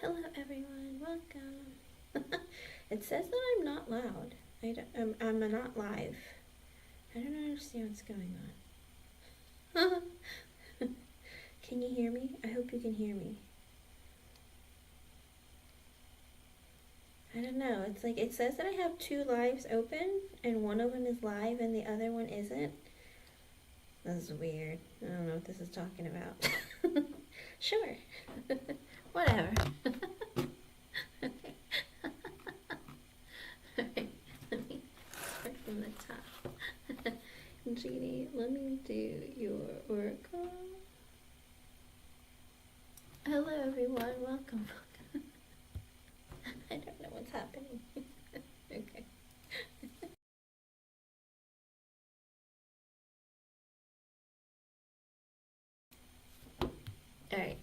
Hello everyone, welcome. It says that I'm not loud. I'm not live. I don't understand what's going on. Can you hear me? I hope you can hear me. I don't know. It's like it says that I have 2 lives open and one of them is live and the other one isn't. This is weird. I don't know what this is talking about. Sure. Whatever. Alright, let me start from the top. Jeannie, let me do your oracle. Hello everyone, welcome. I don't know what's happening. Okay. Alright,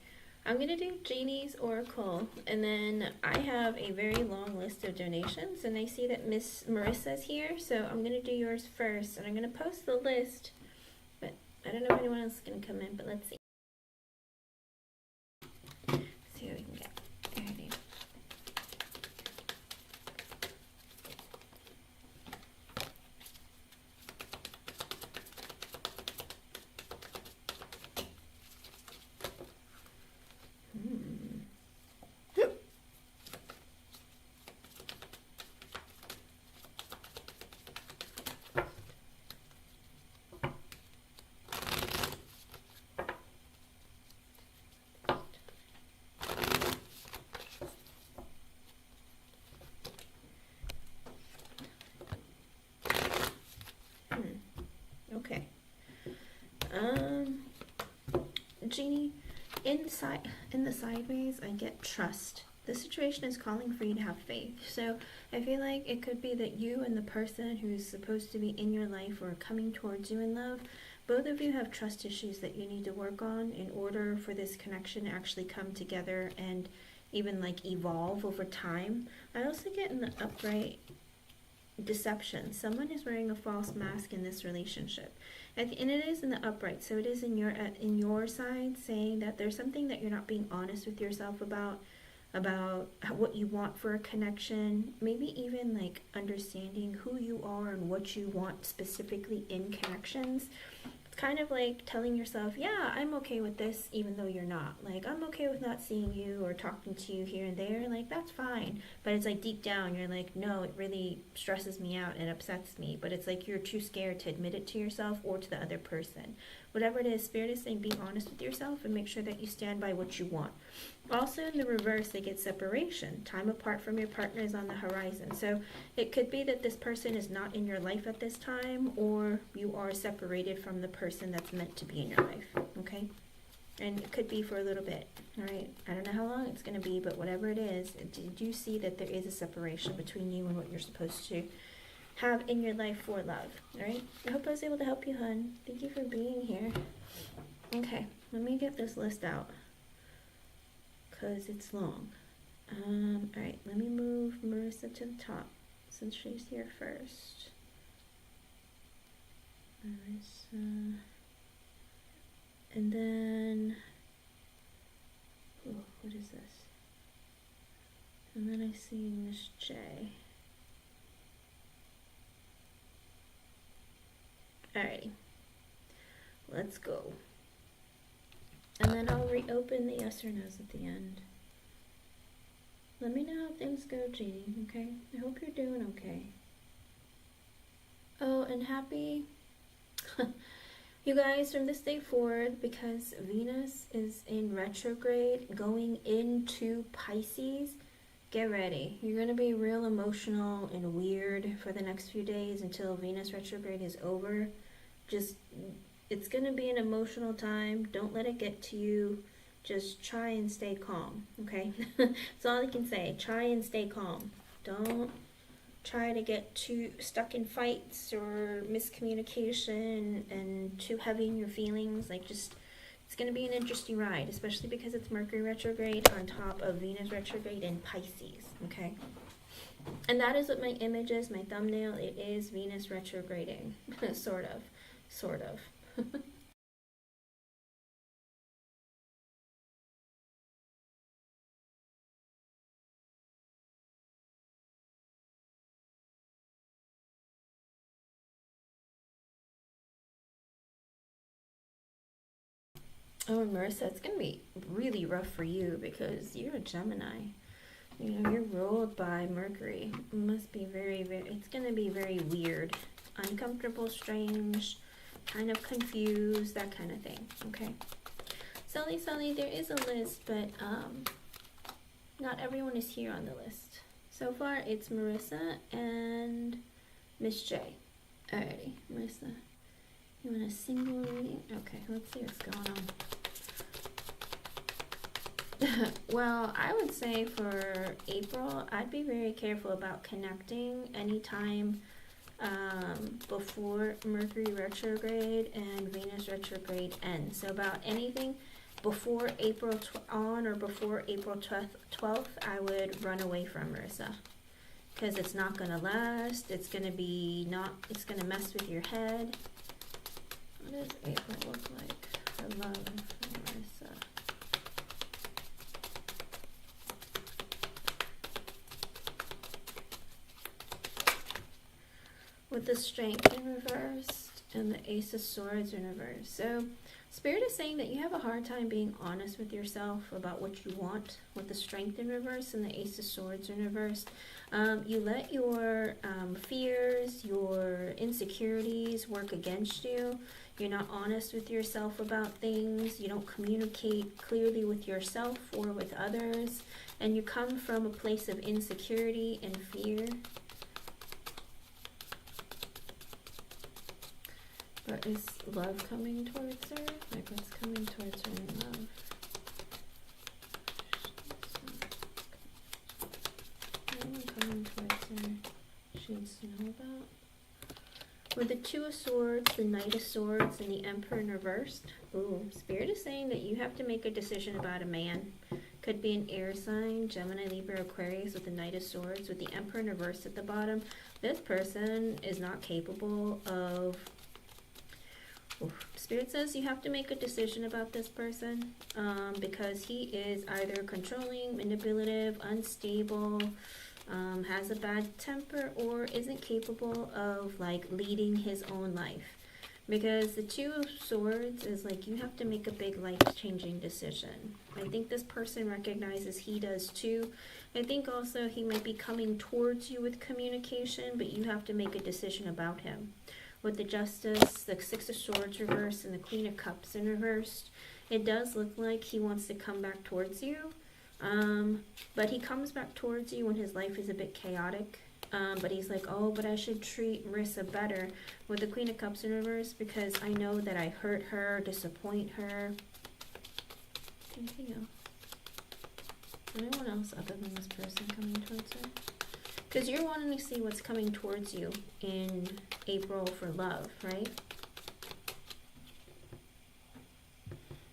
I'm gonna do Jeannie's oracle, and then I have a very long list of donations, and I see that Miss Marissa's here, so I'm gonna do yours first, and I'm gonna post the list, but I don't know if anyone else is gonna come in, but let's see. See what we can get. Alrighty. Okay. Jeannie, in the sideways, I get trust. The situation is calling for you to have faith. So I feel like it could be that you and the person who's supposed to be in your life or coming towards you in love, both of you have trust issues that you need to work on in order for this connection to actually come together and even like evolve over time. I also get in the upright deception. Someone is wearing a false mask in this relationship, and it is in the upright, so it is in your side, saying that there's something that you're not being honest with yourself about what you want for a connection, maybe even like understanding who you are and what you want specifically in connections. Kind of like telling yourself, yeah, I'm okay with this, even though you're not. Like, I'm okay with not seeing you or talking to you here and there. Like, that's fine. But it's like deep down, you're like, no, it really stresses me out and upsets me. But it's like you're too scared to admit it to yourself or to the other person. Whatever it is, Spirit is saying, be honest with yourself and make sure that you stand by what you want. Also, in the reverse, they get separation. Time apart from your partner is on the horizon. So it could be that this person is not in your life at this time, or you are separated from the person that's meant to be in your life, okay? And it could be for a little bit, all right? I don't know how long it's going to be, but whatever it is, did you see that there is a separation between you and what you're supposed to have in your life for love, all right? I hope I was able to help you, hun. Thank you for being here. Okay, let me get this list out, because it's long. Alright, let me move Marissa to the top since she's here first. Marissa. And then, oh, what is this? And then I see Miss J. Alrighty, let's go. And then I'll reopen the yes or no's at the end. Let me know how things go, Jeannie, okay? I hope you're doing okay. Oh, and happy, you guys, from this day forward, because Venus is in retrograde going into Pisces, get ready. You're going to be real emotional and weird for the next few days until Venus retrograde is over. Just, it's going to be an emotional time. Don't let it get to you. Just try and stay calm, okay? That's all I can say. Try and stay calm. Don't try to get too stuck in fights or miscommunication and too heavy in your feelings. Like, just, it's going to be an interesting ride, especially because it's Mercury retrograde on top of Venus retrograde in Pisces, okay? And that is what my image is, my thumbnail. It is Venus retrograding, sort of. Oh, and Marissa, it's going to be really rough for you because you're a Gemini. You know, you're ruled by Mercury. It must be it's going to be very weird, uncomfortable, strange, kind of confused, that kind of thing, okay? Sully, there is a list, but not everyone is here on the list. So far, it's Marissa and Miss J. Alrighty, Marissa, you want a single reading? Okay, let's see what's going on. Well, I would say for April, I'd be very careful about connecting anytime before Mercury retrograde and Venus retrograde ends. So about anything before April on or before April 12th, I would run away from, Marissa. Because it's not going to last. It's going to be it's going to mess with your head. What does April look like for love, Marissa? With the Strength in reverse and the Ace of Swords in reverse. So Spirit is saying that you have a hard time being honest with yourself about what you want with the Strength in reverse and the Ace of Swords in reverse. You let your fears, your insecurities work against you. You're not honest with yourself about things. You don't communicate clearly with yourself or with others. And you come from a place of insecurity and fear. But is love coming towards her? Like, what's coming towards her in love? Anyone coming towards her she needs to know about? With the Two of Swords, the Knight of Swords, and the Emperor in reversed. Ooh, Spirit is saying that you have to make a decision about a man. Could be an air sign, Gemini, Libra, Aquarius, with the Knight of Swords, with the Emperor in reverse at the bottom. This person is not capable of... Spirit says you have to make a decision about this person because he is either controlling, manipulative, unstable, has a bad temper, or isn't capable of like leading his own life. Because the Two of Swords is like you have to make a big life-changing decision. I think this person recognizes he does too. I think also he might be coming towards you with communication, but you have to make a decision about him. With the Justice, the Six of Swords reversed, and the Queen of Cups in reversed, it does look like he wants to come back towards you. But he comes back towards you when his life is a bit chaotic. But he's like, oh, but I should treat Marissa better with the Queen of Cups in reverse because I know that I hurt her, disappoint her. Anything else? Anyone else other than this person coming towards her? Because you're wanting to see what's coming towards you in April for love, right?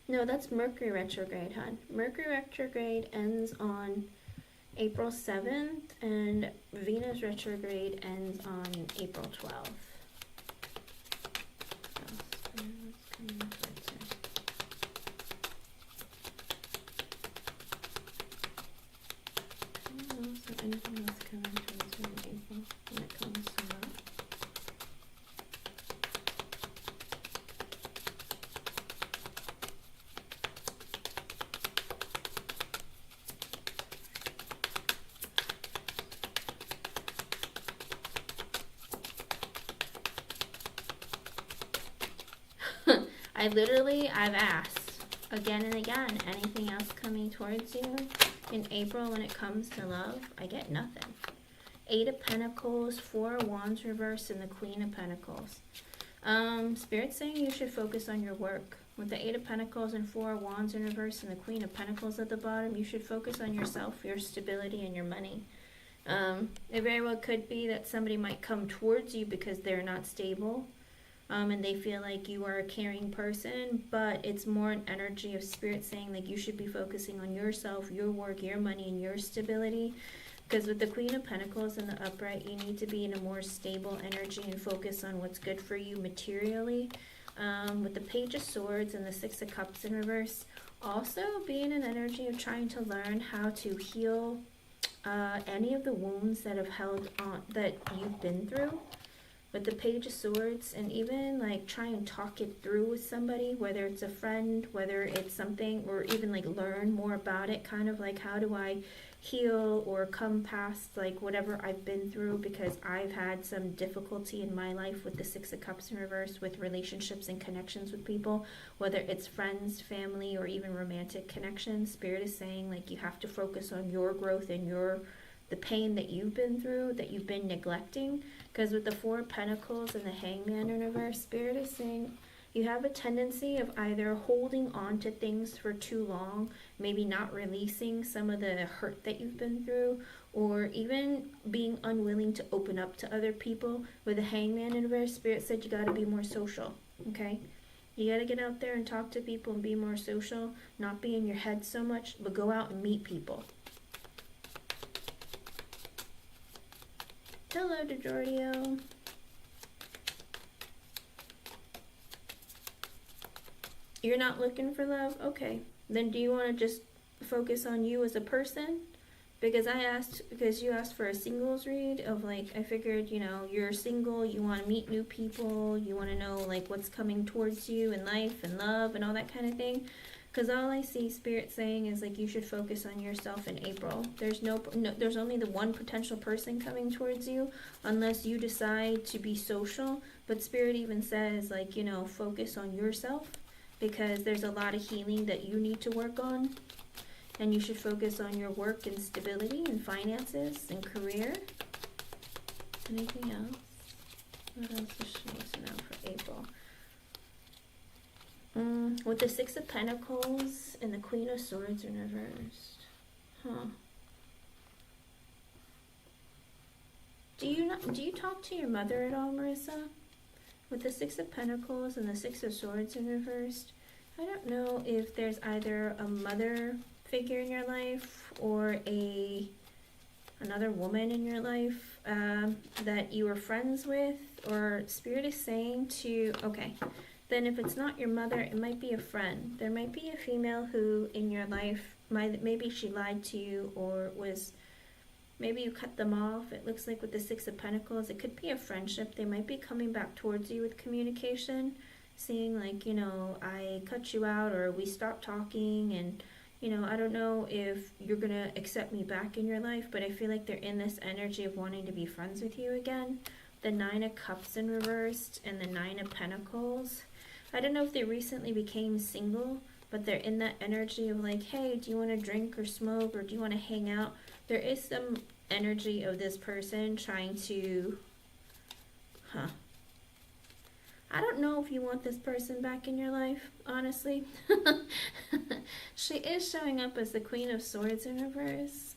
No, that's Mercury retrograde, hon. Mercury retrograde ends on April 7th, and Venus retrograde ends on April 12th. Anything else coming towards you in April when it comes to love? I've asked again and again, anything else coming towards you in April when it comes to love? I get nothing. Eight of Pentacles, Four of Wands reversed, and the Queen of Pentacles. Spirit's saying you should focus on your work. With the Eight of Pentacles and Four of Wands in reverse and the Queen of Pentacles at the bottom, you should focus on yourself, your stability, and your money. It very well could be that somebody might come towards you because they're not stable. And they feel like you are a caring person, but it's more an energy of Spirit saying like you should be focusing on yourself, your work, your money, and your stability. Because with the Queen of Pentacles in the upright, you need to be in a more stable energy and focus on what's good for you materially. With the Page of Swords and the Six of Cups in reverse, also be in an energy of trying to learn how to heal any of the wounds that have held on, that you've been through. with the Page of Swords, and even like try and talk it through with somebody, whether it's a friend, whether it's something, or even like learn more about it, kind of like how do I heal or come past like whatever I've been through, because I've had some difficulty in my life with the Six of Cups in reverse, with relationships and connections with people, whether it's friends, family, or even romantic connections. Spirit is saying like you have to focus on your growth and the pain that you've been through, that you've been neglecting. Because with the Four of Pentacles and the Hangman in reverse, Spirit is saying you have a tendency of either holding on to things for too long, maybe not releasing some of the hurt that you've been through, or even being unwilling to open up to other people. With the Hangman in reverse, Spirit said you got to be more social, okay? You got to get out there and talk to people and be more social, not be in your head so much, but go out and meet people. Hello, DeJordio. You're not looking for love? Okay. Then do you want to just focus on you as a person? Because you asked for a singles read of like, I figured, you know, you're single, you want to meet new people, you want to know like what's coming towards you in life and love and all that kind of thing. Because all I see Spirit saying is like you should focus on yourself in April. There's there's only the one potential person coming towards you, unless you decide to be social. But Spirit even says like, you know, focus on yourself, because there's a lot of healing that you need to work on. And you should focus on your work and stability and finances and career. Anything else? What else does she need to know for April? With the Six of Pentacles and the Queen of Swords in reverse. Huh. Do you talk to your mother at all, Marissa? With the Six of Pentacles and the Six of Swords in reverse, I don't know if there's either a mother figure in your life or another woman in your life that you were friends with, or Spirit is saying to, okay, then if it's not your mother, it might be a friend. There might be a female who in your life, maybe she lied to you, or maybe you cut them off. It looks like with the Six of Pentacles, it could be a friendship. They might be coming back towards you with communication, seeing like, you know, I cut you out, or we stopped talking, and you know, I don't know if you're going to accept me back in your life, but I feel like they're in this energy of wanting to be friends with you again. The Nine of Cups in reversed and the Nine of Pentacles. I don't know if they recently became single, but they're in that energy of like, hey, do you want to drink or smoke, or do you want to hang out? There is some energy of this person trying to, I don't know if you want this person back in your life, honestly. She is showing up as the Queen of Swords in reverse.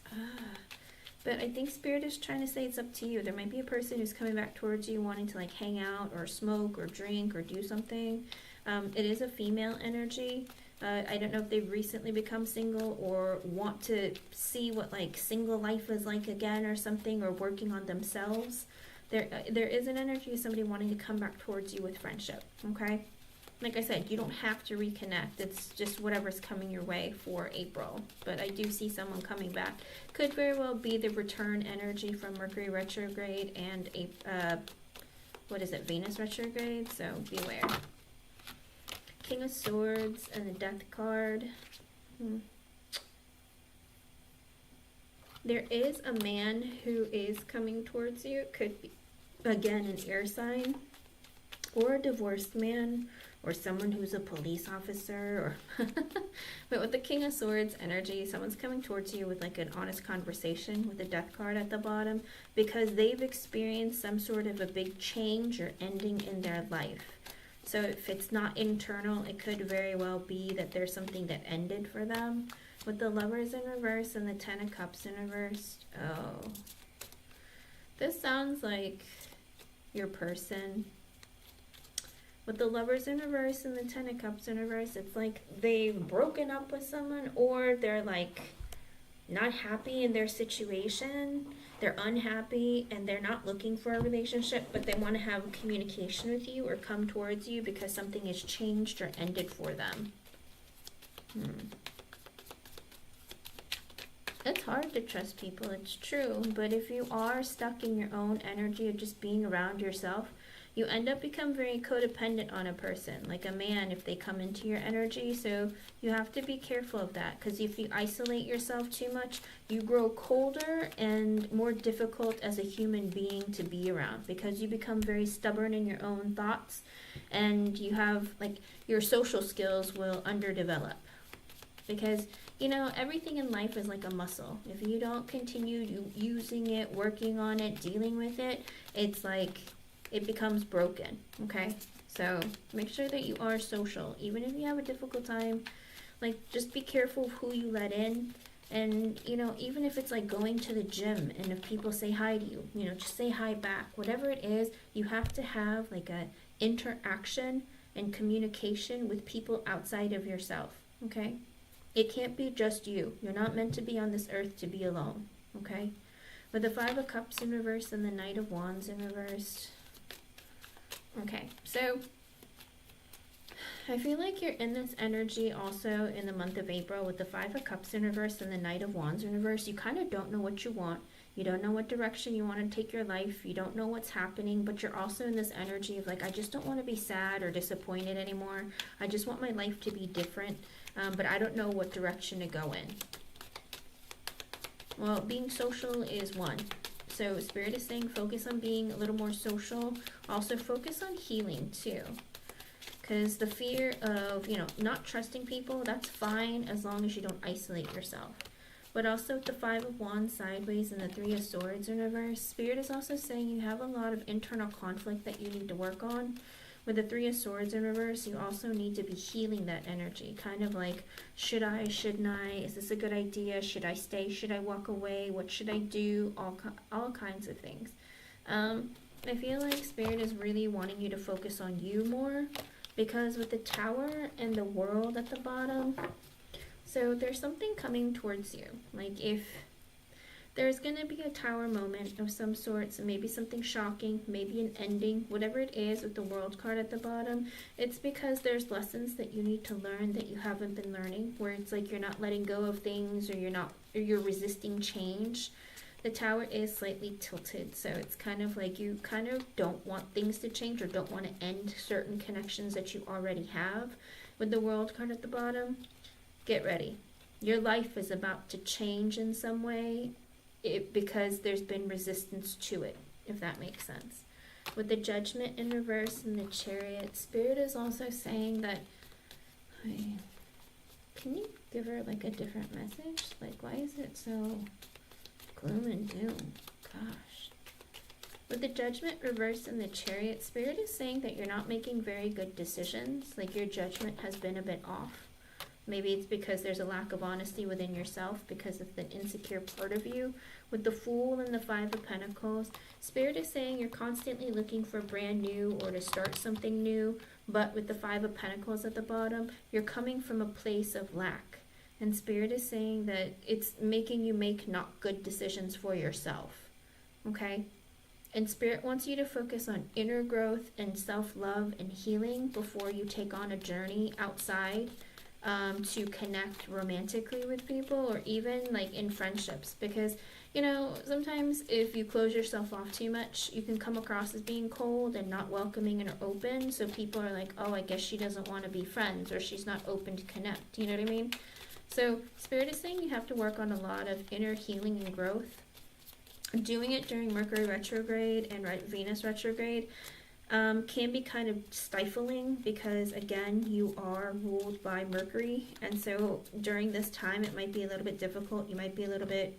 But I think Spirit is trying to say it's up to you. There might be a person who's coming back towards you wanting to like hang out or smoke or drink or do something. It is a female energy. I don't know if they've recently become single or want to see what like single life is like again or something, or working on themselves. There is an energy of somebody wanting to come back towards you with friendship, okay? Like I said, you don't have to reconnect. It's just whatever's coming your way for April. But I do see someone coming back. Could very well be the return energy from Mercury retrograde and Venus retrograde. So beware. King of Swords and the Death card. There is a man who is coming towards you. It could be, again, an air sign, or a divorced man, or someone who's a police officer, or but with the King of Swords energy, someone's coming towards you with like an honest conversation with the Death card at the bottom, because they've experienced some sort of a big change or ending in their life. So if it's not internal, it could very well be that there's something that ended for them. With the Lovers in reverse and the Ten of Cups in reverse, oh, this sounds like your person. With the Lovers in reverse and the Ten of Cups in reverse, it's like they've broken up with someone, or they're like not happy in their situation. They're unhappy and they're not looking for a relationship, but they want to have communication with you or come towards you because something has changed or ended for them. It's hard to trust people, it's true, but if you are stuck in your own energy of just being around yourself, you end up become very codependent on a person, like a man if they come into your energy. So you have to be careful of that, because if you isolate yourself too much, you grow colder and more difficult as a human being to be around, because you become very stubborn in your own thoughts, and you have, like, your social skills will underdevelop. Because, you know, everything in life is like a muscle. If you don't continue using it, working on it, dealing with it, it's like it becomes broken, okay? So make sure that you are social. Even if you have a difficult time, like, just be careful of who you let in. And, you know, even if it's like going to the gym, and if people say hi to you, you know, just say hi back. Whatever it is, you have to have like a interaction and communication with people outside of yourself, okay? It can't be just you. You're not meant to be on this earth to be alone, okay? With the Five of Cups in reverse and the Knight of Wands in reverse. Okay, so I feel like you're in this energy also in the month of April with the Five of Cups in reverse and the Knight of Wands in reverse. You kind of don't know what you want. You don't know what direction you want to take your life. You don't know what's happening, but you're also in this energy of like, I just don't want to be sad or disappointed anymore. I just want my life to be different. But I don't know what direction to go in. Well, being social is one. So Spirit is saying focus on being a little more social. Also focus on healing too. Because the fear of, you know, not trusting people, that's fine as long as you don't isolate yourself. But also with the Five of Wands sideways and the Three of Swords in reverse, Spirit is also saying you have a lot of internal conflict that you need to work on. With the Three of Swords in reverse, you also need to be healing that energy. Kind of like, should I, shouldn't I? Is this a good idea? Should I stay? Should I walk away? What should I do? All kinds of things. I feel like Spirit is really wanting you to focus on you more. Because with the Tower and the World at the bottom, so there's something coming towards you. Like if there's going to be a Tower moment of some sort, so maybe something shocking, maybe an ending, whatever it is with the World card at the bottom, it's because there's lessons that you need to learn that you haven't been learning, where it's like you're not letting go of things, or you're resisting change. The Tower is slightly tilted, so it's kind of like you kind of don't want things to change or don't want to end certain connections that you already have. With the World card at the bottom, get ready. Your life is about to change in some way. Because there's been resistance to it, if that makes sense. With the Judgment in reverse and the Chariot, Spirit is also saying that, can you give her like a different message? Like, why is it so gloom and doom? Gosh. With the Judgment reverse and the Chariot, Spirit is saying that you're not making very good decisions. Like your judgment has been a bit off. Maybe it's because there's a lack of honesty within yourself because of the insecure part of you. With the Fool and the Five of Pentacles, Spirit is saying you're constantly looking for brand new or to start something new. But with the Five of Pentacles at the bottom, you're coming from a place of lack. And Spirit is saying that it's making you make not good decisions for yourself. Okay? And Spirit wants you to focus on inner growth and self-love and healing before you take on a journey outside. To connect romantically with people or even like in friendships, because you know sometimes if you close yourself off too much, you can come across as being cold and not welcoming and open, so people are like, oh, I guess she doesn't want to be friends, or she's not open to connect, you know what I mean? So Spirit is saying you have to work on a lot of inner healing and growth. Doing it during Mercury retrograde and Venus retrograde can be kind of stifling, because again you are ruled by Mercury, and so during this time it might be a little bit difficult. You might be a little bit,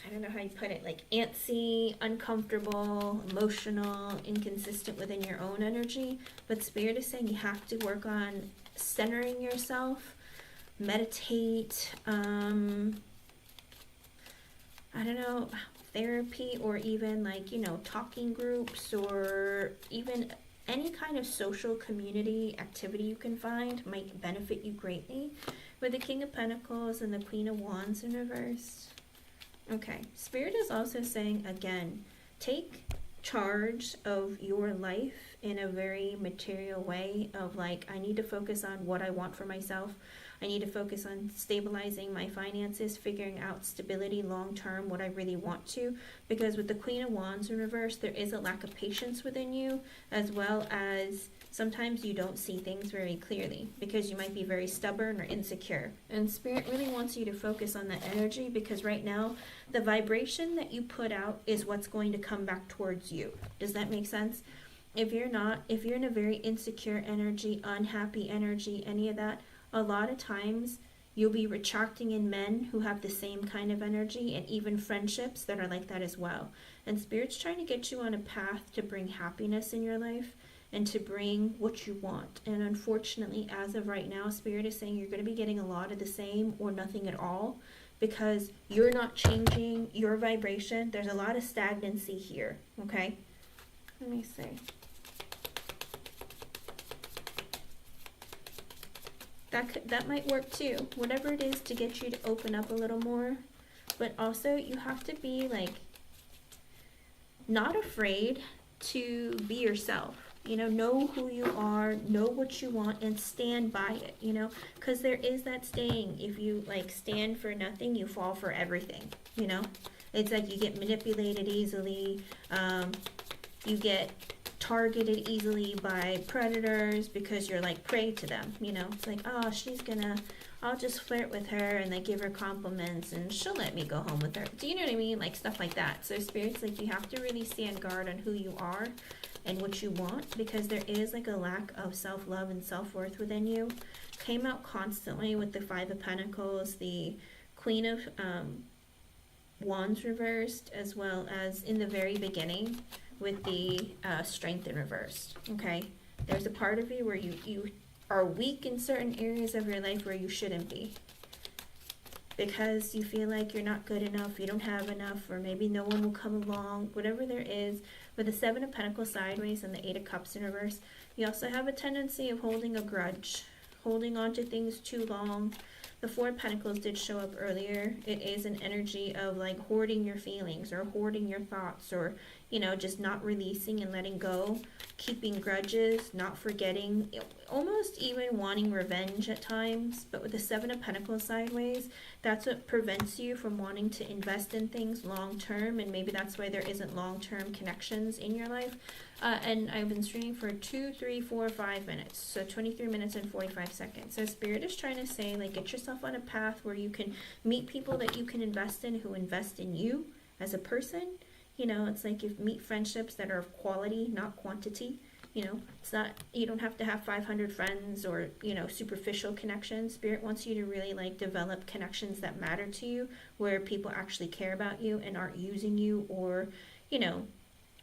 I don't know how you put it, like antsy, uncomfortable, emotional, inconsistent within your own energy. But Spirit is saying you have to work on centering yourself, meditate, I don't know, therapy, or even like, you know, talking groups, or even any kind of social community activity you can find might benefit you greatly. With the King of Pentacles and the Queen of Wands in reverse. Okay, Spirit is also saying, again, take charge of your life in a very material way of like, I need to focus on what I want for myself. I need to focus on stabilizing my finances, figuring out stability long term, what I really want to. Because with the Queen of Wands in reverse, there is a lack of patience within you, as well as sometimes you don't see things very clearly because you might be very stubborn or insecure. And Spirit really wants you to focus on that energy, because right now the vibration that you put out is what's going to come back towards you. Does that make sense? If you're in a very insecure energy, unhappy energy, any of that, a lot of times you'll be attracting in men who have the same kind of energy, and even friendships that are like that as well. And Spirit's trying to get you on a path to bring happiness in your life and to bring what you want. And unfortunately, as of right now, Spirit is saying you're going to be getting a lot of the same or nothing at all, because you're not changing your vibration. There's a lot of stagnancy here, okay? Let me see. That might work too. Whatever it is to get you to open up a little more. But also you have to be like not afraid to be yourself. You know who you are, know what you want, and stand by it, you know, because there is that saying, if you like stand for nothing, you fall for everything, you know. It's like you get manipulated easily, you get targeted easily by predators because you're like prey to them, you know. It's like, oh, I'll just flirt with her and like give her compliments and she'll let me go home with her. Do you know what I mean? Like stuff like that. So Spirit's like, you have to really stand guard on who you are and what you want, because there is like a lack of self-love and self-worth within you. Came out constantly with the Five of Pentacles, the Queen of Wands reversed, as well as in the very beginning with the Strength in reversed. Okay, there's a part of you where you are weak in certain areas of your life where you shouldn't be, because you feel like you're not good enough, you don't have enough, or maybe no one will come along, whatever there is. With the Seven of Pentacles sideways and the Eight of Cups in reverse, you also have a tendency of holding a grudge, holding on to things too long. The Four of Pentacles did show up earlier. It is an energy of like hoarding your feelings or hoarding your thoughts, or, you know, just not releasing and letting go, keeping grudges, not forgetting, almost even wanting revenge at times. But with the Seven of Pentacles sideways, that's what prevents you from wanting to invest in things long term, and maybe that's why there isn't long-term connections in your life. And I've been streaming for 2, 3, 4, 5 minutes, so 23 minutes and 45 seconds. So Spirit is trying to say, like, get yourself on a path where you can meet people that you can invest in, who invest in you as a person. You know, it's like you meet friendships that are of quality, not quantity. You know, it's not, you don't have to have 500 friends or, you know, superficial connections. Spirit wants you to really like develop connections that matter to you, where people actually care about you and aren't using you or, you know,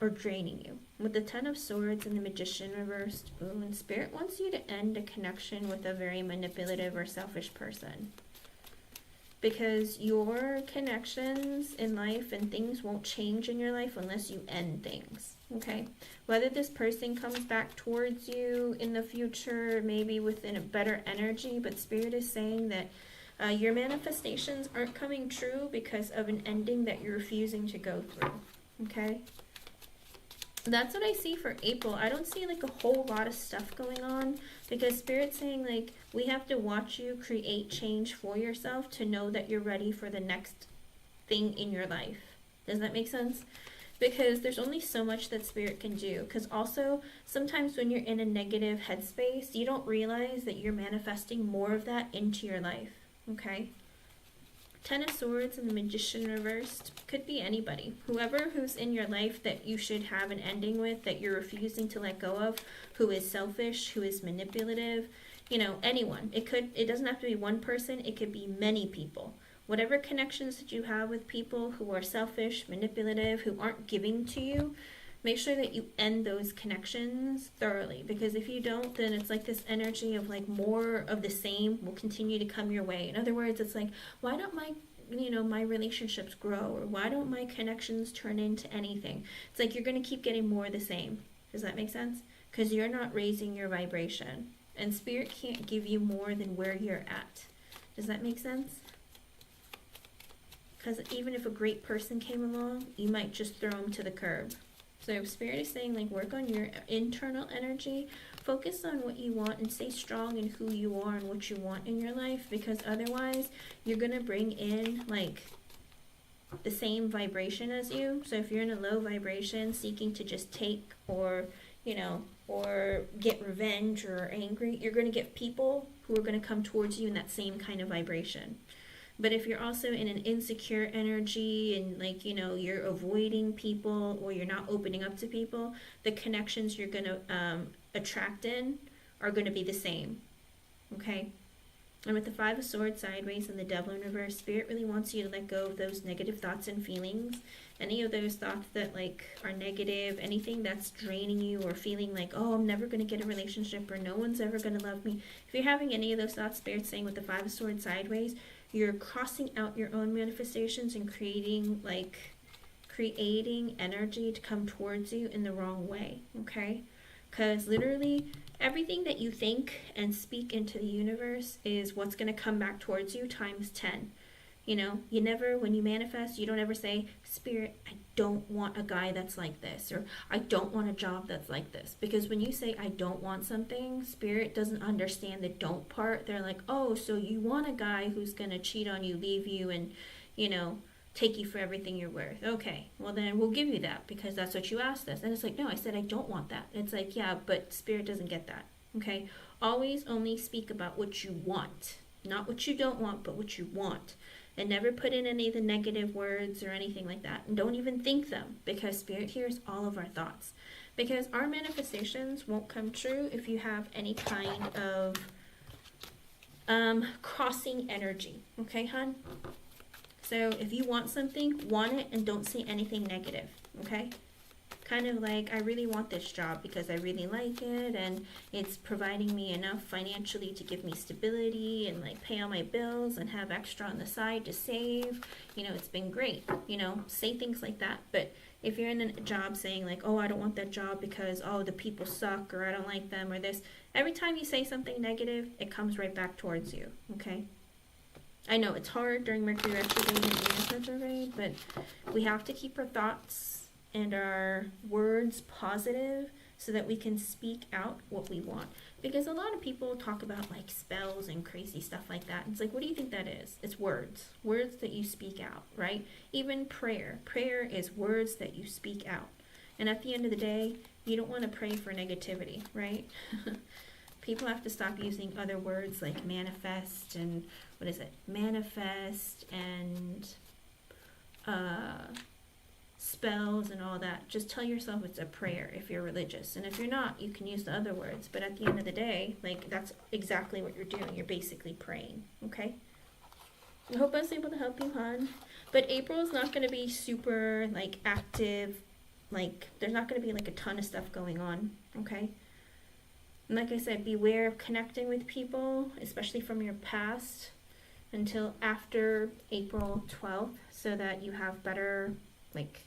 or draining you. With the Ten of Swords and the Magician reversed, boom, and Spirit wants you to end a connection with a very manipulative or selfish person. Because your connections in life and things won't change in your life unless you end things, okay? Whether this person comes back towards you in the future, maybe within a better energy, but Spirit is saying that your manifestations aren't coming true because of an ending that you're refusing to go through, okay? That's what I see for April. I don't see like a whole lot of stuff going on, because Spirit's saying like we have to watch you create change for yourself to know that you're ready for the next thing in your life. Does that make sense? Because there's only so much that Spirit can do. Because also sometimes when you're in a negative headspace, you don't realize that you're manifesting more of that into your life. Okay? Ten of Swords and the Magician reversed could be anybody. Whoever who's in your life that you should have an ending with, that you're refusing to let go of, who is selfish, who is manipulative, you know, anyone. It doesn't have to be one person, it could be many people. Whatever connections that you have with people who are selfish, manipulative, who aren't giving to you, make sure that you end those connections thoroughly, because if you don't, then it's like this energy of like more of the same will continue to come your way. In other words, it's like, why don't my relationships grow, or why don't my connections turn into anything? It's like you're going to keep getting more of the same. Does that make sense? Because you're not raising your vibration, and Spirit can't give you more than where you're at. Does that make sense? Because even if a great person came along, you might just throw them to the curb. So Spirit is saying, like, work on your internal energy, focus on what you want and stay strong in who you are and what you want in your life, because otherwise you're gonna bring in like the same vibration as you. So if you're in a low vibration seeking to just take, or you know, or get revenge or angry, you're going to get people who are going to come towards you in that same kind of vibration. But if you're also in an insecure energy and like, you know, you're avoiding people or you're not opening up to people, the connections you're going to attract in are going to be the same. Okay? And with the Five of Swords sideways and the Devil in reverse, Spirit really wants you to let go of those negative thoughts and feelings. Any of those thoughts that like are negative, anything that's draining you or feeling like, oh, I'm never going to get a relationship or no one's ever going to love me. If you're having any of those thoughts, Spirit's saying with the Five of Swords sideways, you're crossing out your own manifestations and creating energy to come towards you in the wrong way, okay? Because literally everything that you think and speak into the universe is what's going to come back towards you times 10. You know, you never, when you manifest, you don't ever say, Spirit, I don't want a guy that's like this, or I don't want a job that's like this. Because when you say, I don't want something, Spirit doesn't understand the don't part. They're like, oh, so you want a guy who's going to cheat on you, leave you, and, you know, take you for everything you're worth. Okay, well then we'll give you that because that's what you asked us. And it's like, no, I said I don't want that. It's like, yeah, but Spirit doesn't get that. Okay, always only speak about what you want, not what you don't want, but what you want. And never put in any of the negative words or anything like that. And don't even think them, because Spirit hears all of our thoughts. Because our manifestations won't come true if you have any kind of crossing energy. Okay, hon? So if you want something, want it and don't say anything negative, okay? Kind of like, I really want this job because I really like it and it's providing me enough financially to give me stability and like pay all my bills and have extra on the side to save. You know, it's been great, you know, say things like that. But if you're in a job saying like, oh, I don't want that job because, oh, the people suck or I don't like them or this, every time you say something negative, it comes right back towards you, okay? I know it's hard during Mercury retrograde and Venus retrograde, but we have to keep our thoughts and our words positive so that we can speak out what we want. Because a lot of people talk about like spells and crazy stuff like that. It's like, what do you think that is? It's words. Words that you speak out, right? Even prayer. Prayer is words that you speak out. And at the end of the day, you don't want to pray for negativity, right? People have to stop using other words like manifest and what is it? Manifest and spells and all that. Just tell yourself it's a prayer if you're religious. And if you're not, you can use the other words. But at the end of the day, like that's exactly what you're doing. You're basically praying, okay? I hope I was able to help you, hon. But April is not going to be super like active. Like there's not going to be like a ton of stuff going on, okay? And like I said, beware of connecting with people, especially from your past, until after April 12th, so that you have better, like,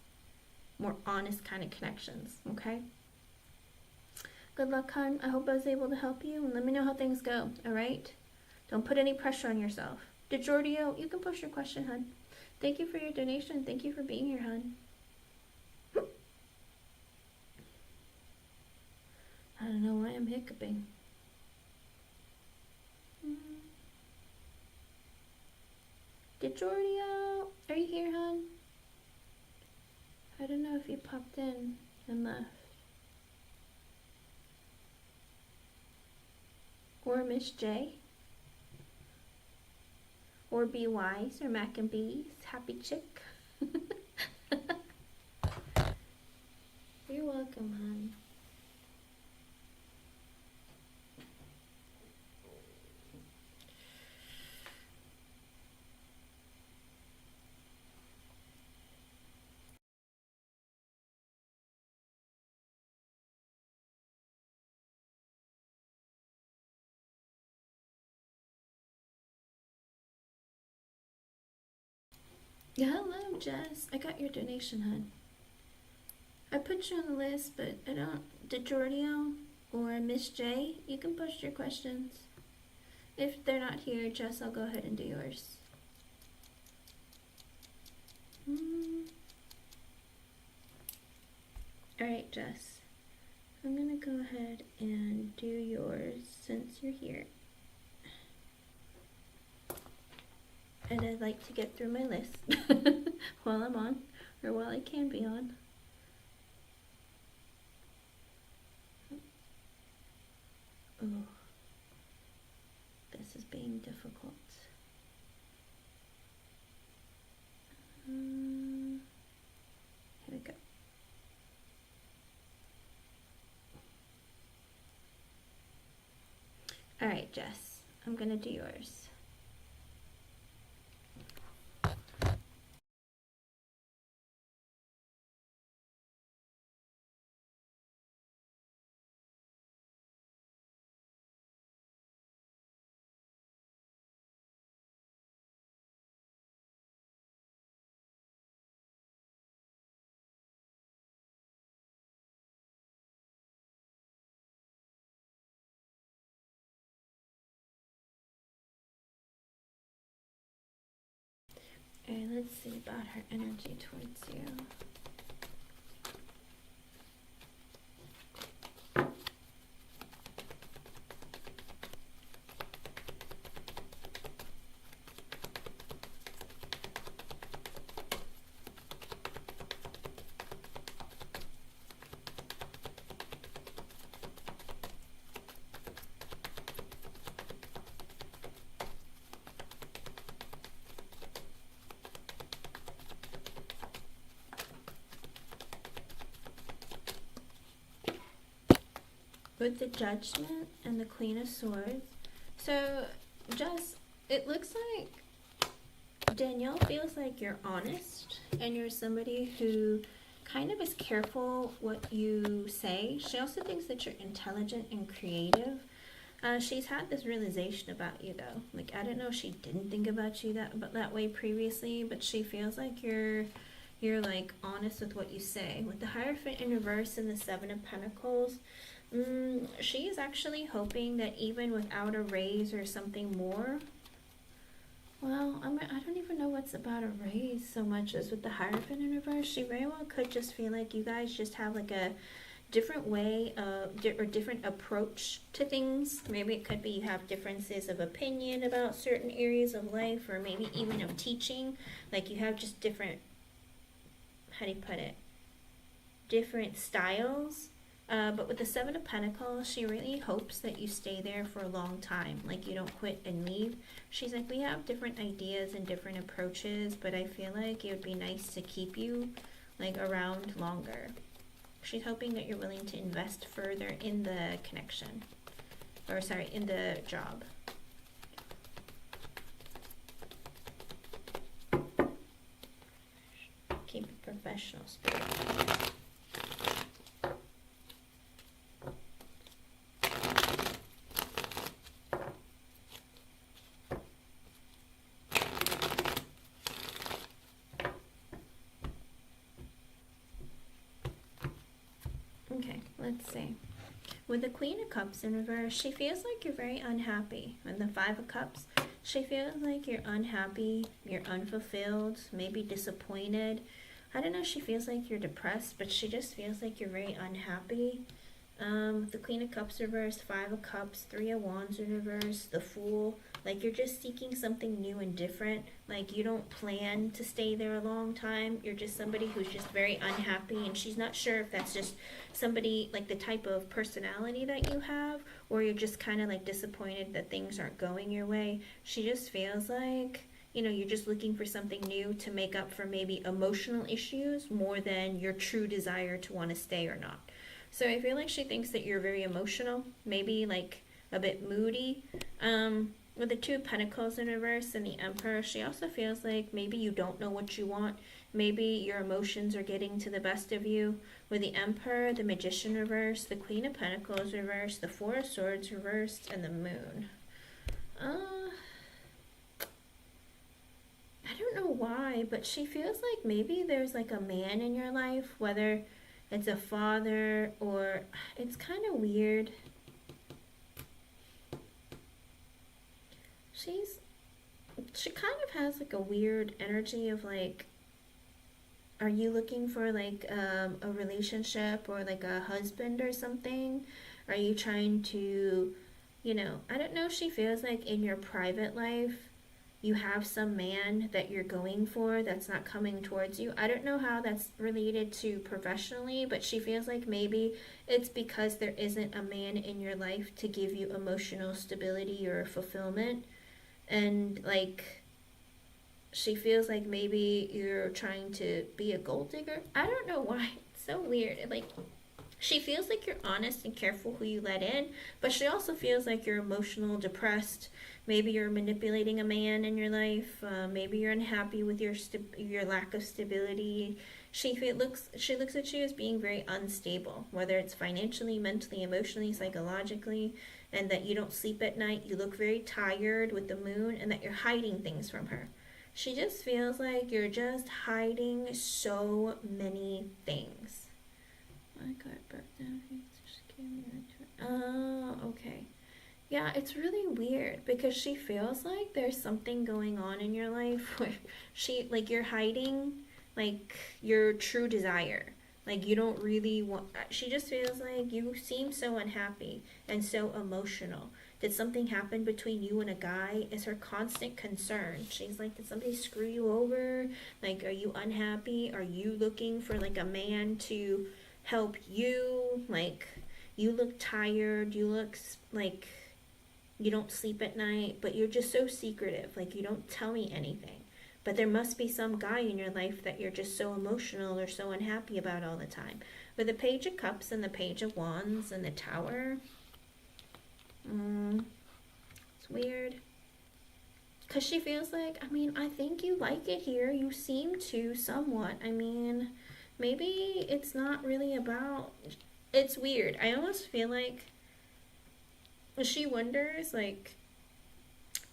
more honest kind of connections, okay? Good luck, hon. I hope I was able to help you, and let me know how things go, all right? Don't put any pressure on yourself. DeJordio, you can post your question, hon. Thank you for your donation. Thank you for being here, hon. I don't know why I'm hiccuping. DeJordio, are you here, hon? I don't know if you popped in and left. Or Miss J. Or Be Wise, or Mac and Bees. Happy chick. You're welcome, hon. Yeah, hello, Jess. I got your donation, hon. I put you on the list, but I don't. DeJordio or Miss J, you can post your questions. If they're not here, Jess, I'll go ahead and do yours. Alright, Jess. I'm gonna go ahead and do yours since you're here. And I'd like to get through my list while I'm on, or while I can be on. Oh, this is being difficult. Here we go. All right, Jess, I'm gonna do yours. All right, let's see about her energy towards you. With the Judgment and the Queen of Swords. So, Jess, it looks like Danielle feels like you're honest and you're somebody who kind of is careful what you say. She also thinks that you're intelligent and creative. She's had this realization about you though. Like, I don't know if she didn't think about you that way previously, but she feels like you're like honest with what you say. With the Hierophant in reverse and the Seven of Pentacles, she's actually hoping that even without a raise or something more, well, I don't even know what's about a raise so much as with the Hierophant in reverse. She very well could just feel like you guys just have like a different way or different approach to things. Maybe it could be you have differences of opinion about certain areas of life, or maybe even of teaching. Like you have just different, how do you put it, different styles. But with the Seven of Pentacles, she really hopes that you stay there for a long time. Like you don't quit and leave. She's like, we have different ideas and different approaches, but I feel like it would be nice to keep you like around longer. She's hoping that you're willing to invest further in the connection. Or sorry, in the job. Keep it professional spirit. Okay, let's see. With the Queen of Cups in reverse, she feels like you're very unhappy. And the Five of Cups, she feels like you're unhappy, you're unfulfilled, maybe disappointed. I don't know, she feels like you're depressed, but she just feels like you're very unhappy. The Queen of Cups reverse, Five of Cups, Three of Wands in reverse, the Fool. Like you're just seeking something new and different. Like you don't plan to stay there a long time. You're just somebody who's just very unhappy, and she's not sure if that's just somebody like the type of personality that you have, or you're just kind of like disappointed that things aren't going your way. She just feels like, you know, you're just looking for something new to make up for maybe emotional issues more than your true desire to want to stay or not. So I feel like she thinks that you're very emotional, maybe like a bit moody. With the Two of Pentacles in reverse and the Emperor, she also feels like maybe you don't know what you want. Maybe your emotions are getting to the best of you. With the Emperor, the Magician reversed, the Queen of Pentacles reversed, the Four of Swords reversed, and the Moon. I don't know why, but she feels like maybe there's like a man in your life, whether it's a father or it's kind of weird. She kind of has like a weird energy of like are you looking for like a relationship or like a husband or something? Are you trying to, I don't know if she feels like in your private life you have some man that you're going for that's not coming towards you. I don't know how that's related to professionally, but she feels like maybe it's because there isn't a man in your life to give you emotional stability or fulfillment. And like, she feels like maybe you're trying to be a gold digger. I don't know why. It's so weird. Like, she feels like you're honest and careful who you let in, but she also feels like you're emotional, depressed. Maybe you're manipulating a man in your life. Maybe you're unhappy with your lack of stability. She looks at you as being very unstable, whether it's financially, mentally, emotionally, psychologically, and that you don't sleep at night. You look very tired with the moon, and that you're hiding things from her. She just feels like you're just hiding so many things. I got broke down. Oh, okay. Yeah, it's really weird because she feels like there's something going on in your life where you're hiding, like, your true desire. Like, you don't really want, she just feels like you seem so unhappy and so emotional. Did something happen between you and a guy? Is her constant concern. She's like, did somebody screw you over? Like, are you unhappy? Are you looking for, like, a man to help you? Like, you look tired. You look like you don't sleep at night, but you're just so secretive. Like, you don't tell me anything. But there must be some guy in your life that you're just so emotional or so unhappy about all the time. With the Page of Cups and the Page of Wands and the Tower, it's weird. Because she feels like, I think you like it here. You seem to somewhat. Maybe it's not really about... It's weird. I almost feel like she wonders, like,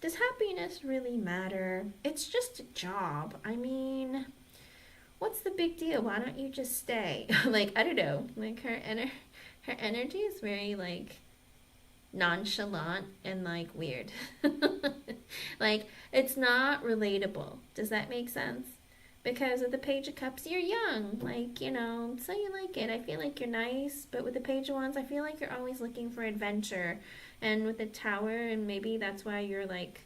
does happiness really matter? It's just a job. What's the big deal? Why don't you just stay? Like, I don't know. Like, her energy is very, like, nonchalant and, like, weird. Like, it's not relatable. Does that make sense? Because with the Page of Cups, you're young. Like, so you like it. I feel like you're nice. But with the Page of Wands, I feel like you're always looking for adventure. And with the Tower, and maybe that's why you're, like,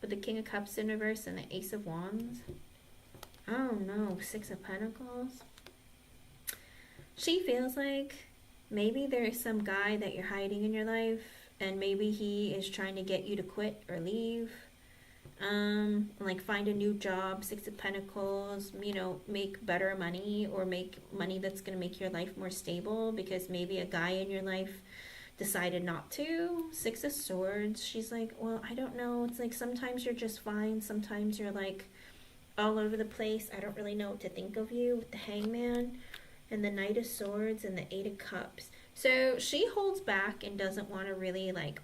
with the King of Cups in reverse and the Ace of Wands. I don't know. Six of Pentacles. She feels like maybe there is some guy that you're hiding in your life, and maybe he is trying to get you to quit or leave. Like, find a new job. Six of Pentacles, make better money, or make money that's going to make your life more stable, because maybe a guy in your life decided not to. Six of Swords, she's like, well, I don't know. It's like sometimes you're just fine. Sometimes you're, like, all over the place. I don't really know what to think of you, with the Hangman and the Knight of Swords and the Eight of Cups. So she holds back and doesn't want to really, like,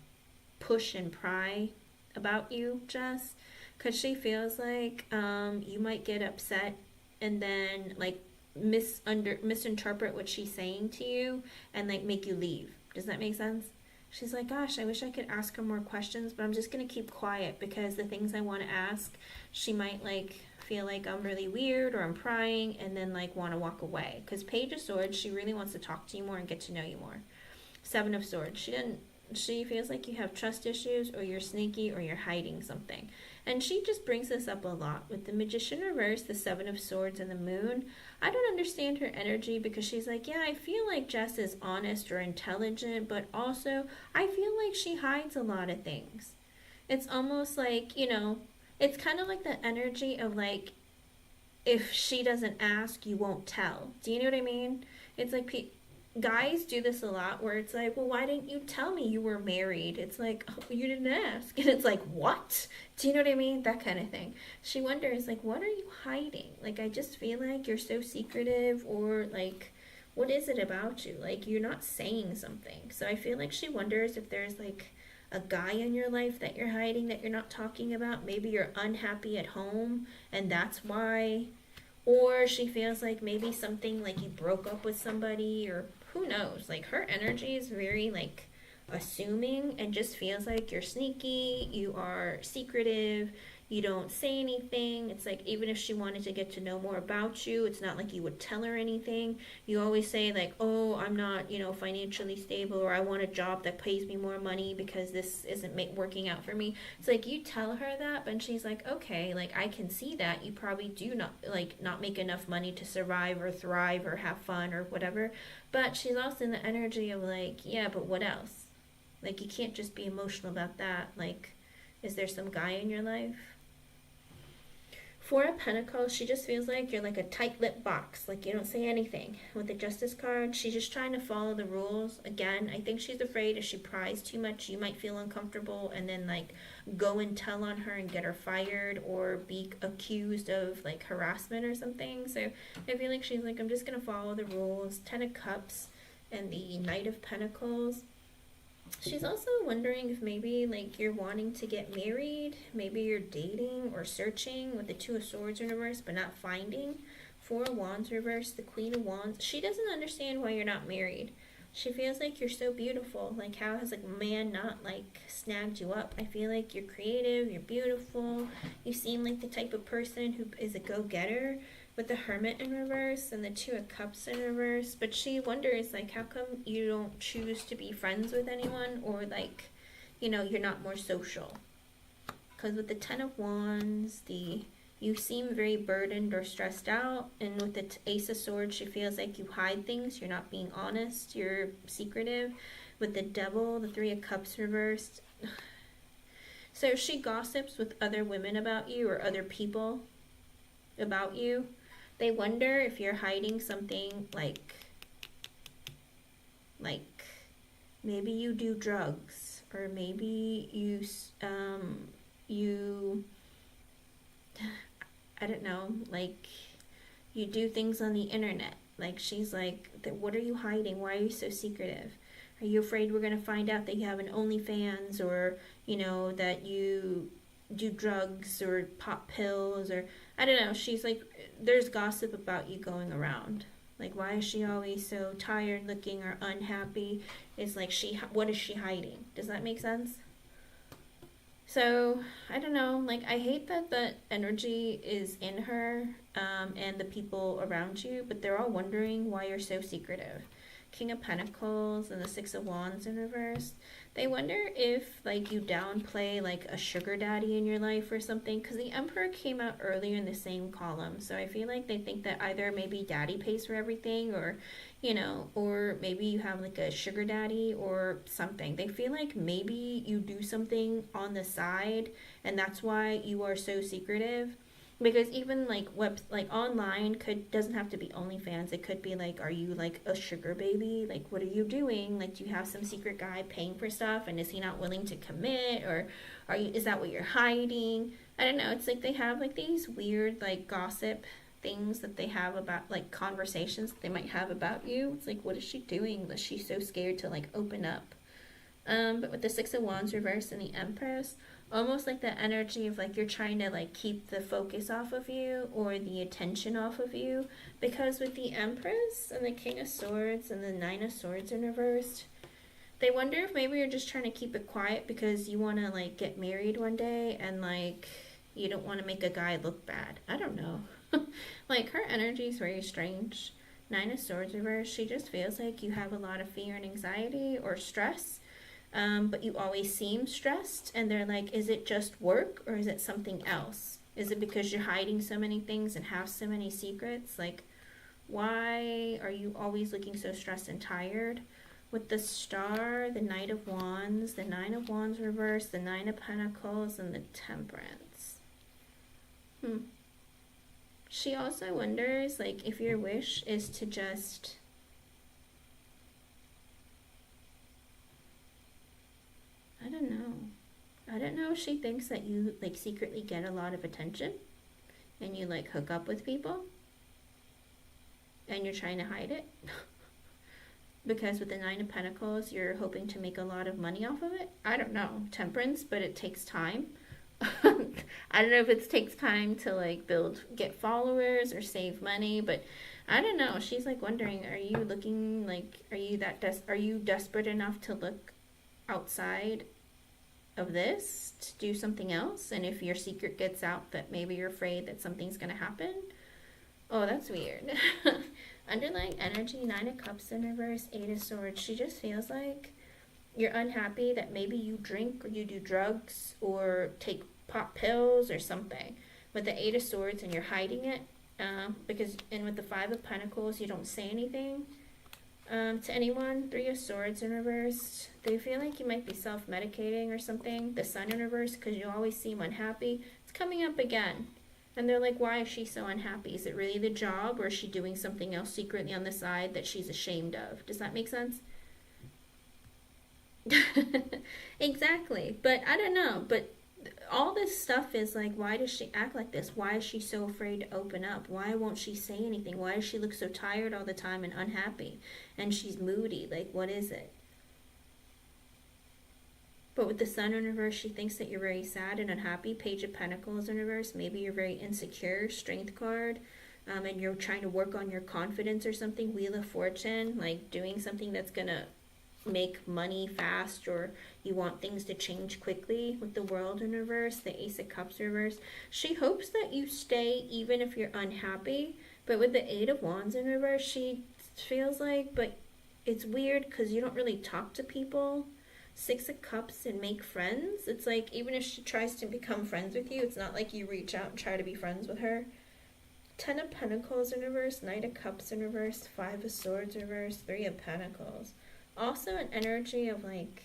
push and pry about you, Jess, because she feels like you might get upset and then, like, misinterpret what she's saying to you and, like, make you leave. Does that make sense? She's like, gosh, I wish I could ask her more questions, but I'm just gonna keep quiet because the things I want to ask, she might, like, feel like I'm really weird or I'm prying, and then, like, want to walk away. Because Page of Swords, she really wants to talk to you more and get to know you more. Seven of Swords, she feels like you have trust issues, or you're sneaky, or you're hiding something. And she just brings this up a lot. With the Magician reverse, the Seven of Swords, and the Moon, I don't understand her energy, because she's like, yeah, I feel like Jess is honest or intelligent, but also I feel like she hides a lot of things. It's almost like, it's kind of like the energy of, like, if she doesn't ask, you won't tell. Do you know what I mean? It's like guys do this a lot, where it's like, well, why didn't you tell me you were married? It's like, oh, you didn't ask. And it's like, what? Do you know what I mean? That kind of thing. She wonders, like, what are you hiding? Like, I just feel like you're so secretive, or, like, what is it about you? Like, you're not saying something. So I feel like she wonders if there's, like, a guy in your life that you're hiding, that you're not talking about. Maybe you're unhappy at home, and that's why. Or she feels like maybe something, like, you broke up with somebody, or who knows. Like, her energy is very, like, assuming, and just feels like you're sneaky, you are secretive, you don't say anything. It's like, even if she wanted to get to know more about you, it's not like you would tell her anything. You always say like, oh, I'm not, financially stable, or I want a job that pays me more money because this isn't working out for me. It's like, you tell her that, but she's like, okay, like, I can see that you probably do not make enough money to survive or thrive or have fun or whatever. But she's also in the energy of like, yeah, but what else? Like, you can't just be emotional about that. Like, is there some guy in your life? Four of Pentacles, she just feels like you're like a tight-lipped box. Like, you don't say anything. With the Justice card, she's just trying to follow the rules. Again, I think she's afraid if she pries too much, you might feel uncomfortable and then, like, go and tell on her and get her fired or be accused of, like, harassment or something. So I feel like she's like, I'm just going to follow the rules. Ten of Cups and the Knight of Pentacles. She's also wondering if maybe, like, you're wanting to get married. Maybe you're dating or searching with the Two of Swords in reverse, but not finding. Four of Wands reverse, the Queen of Wands. She doesn't understand why you're not married. She feels like you're so beautiful. Like, how has, like, man not, like, snagged you up? I feel like you're creative, you're beautiful. You seem like the type of person who is a go-getter, with the Hermit in reverse and the Two of Cups in reverse. But she wonders, like, how come you don't choose to be friends with anyone, or, like, you're not more social? Because with the Ten of Wands, you seem very burdened or stressed out. And with the Ace of Swords, she feels like you hide things. You're not being honest. You're secretive. With the Devil, the Three of Cups reversed. So she gossips with other women about you, or other people about you. They wonder if you're hiding something, like maybe you do drugs, or maybe you I don't know, like, you do things on the internet. Like, she's like, what are you hiding? Why are you so secretive? Are you afraid we're going to find out that you have an OnlyFans, or, that you do drugs or pop pills, or I don't know. She's like, there's gossip about you going around. Like, why is she always so tired looking or unhappy? It's like, what is she hiding? Does that make sense? So, I don't know. Like, I hate that the energy is in her, and the people around you, but they're all wondering why you're so secretive. King of Pentacles and the Six of Wands in reverse. They wonder if, like, you downplay, like, a sugar daddy in your life or something, because the Emperor came out earlier in the same column. So I feel like they think that either maybe daddy pays for everything, or, or maybe you have, like, a sugar daddy or something. They feel like maybe you do something on the side, and that's why you are so secretive. Because even, like, online doesn't have to be OnlyFans. It could be like, are you like a sugar baby? Like, what are you doing? Like, do you have some secret guy paying for stuff, and is he not willing to commit, or is that what you're hiding? I don't know. It's like they have, like, these weird, like, gossip things that they have about, like, conversations that they might have about you. It's like, what is she doing that she's so scared to, like, open up? But with the Six of Wands reversed and the Empress, almost like the energy of, like, you're trying to, like, keep the focus off of you, or the attention off of you. Because with the Empress and the King of Swords and the Nine of Swords in reversed, they wonder if maybe you're just trying to keep it quiet because you want to, like, get married one day, and, like, you don't want to make a guy look bad. I don't know. Like, her energy is very strange. Nine of Swords reversed, she just feels like you have a lot of fear and anxiety or stress. But you always seem stressed, and they're like, is it just work, or is it something else? Is it because you're hiding so many things and have so many secrets? Like, why are you always looking so stressed and tired? With the Star, the Knight of Wands, the Nine of Wands reversed, the Nine of Pentacles, and the Temperance. She also wonders, like, if your wish is to just... I don't know. I don't know if she thinks that you, like, secretly get a lot of attention, and you, like, hook up with people, and you're trying to hide it. Because with the Nine of Pentacles, you're hoping to make a lot of money off of it. I don't know. Temperance, but it takes time. I don't know if it takes time to, like, get followers or save money, but I don't know. She's, like, wondering, are you looking, like, are you desperate enough to look outside of this to do something else. And if your secret gets out that maybe you're afraid that something's going to happen. Oh, that's weird. Underlying energy, 9 of Cups in reverse, 8 of Swords. She just feels like you're unhappy that maybe you drink or you do drugs or take pop pills or something with the 8 of Swords, and you're hiding it because, and with the 5 of Pentacles, you don't say anything to anyone. 3 of Swords in reverse. They feel like you might be self-medicating or something. The Sun in reverse, because you always seem unhappy. It's coming up again. And they're like, why is she so unhappy? Is it really the job, or is she doing something else secretly on the side that she's ashamed of? Does that make sense? Exactly. But I don't know. But all this stuff is like, why does she act like this? Why is she so afraid to open up? Why won't she say anything? Why does she look so tired all the time and unhappy? And she's moody. Like, what is it? But with the Sun in reverse, she thinks that you're very sad and unhappy. Page of Pentacles in reverse. Maybe you're very insecure. Strength card. And you're trying to work on your confidence or something. Wheel of Fortune. Like doing something that's going to make money fast, or you want things to change quickly. With the World in reverse. The Ace of Cups reverse. She hopes that you stay even if you're unhappy. But with the 8 of Wands in reverse, she feels like, but it's weird because you don't really talk to people. 6 of Cups and make friends. It's like, even if she tries to become friends with you, it's not like you reach out and try to be friends with her. 10 of Pentacles in reverse. Knight of Cups in reverse. 5 of Swords reverse. 3 of Pentacles. Also an energy of like,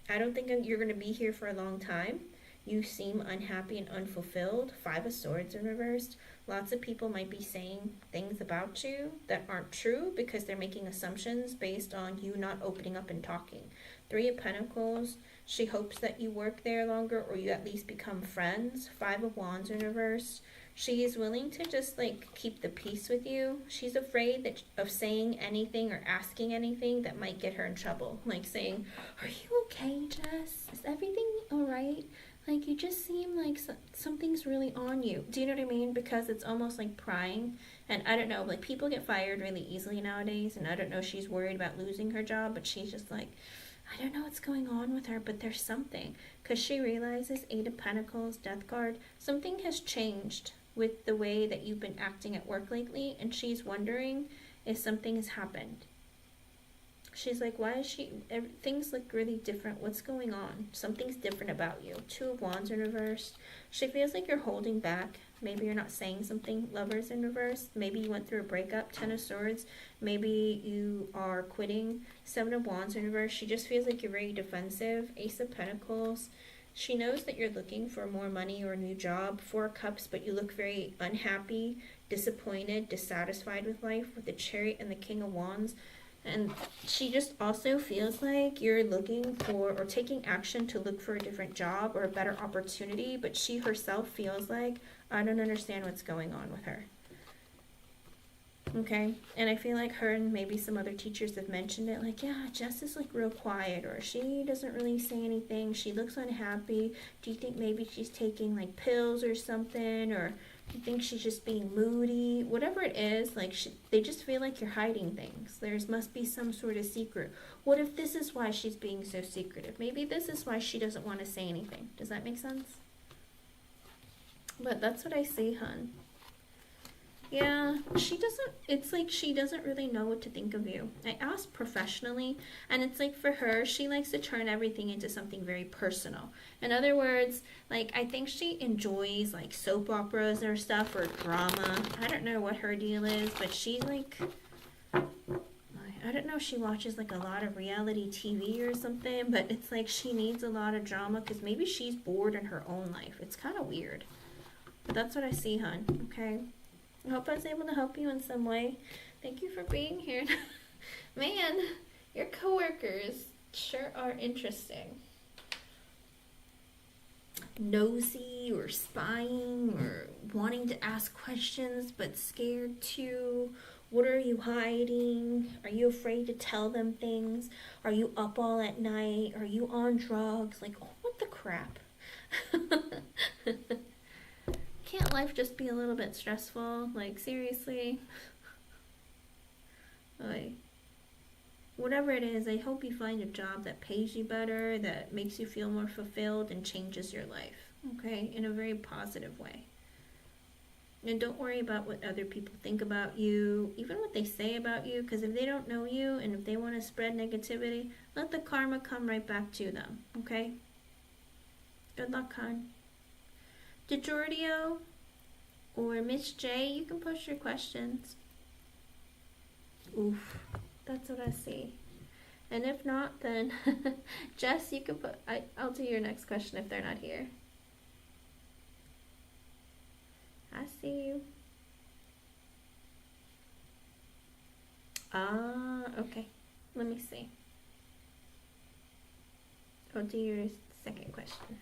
I don't think you're going to be here for a long time. You seem unhappy and unfulfilled. 5 of Swords in reverse. Lots of people might be saying things about you that aren't true because they're making assumptions based on you not opening up and talking. 3 of Pentacles. She hopes that you work there longer, or you at least become friends. 5 of Wands in reverse. She is willing to just like keep the peace with you. She's afraid of saying anything or asking anything that might get her in trouble. Like saying, are you okay, Jess? Is everything all right? Like, you just seem like something's really on you. Do you know what I mean? Because it's almost like prying. And I don't know, like, people get fired really easily nowadays. And I don't know if she's worried about losing her job. But she's just like, I don't know what's going on with her. But there's something. Because she realizes, 8 of Pentacles, Death card, something has changed with the way that you've been acting at work lately. And she's wondering if something has happened. She's like, why is things look really different. What's going on? Something's different about you. 2 of Wands in reverse. She feels like you're holding back. Maybe you're not saying something. Lovers in reverse. Maybe you went through a breakup. 10 of Swords. Maybe you are quitting. 7 of Wands in reverse. She just feels like you're very defensive. Ace of Pentacles. She knows that you're looking for more money or a new job. 4 of Cups, but you look very unhappy, disappointed, dissatisfied with life. With the Chariot and the King of Wands. And she just also feels like you're looking for or taking action to look for a different job or a better opportunity. But she herself feels like, I don't understand what's going on with her. Okay? And I feel like her and maybe some other teachers have mentioned it. Like, yeah, Jess is like real quiet, or she doesn't really say anything. She looks unhappy. Do you think maybe she's taking like pills or something? Or you think she's just being moody? Whatever it is, like they just feel like you're hiding things. There must be some sort of secret. What if this is why she's being so secretive? Maybe this is why she doesn't want to say anything. Does that make sense? But that's what I see, hun. Yeah, it's like she doesn't really know what to think of you. I asked professionally, and it's like for her, she likes to turn everything into something very personal. In other words, like, I think she enjoys like soap operas or stuff, or drama. I don't know what her deal is, but she's like, I don't know if she watches like a lot of reality TV or something, but it's like she needs a lot of drama because maybe she's bored in her own life. It's kind of weird. But that's what I see, hun. Okay? I hope I was able to help you in some way. Thank you for being here. Man, your coworkers sure are interesting. Nosy or spying or wanting to ask questions but scared too. What are you hiding? Are you afraid to tell them things? Are you up all at night? Are you on drugs? Like, oh, what the crap? Can't life just be a little bit stressful? Like, seriously? Like, whatever it is, I hope you find a job that pays you better, that makes you feel more fulfilled, and changes your life, okay, in a very positive way. And don't worry about what other people think about you, even what they say about you, because if they don't know you and if they want to spread negativity, let the karma come right back to them, okay? Good luck, hon. DeJordio or Miss J, you can post your questions. Oof, that's what I see. And if not, then Jess, you can put, I'll do your next question if they're not here. I see you. Okay. Let me see. I'll do your second question.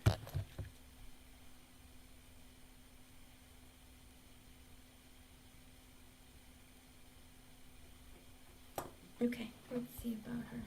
Okay, let's see about her.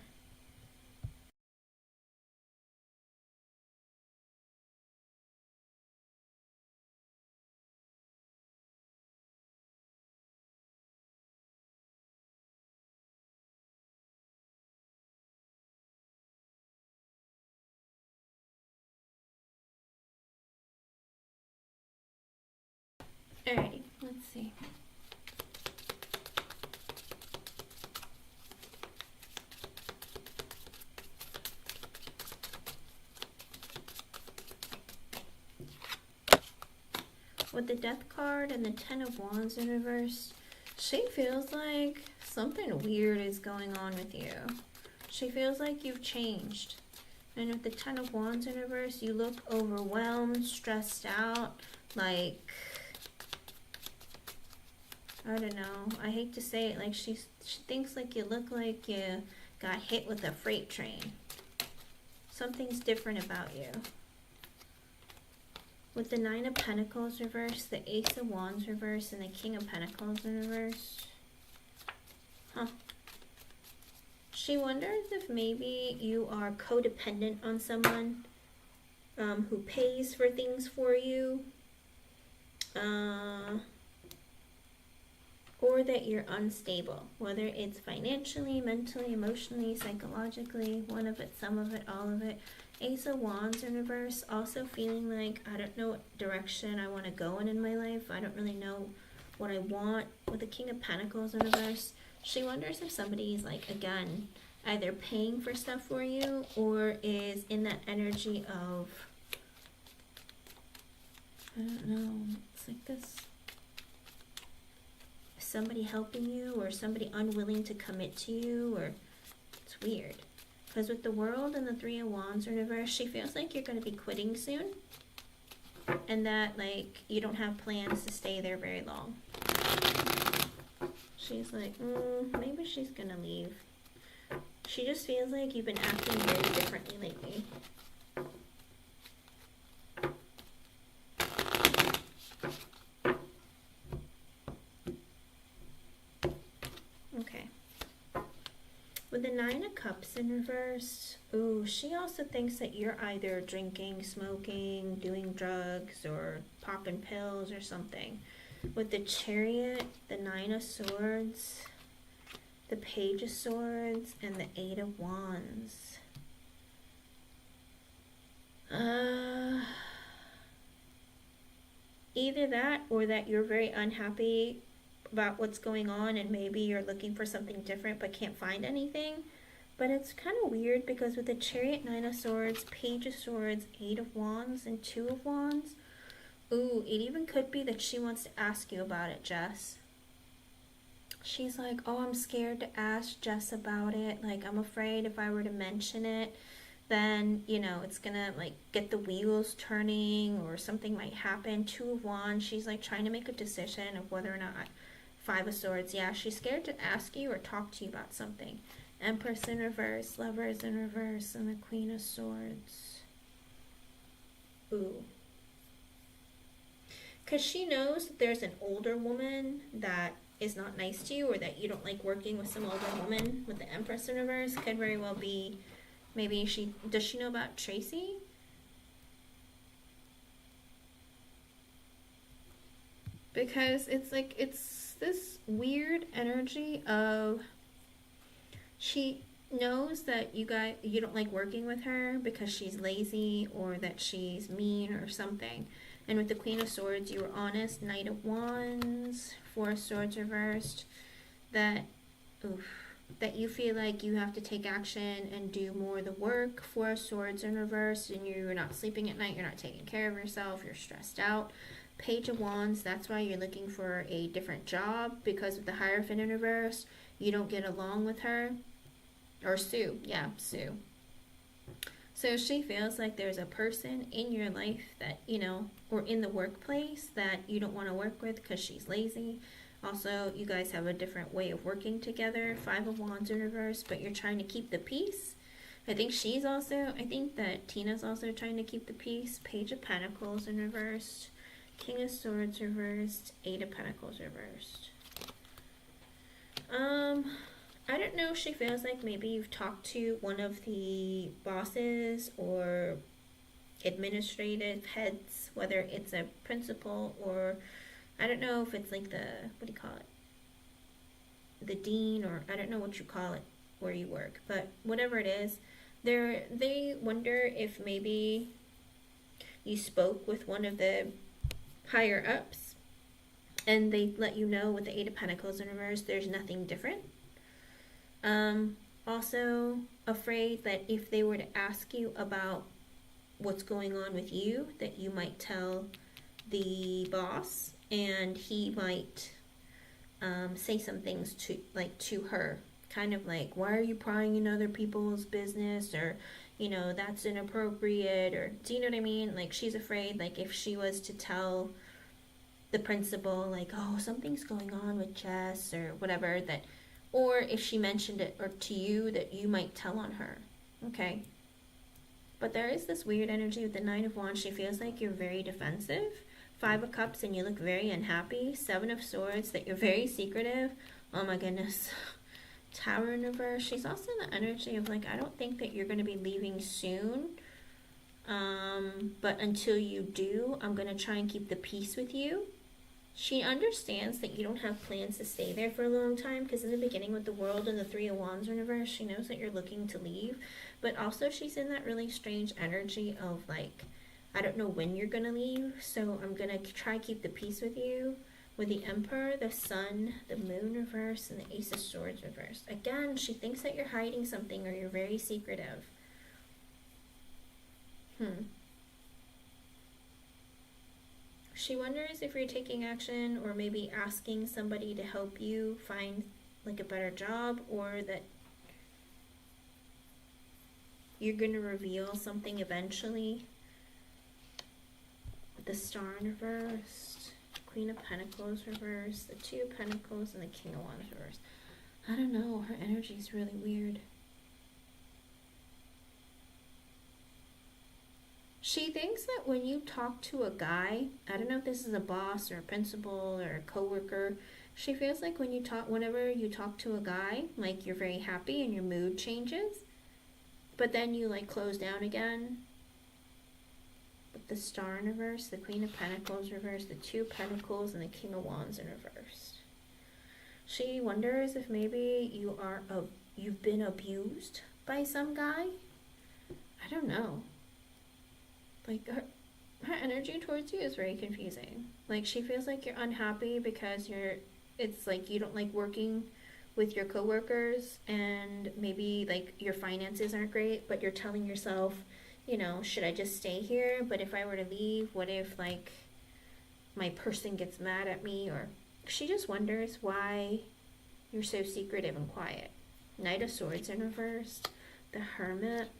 Alrighty, let's see. With the Death card and the Ten of Wands in reverse, she feels like something weird is going on with you. She feels like you've changed. And with the Ten of Wands in reverse, you look overwhelmed, stressed out, like, I don't know, I hate to say it, like she thinks like you look like you got hit with a freight train. Something's different about you. With the Nine of Pentacles reverse, the Ace of Wands reverse, and the King of Pentacles in reverse. Huh. She wonders if maybe you are codependent on someone who pays for things for you. Or that you're unstable, whether it's financially, mentally, emotionally, psychologically, one of it, some of it, all of it. Ace of Wands in reverse, also feeling like I don't know what direction I want to go in my life. I don't really know what I want. With the King of Pentacles in reverse, she wonders if somebody's like, again, either paying for stuff for you or is in that energy of, I don't know, it's like this, somebody helping you or somebody unwilling to commit to you, or it's weird. Because with the World and the Three of Wands in reverse, she feels like you're going to be quitting soon. And that, like, you don't have plans to stay there very long. She's like, maybe she's going to leave. She just feels like you've been acting very differently lately. Okay. With the Nine of Cups in reverse, ooh, she also thinks that you're either drinking, smoking, doing drugs, or popping pills or something. With the Chariot, the Nine of Swords, the Page of Swords, and the Eight of Wands. Either that or that you're very unhappy about what's going on and maybe you're looking for something different but can't find anything. But it's kind of weird because with the Chariot, Nine of Swords, Page of Swords, Eight of Wands, and Two of Wands, ooh, it even could be that she wants to ask you about it, Jess. She's like, oh, I'm scared to ask Jess about it. Like, I'm afraid if I were to mention it, then, you know, it's gonna, like, get the wheels turning or something might happen. Two of Wands, she's, like, trying to make a decision of whether or not. Five of Swords, yeah, she's scared to ask you or talk to you about something. Empress in reverse, Lovers in reverse, and the Queen of Swords. Ooh. Because she knows that there's an older woman that is not nice to you, or that you don't like working with some older woman. With the Empress in reverse, could very well be, maybe does she know about Tracy? Because it's like, it's this weird energy of, knows that you don't like working with her because she's lazy or that she's mean or something. And with the Queen of Swords, you were honest. Knight of Wands, Four of Swords reversed. That, oof, that you feel like you have to take action and do more of the work. Four of Swords in reverse, and you're not sleeping at night, you're not taking care of yourself, you're stressed out. Page of Wands, that's why you're looking for a different job, because with the Hierophant in reverse, you don't get along with her. Or Sue, yeah, Sue. So she feels like there's a person in your life that, or in the workplace that you don't want to work with because she's lazy. Also, you guys have a different way of working together. Five of Wands in reverse, but you're trying to keep the peace. I think that Tina's also trying to keep the peace. Page of Pentacles in reversed. King of Swords reversed. Eight of Pentacles reversed. I don't know if she feels like maybe you've talked to one of the bosses or administrative heads, whether it's a principal or I don't know if it's like the dean, or I don't know what you call it where you work, but whatever it is, they wonder if maybe you spoke with one of the higher ups and they let you know with the Eight of Pentacles in reverse there's nothing different. Also afraid that if they were to ask you about what's going on with you, that you might tell the boss and he might say some things to her, kind of like, why are you prying in other people's business, or that's inappropriate, or do you know what I mean? Like, she's afraid, like, if she was to tell the principal, like, oh, something's going on with Jess or whatever, that, or if she mentioned it or to you, that you might tell on her. Okay. But there is this weird energy with the Nine of Wands. She feels like you're very defensive. Five of Cups, and you look very unhappy. Seven of Swords, that you're very secretive. Oh my goodness. Tower in reverse. She's also in the energy of like, I don't think that you're going to be leaving soon. But until you do, I'm going to try and keep the peace with you. She understands that you don't have plans to stay there for a long time, because in the beginning with the World and the Three of Wands in reverse, she knows that you're looking to leave. But also she's in that really strange energy of like, I don't know when you're going to leave, so I'm going to try to keep the peace with you. With the Emperor, the Sun, the Moon reverse, and the Ace of Swords reverse. Again, she thinks that you're hiding something or you're very secretive. She wonders if you're taking action or maybe asking somebody to help you find like a better job, or that you're going to reveal something eventually. The Star in reverse, Queen of Pentacles reverse, the Two of Pentacles, and the King of Wands reverse. I don't know, her energy is really weird. She thinks that when you talk to a guy, I don't know if this is a boss or a principal or a coworker, she feels like whenever you talk to a guy, like you're very happy and your mood changes, but then you like close down again. With the Star in reverse, the Queen of Pentacles reverse, the Two of Pentacles, and the King of Wands in reverse. She wonders if maybe you've been abused by some guy. I don't know. Like, her energy towards you is very confusing. Like, she feels like you're unhappy because it's like you don't like working with your coworkers, and maybe like your finances aren't great, but you're telling yourself, should I just stay here? But if I were to leave, what if like my person gets mad at me? Or she just wonders why you're so secretive and quiet. Knight of Swords in reverse, the Hermit.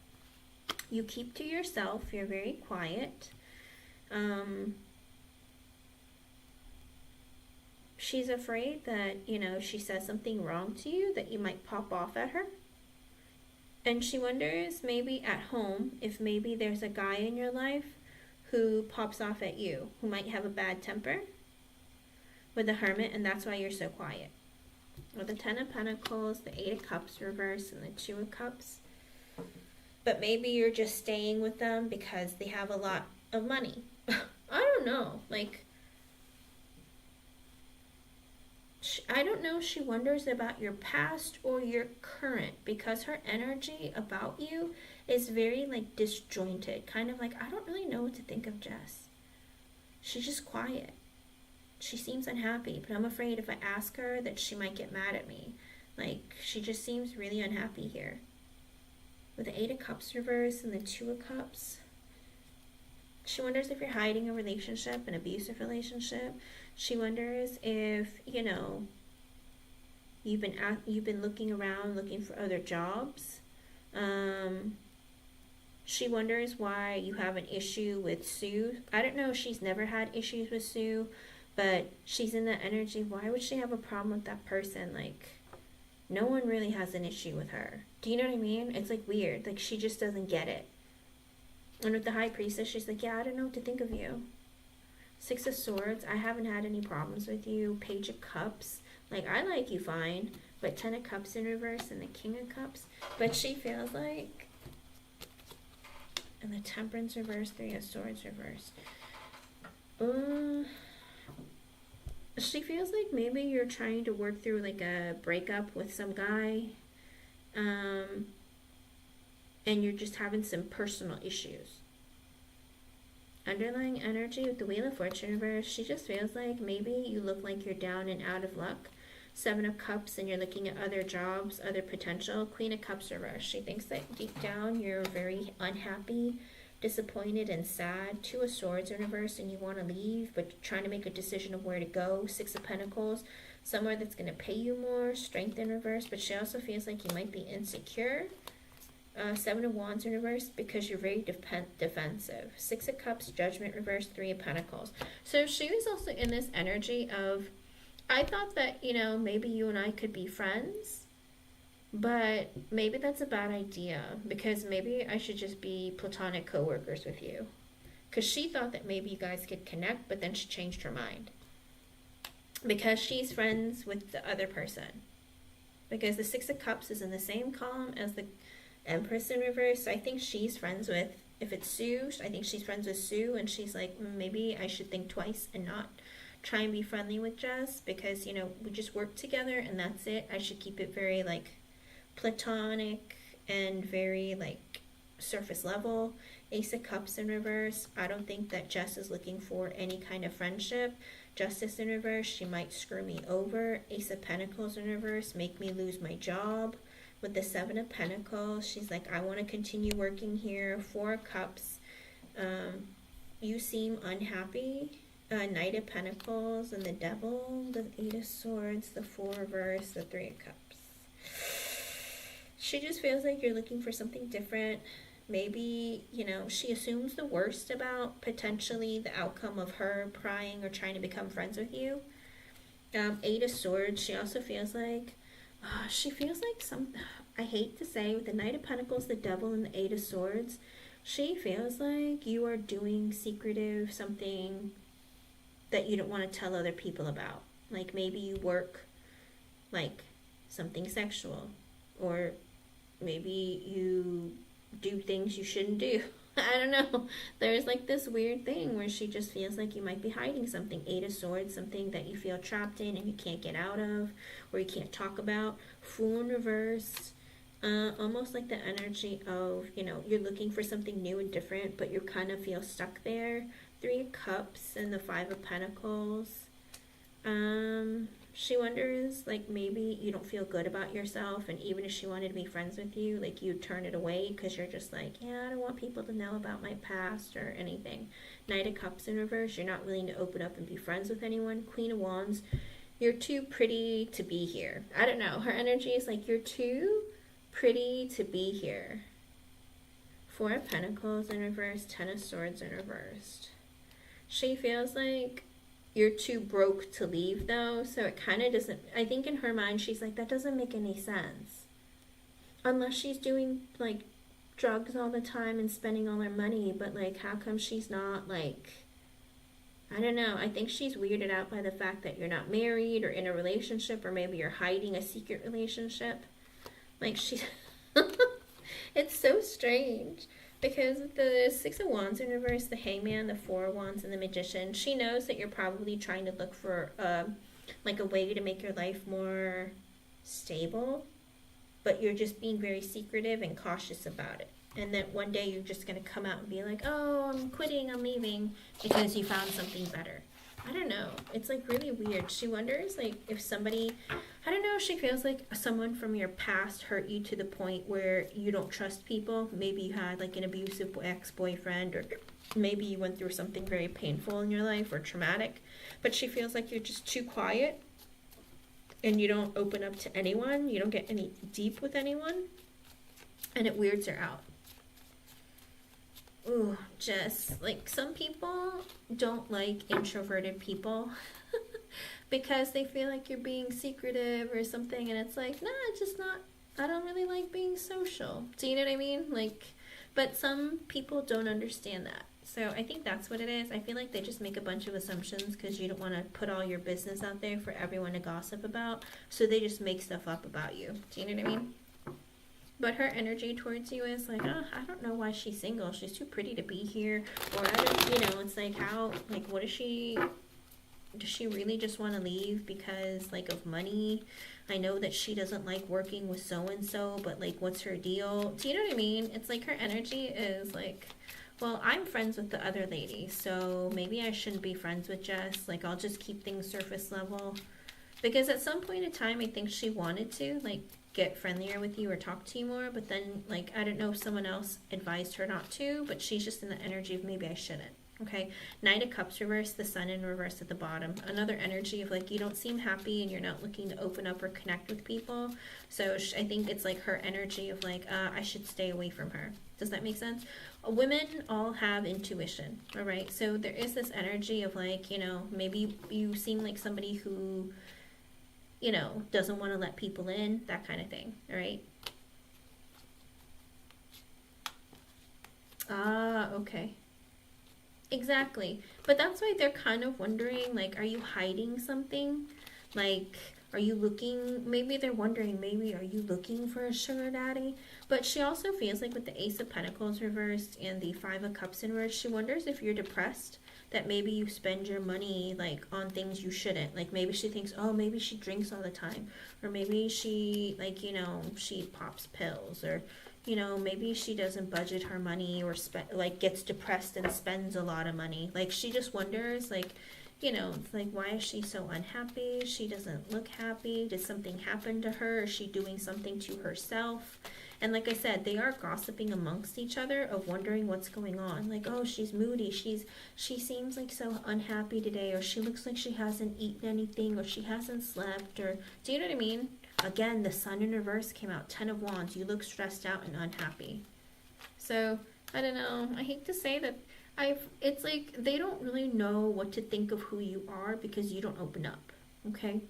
You keep to yourself, you're very quiet. She's afraid that, if she says something wrong to you, that you might pop off at her. And she wonders maybe at home if maybe there's a guy in your life who pops off at you, who might have a bad temper. With the Hermit, and that's why you're so quiet. With the Ten of Pentacles, the Eight of Cups reverse, and the Two of Cups. But maybe you're just staying with them because they have a lot of money. I don't know. Like, I don't know if she wonders about your past or your current, because her energy about you is very like disjointed, kind of like, I don't really know what to think of Jess. She's just quiet. She seems unhappy, but I'm afraid if I ask her that she might get mad at me. Like, she just seems really unhappy here. With the 8 of Cups reversed and the 2 of Cups. She wonders if you're hiding a relationship, an abusive relationship. She wonders if, you know, you've been looking around, looking for other jobs. She wonders why you have an issue with Sue. I don't know if she's never had issues with Sue, but she's in that energy. Why would she have a problem with that person? Like, no one really has an issue with her. Do you know what I mean? It's like weird. Like, she just doesn't get it. And with the High Priestess, she's like, yeah, I don't know what to think of you. 6 of Swords, I haven't had any problems with you. Page of Cups, like, I like you fine. But 10 of Cups in reverse and the King of Cups. But she feels like, and the Temperance reverse, 3 of Swords reverse. She feels like maybe you're trying to work through like a breakup with some guy. And you're just having some personal issues. Underlying energy with the Wheel of Fortune reverse, she just feels like maybe you look like you're down and out of luck. 7 of Cups and you're looking at other jobs, other potential. Queen of Cups reverse, she thinks that deep down you're very unhappy, disappointed, and sad. 2 of Swords in reverse and you want to leave, but you're trying to make a decision of where to go. 6 of Pentacles, somewhere that's going to pay you more. Strength in reverse, but she also feels like you might be insecure. 7 of Wands in reverse because you're very defensive. 6 of Cups, Judgment reverse, 3 of Pentacles. So she was also in this energy of, I thought that, you know, maybe you and I could be friends, but maybe that's a bad idea because maybe I should just be platonic co-workers with you. Because she thought that maybe you guys could connect, but then she changed her mind. Because she's friends with the other person. Because the 6 of Cups is in the same column as the Empress in reverse. So I think she's friends with, if it's Sue, I think she's friends with Sue, and she's like, maybe I should think twice and not try and be friendly with Jess because, you know, we just work together and that's it. I should keep it very like platonic and very like surface level. Ace of Cups in reverse. I don't think that Jess is looking for any kind of friendship. Justice in reverse. She might screw me over. Ace of Pentacles in reverse. Make me lose my job. With the 7 of Pentacles, she's like, I want to continue working here. 4 of Cups. You seem unhappy. Knight of Pentacles and the Devil. The 8 of Swords. The 4 reverse. The 3 of Cups. She just feels like you're looking for something different. Maybe, you know, she assumes the worst about potentially the outcome of her prying or trying to become friends with you. 8 of Swords. She also feels like, she feels like I hate to say, with the Knight of Pentacles, the Devil, and the 8 of Swords, she feels like you are doing secretive something that you don't want to tell other people about. Like maybe you work like something sexual, or maybe you do things you shouldn't do. I don't know. There's like this weird thing where she just feels like you might be hiding something. 8 of Swords, something that you feel trapped in and you can't get out of, or you can't talk about. Fool in reverse. Almost like the energy of, you know, you're looking for something new and different, but you kind of feel stuck there. 3 of Cups and the 5 of Pentacles. She wonders, like, maybe you don't feel good about yourself, and even if she wanted to be friends with you, like, you'd turn it away because you're just like, yeah, I don't want people to know about my past or anything. Knight of Cups in reverse, you're not willing to open up and be friends with anyone. Queen of Wands, you're too pretty to be here. I don't know. Her energy is like, you're too pretty to be here. 4 of Pentacles in reverse, 10 of Swords in reversed. She feels like you're too broke to leave, though, so it kind of doesn't, I think in her mind, she's like, that doesn't make any sense. Unless she's doing, like, drugs all the time and spending all her money, but, like, how come she's not, like, I don't know. I think she's weirded out by the fact that you're not married or in a relationship, or maybe you're hiding a secret relationship. Like, she, it's so strange. Because the 6 of Wands in reverse, the Hangman, the 4 of Wands, and the Magician, she knows that you're probably trying to look for like a way to make your life more stable, but you're just being very secretive and cautious about it. And then one day you're just going to come out and be like, oh, I'm quitting, I'm leaving, because you found something better. I don't know. It's like really weird. She wonders like if somebody, I don't know, she feels like someone from your past hurt you to the point where you don't trust people. Maybe you had like an abusive ex-boyfriend, or maybe you went through something very painful in your life or traumatic. But she feels like you're just too quiet and you don't open up to anyone. You don't get any deep with anyone. And it weirds her out. Ooh, Jess, like some people don't like introverted people because they feel like you're being secretive or something, and it's like, nah, it's just not, I don't really like being social. Do you know what I mean? Like, but some people don't understand that. So I think that's what it is. I feel like they just make a bunch of assumptions because you don't want to put all your business out there for everyone to gossip about. So they just make stuff up about you. Do you know what I mean? But her energy towards you is like, oh, I don't know why she's single. She's too pretty to be here. Or, I don't, you know, it's like, how, like, what is she, does she really just want to leave because, like, of money? I know that she doesn't like working with so-and-so, but, like, what's her deal? Do you know what I mean? It's like her energy is like, well, I'm friends with the other lady, so maybe I shouldn't be friends with Jess. Like, I'll just keep things surface level. Because at some point in time, I think she wanted to, like, get friendlier with you or talk to you more, but then, like, I don't know if someone else advised her not to, but she's just in the energy of maybe I shouldn't. Okay, Knight of Cups reverse, the Sun in reverse at the bottom. Another energy of like, you don't seem happy and you're not looking to open up or connect with people. So I think it's like her energy of like, I should stay away from her. Does that make sense? Women all have intuition, all right? So there is this energy of like, you know, maybe you seem like somebody who, you know, doesn't want to let people in, that kind of thing, all right? Ah, okay. Exactly. But that's why they're kind of wondering, like, are you hiding something? Like, are you looking, maybe they're wondering, maybe are you looking for a sugar daddy? But she also feels like with the Ace of Pentacles reversed and the Five of Cups inverse, she wonders if you're depressed, that maybe you spend your money like on things you shouldn't. Like maybe she thinks, oh, maybe she drinks all the time, or maybe she, like, you know, she pops pills, or, you know, maybe she doesn't budget her money, or like gets depressed and spends a lot of money. Like she just wonders, like, you know, it's like, why is she so unhappy? She doesn't look happy. Did something happen to her? Is she doing something to herself? And like I said, they are gossiping amongst each other of wondering what's going on. Like, oh, she's moody. She seems like so unhappy today, or she looks like she hasn't eaten anything, or she hasn't slept, or do you know what I mean? Again, the Sun in reverse came out, 10 of Wands. You look stressed out and unhappy. So, I don't know. I hate to say that it's like they don't really know what to think of who you are because you don't open up, okay?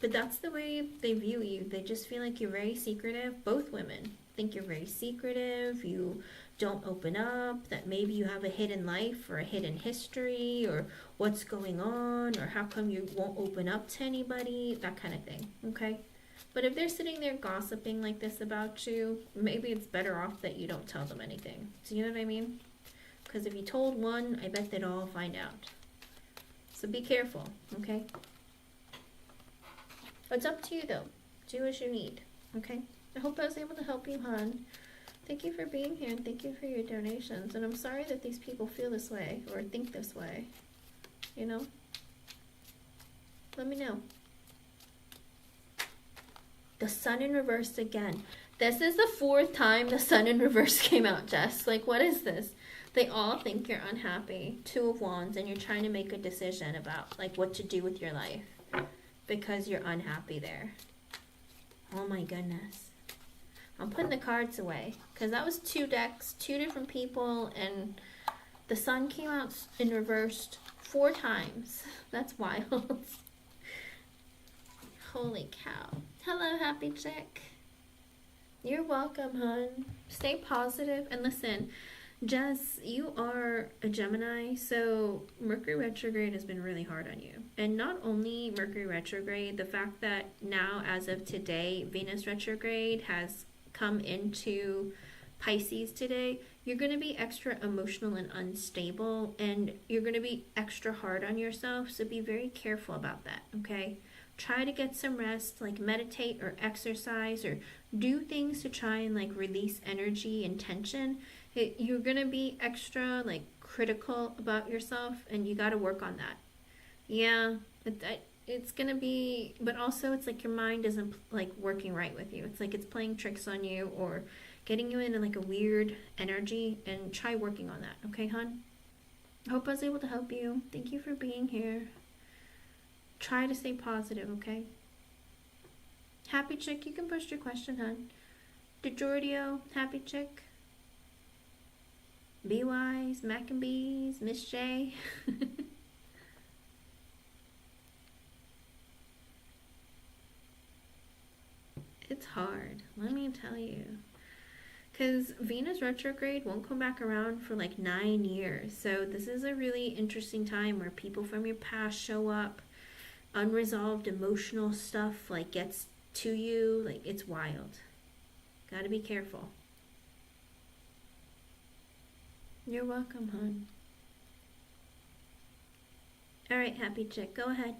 But that's the way they view you. They just feel like you're very secretive. Both women think you're very secretive. You don't open up, that maybe you have a hidden life or a hidden history, or what's going on, or how come you won't open up to anybody, that kind of thing, okay? But if they're sitting there gossiping like this about you, maybe it's better off that you don't tell them anything. Do you know what I mean? Because if you told one, I bet they'd all find out. So be careful, okay? It's up to you, though. Do as you need, okay? I hope I was able to help you, hon. Thank you for being here, and thank you for your donations. And I'm sorry that these people feel this way or think this way, you know? Let me know. The Sun in reverse again. This is the 4th time the Sun in reverse came out, Jess. Like, what is this? They all think you're unhappy. 2 of Wands, and you're trying to make a decision about, like, what to do with your life because you're unhappy there. Oh my goodness. I'm putting the cards away because that was 2 decks, 2 different people, and the Sun came out in reversed 4 times. That's wild. Holy cow. Hello, happy chick. You're welcome, hun. Stay positive. And listen, Jess, you are a Gemini, so Mercury retrograde has been really hard on you. And not only Mercury retrograde, the fact that now, as of today, Venus retrograde has come into Pisces today, you're going to be extra emotional and unstable, and you're going to be extra hard on yourself, so be very careful about that, okay? Try to get some rest, like meditate or exercise or do things to try and like release energy and tension. You're going to be extra like critical about yourself, and you got to work on that. Yeah, it's gonna be, but also it's like your mind isn't like working right with you. It's like it's playing tricks on you or getting you into like a weird energy, and try working on that, okay, hon? I hope I was able to help you. Thank you for being here. Try to stay positive, okay? Happy Chick, you can post your question, hon. DeJordio, Happy Chick. Be Wise, Mac and Bees, Miss J. It's hard, let me tell you. Because Venus retrograde won't come back around for like 9 years. So this is a really interesting time where people from your past show up. Unresolved emotional stuff like gets to you. Like, it's wild. Gotta be careful. You're welcome, hon. Alright, Happy Chick, go ahead.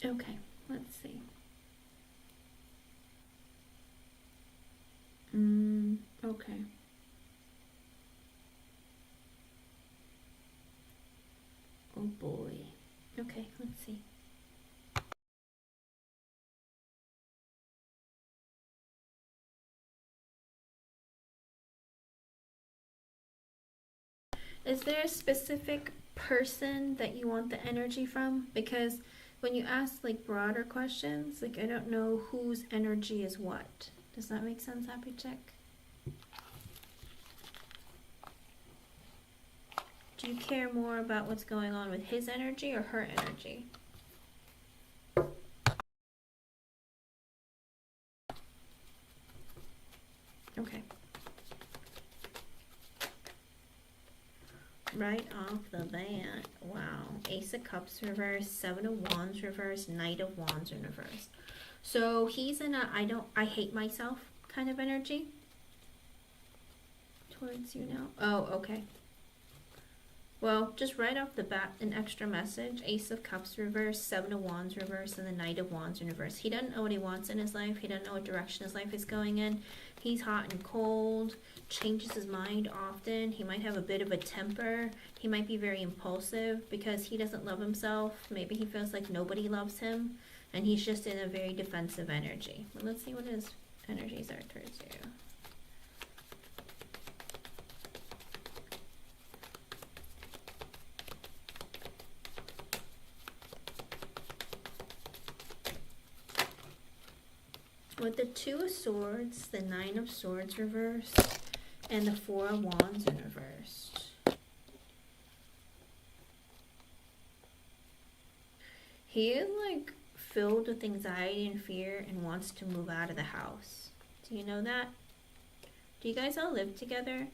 Okay, let's see. Okay. Oh boy. Okay, let's see. Is there a specific person that you want the energy from? Because when you ask like broader questions, like I don't know whose energy is what. Does that make sense, Happy Chick? Do you care more about what's going on with his energy or her energy? Okay. Right off the bat, wow. Ace of Cups reversed, Seven of Wands reversed, Knight of Wands in reverse. So he's in a I hate myself kind of energy towards you now. Oh, okay. Well, just right off the bat, an extra message. Ace of Cups reverse, Seven of Wands reverse, and the Knight of Wands in reverse. He doesn't know what he wants in his life. He doesn't know what direction his life is going in. He's hot and cold, changes his mind often. He might have a bit of a temper. He might be very impulsive because he doesn't love himself. Maybe he feels like nobody loves him, and he's just in a very defensive energy. But let's see what his energies are towards you. With the Two of Swords, the Nine of Swords reversed, and the Four of Wands in reversed. He is like filled with anxiety and fear and wants to move out of the house. Do you know that? Do you guys all live together?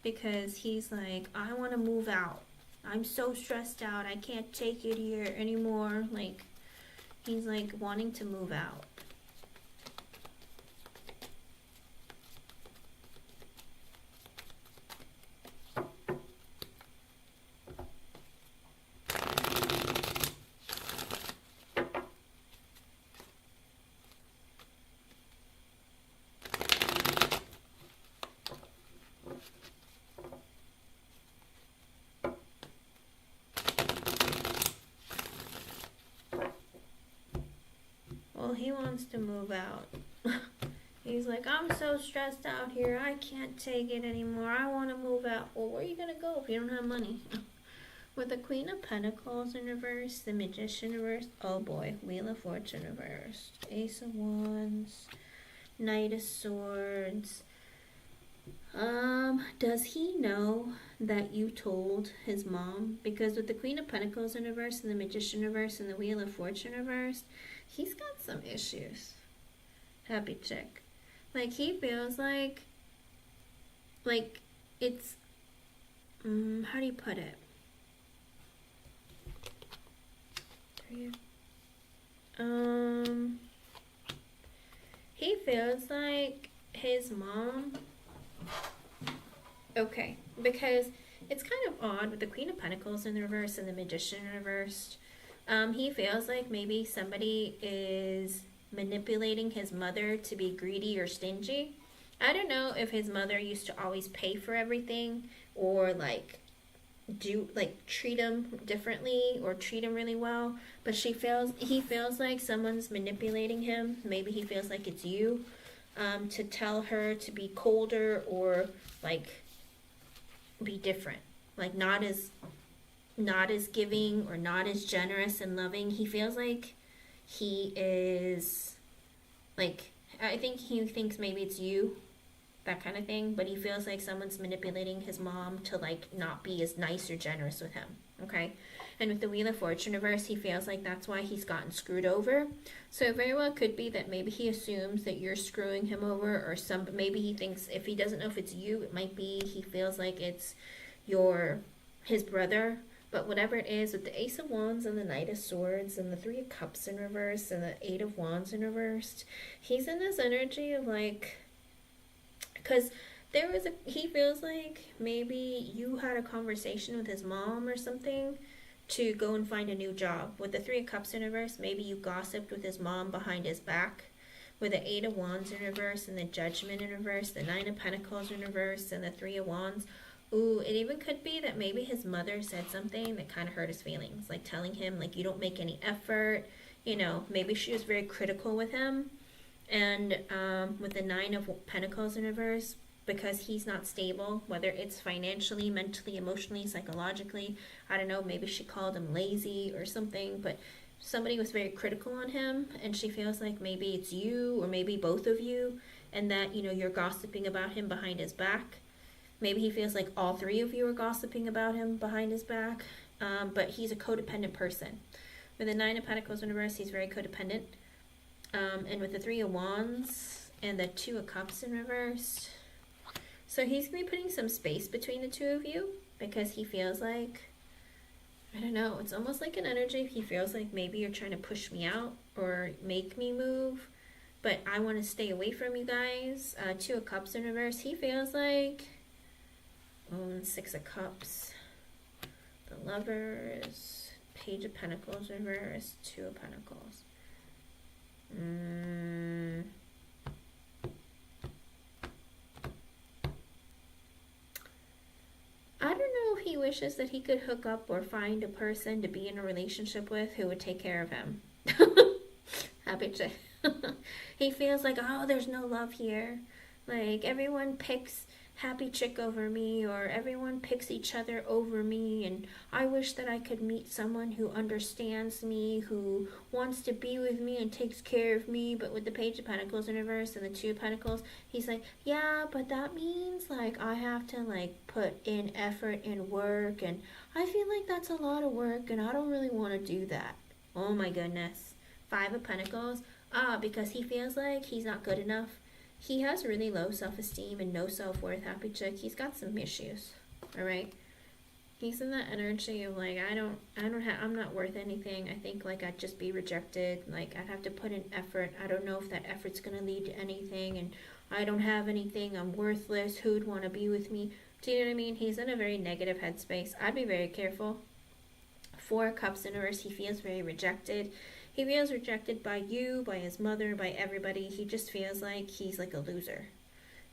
Because he's like, I want to move out. I'm so stressed out. I can't take it here anymore. Like, he's like wanting to move out. Well, he wants to move out. He's like, I'm so stressed out here. I can't take it anymore. I want to move out. Well, where are you going to go if you don't have money? With the Queen of Pentacles in reverse, the Magician in reverse. Oh boy, Wheel of Fortune reversed. Ace of Wands, Knight of Swords. Does he know that you told his mom? Because with the Queen of Pentacles in reverse and the Magician reverse and the Wheel of Fortune reversed, he's got some issues. Happy chick. Like, he feels like it's, how do you put it? He feels like his mom, okay, because it's kind of odd with the Queen of Pentacles in the reverse and the Magician reversed. He feels like maybe somebody is manipulating his mother to be greedy or stingy. I don't know if his mother used to always pay for everything, or like treat him differently or treat him really well, but he feels like someone's manipulating him. Maybe he feels like it's you, to tell her to be colder or like be different, like not as giving or not as generous and loving. He feels like he is, like, I think he thinks maybe it's you, that kind of thing, but he feels like someone's manipulating his mom to like not be as nice or generous with him. Okay, and with the Wheel of Fortune reverse, he feels like that's why he's gotten screwed over. So it very well could be that maybe he assumes that you're screwing him over, or maybe he thinks, if he doesn't know if it's you, it might be he feels like it's his brother. But whatever it is, with the Ace of Wands and the Knight of Swords and the Three of Cups in reverse and the Eight of Wands in reversed, he's in this energy of like, because he feels like maybe you had a conversation with his mom or something to go and find a new job. With the Three of Cups in reverse, maybe you gossiped with his mom behind his back. With the Eight of Wands in reverse and the Judgment in reverse, the Nine of Pentacles in reverse and the Three of Wands. Ooh, it even could be that maybe his mother said something that kind of hurt his feelings, like telling him like, you don't make any effort, maybe she was very critical with him. And with the Nine of Pentacles in reverse, because he's not stable, whether it's financially, mentally, emotionally, psychologically, I don't know, maybe she called him lazy or something, but somebody was very critical on him, and she feels like maybe it's you or maybe both of you, and that, you're gossiping about him behind his back. Maybe he feels like all three of you are gossiping about him behind his back, but he's a codependent person. With the Nine of Pentacles in reverse, he's very codependent. And with the Three of Wands and the Two of Cups in reverse, so he's going to be putting some space between the two of you, because he feels like, I don't know, it's almost like an energy. He feels like maybe you're trying to push me out or make me move, but I want to stay away from you guys. Two of Cups in reverse, he feels like, Six of Cups, the Lovers, Page of Pentacles in reverse, Two of Pentacles. I don't know if he wishes that he could hook up or find a person to be in a relationship with who would take care of him. Happy chick. He feels like, oh, there's no love here. Like, everyone picks happy chick over me, or everyone picks each other over me, and I wish that I could meet someone who understands me, who wants to be with me and takes care of me. But with the Page of Pentacles in reverse and the Two of Pentacles, he's like, yeah, but that means like I have to like put in effort and work, and I feel like that's a lot of work, and I don't really want to do that. Oh my goodness. Five of Pentacles, because he feels like he's not good enough. He has really low self-esteem and no self-worth, happy chick. He's got some issues, all right? He's in that energy of like, I'm not worth anything. I think like I'd just be rejected. Like, I'd have to put in effort. I don't know if that effort's going to lead to anything, and I don't have anything. I'm worthless. Who'd want to be with me? Do you know what I mean? He's in a very negative headspace. I'd be very careful. Four of Cups in reverse, he feels very rejected. He feels rejected by you, by his mother, by everybody. He just feels like he's like a loser.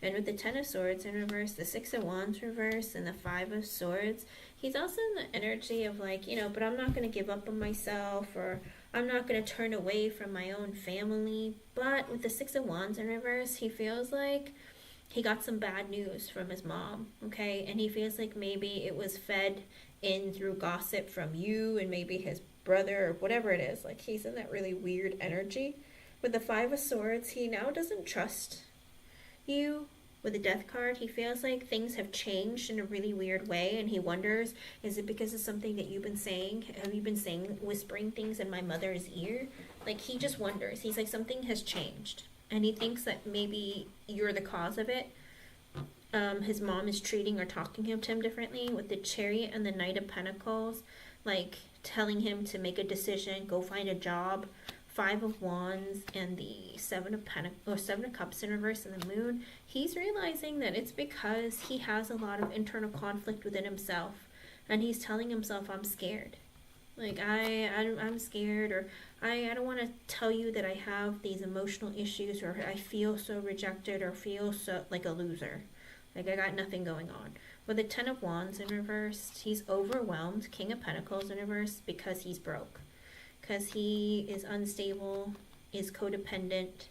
And with the Ten of Swords in reverse, the Six of Wands reverse, and the Five of Swords, he's also in the energy of like, but I'm not going to give up on myself, or I'm not going to turn away from my own family. But with the Six of Wands in reverse, he feels like he got some bad news from his mom, okay? And he feels like maybe it was fed in through gossip from you and maybe his brother or whatever it is. Like, he's in that really weird energy. With the Five of Swords, he now doesn't trust you. With the Death card, he feels like things have changed in a really weird way, and he wonders, is it because of something that you've been saying? Have you been saying, whispering things in my mother's ear? Like, he just wonders. He's like, something has changed, and he thinks that maybe you're the cause of it. His mom is treating or talking to him differently. With the Chariot and the Knight of Pentacles, like telling him to make a decision, go find a job. Five of Wands and the Seven of Cups in reverse and the Moon, he's realizing that it's because he has a lot of internal conflict within himself, and he's telling himself, I'm scared. Like, I'm scared, or I don't want to tell you that I have these emotional issues, or I feel so rejected, or feel so like a loser. Like, I got nothing going on. With the Ten of Wands in reverse, he's overwhelmed. King of Pentacles in reverse, because he's broke. Because he is unstable, is codependent.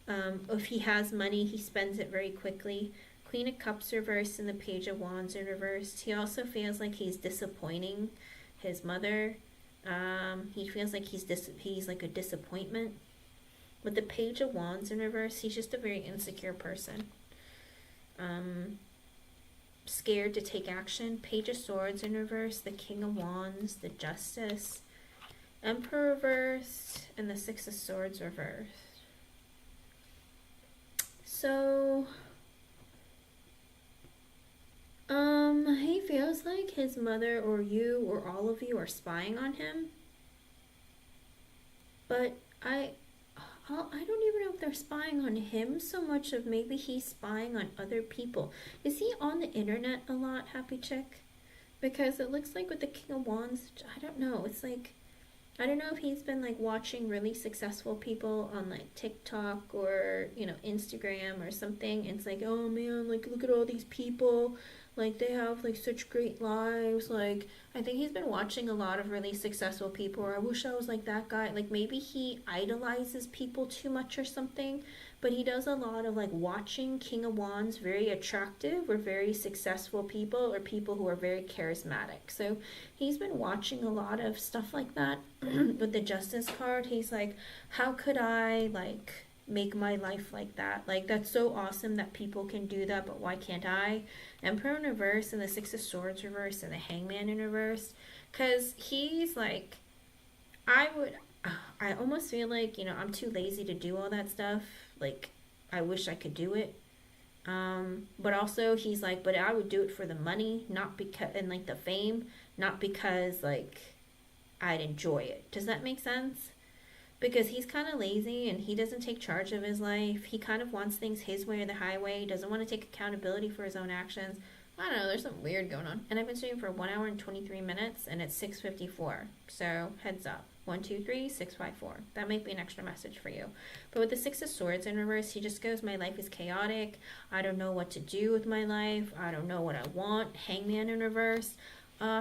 If he has money, he spends it very quickly. Queen of Cups reversed and the Page of Wands in reversed. He also feels like he's disappointing his mother. He feels like he's like a disappointment. With the Page of Wands in reverse, he's just a very insecure person. Scared to take action. Page of Swords in reverse, the King of Wands, the Justice, Emperor reversed, and the Six of Swords reversed. So, he feels like his mother or you or all of you are spying on him. But I don't even know if they're spying on him so much of maybe he's spying on other people. Is he on the internet a lot, Happy Chick? Because it looks like with the King of Wands, I don't know. It's like, I don't know if he's been like watching really successful people on like TikTok or, you know, Instagram or something. And it's like, oh man, like look at all these people. Like they have like such great lives. Like I think he's been watching a lot of really successful people. Or I wish I was like that guy. Like maybe he idolizes people too much or something. But he does a lot of like watching King of Wands, very attractive or very successful people or people who are very charismatic. So he's been watching a lot of stuff like that. With the Justice card, he's like, how could I like make my life like that? Like that's so awesome that people can do that, but why can't I? Emperor in reverse and the Six of Swords reverse and the Hangman in reverse. Because he's like, I almost feel like, you know, I'm too lazy to do all that stuff. Like, I wish I could do it. But also he's like, but I would do it for the money, not because, and like the fame, not because like I'd enjoy it. Does that make sense? Because he's kind of lazy and he doesn't take charge of his life. He kind of wants things his way or the highway. He doesn't want to take accountability for his own actions. I don't know, there's something weird going on. And I've been streaming for 1 hour and 23 minutes and it's 6:54. So heads up. 1, 2, 3, 6, 5, 4. That might be an extra message for you. But with the Six of Swords in reverse, he just goes, my life is chaotic. I don't know what to do with my life. I don't know what I want. Hangman in reverse.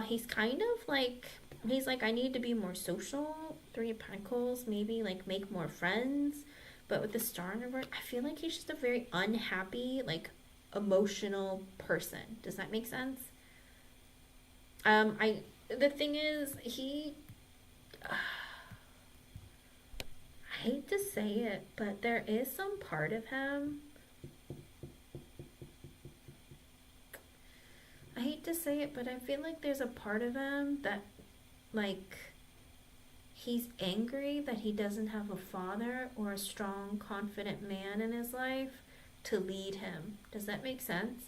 He's kind of like, he's like, I need to be more social. Three of Pentacles, maybe like make more friends. But with the Star in reverse, I feel like he's just a very unhappy, like emotional person. Does that make sense? The thing is, I hate to say it, but there is some part of him. I hate to say it, but I feel like there's a part of him that, like, he's angry that he doesn't have a father or a strong, confident man in his life to lead him. Does that make sense?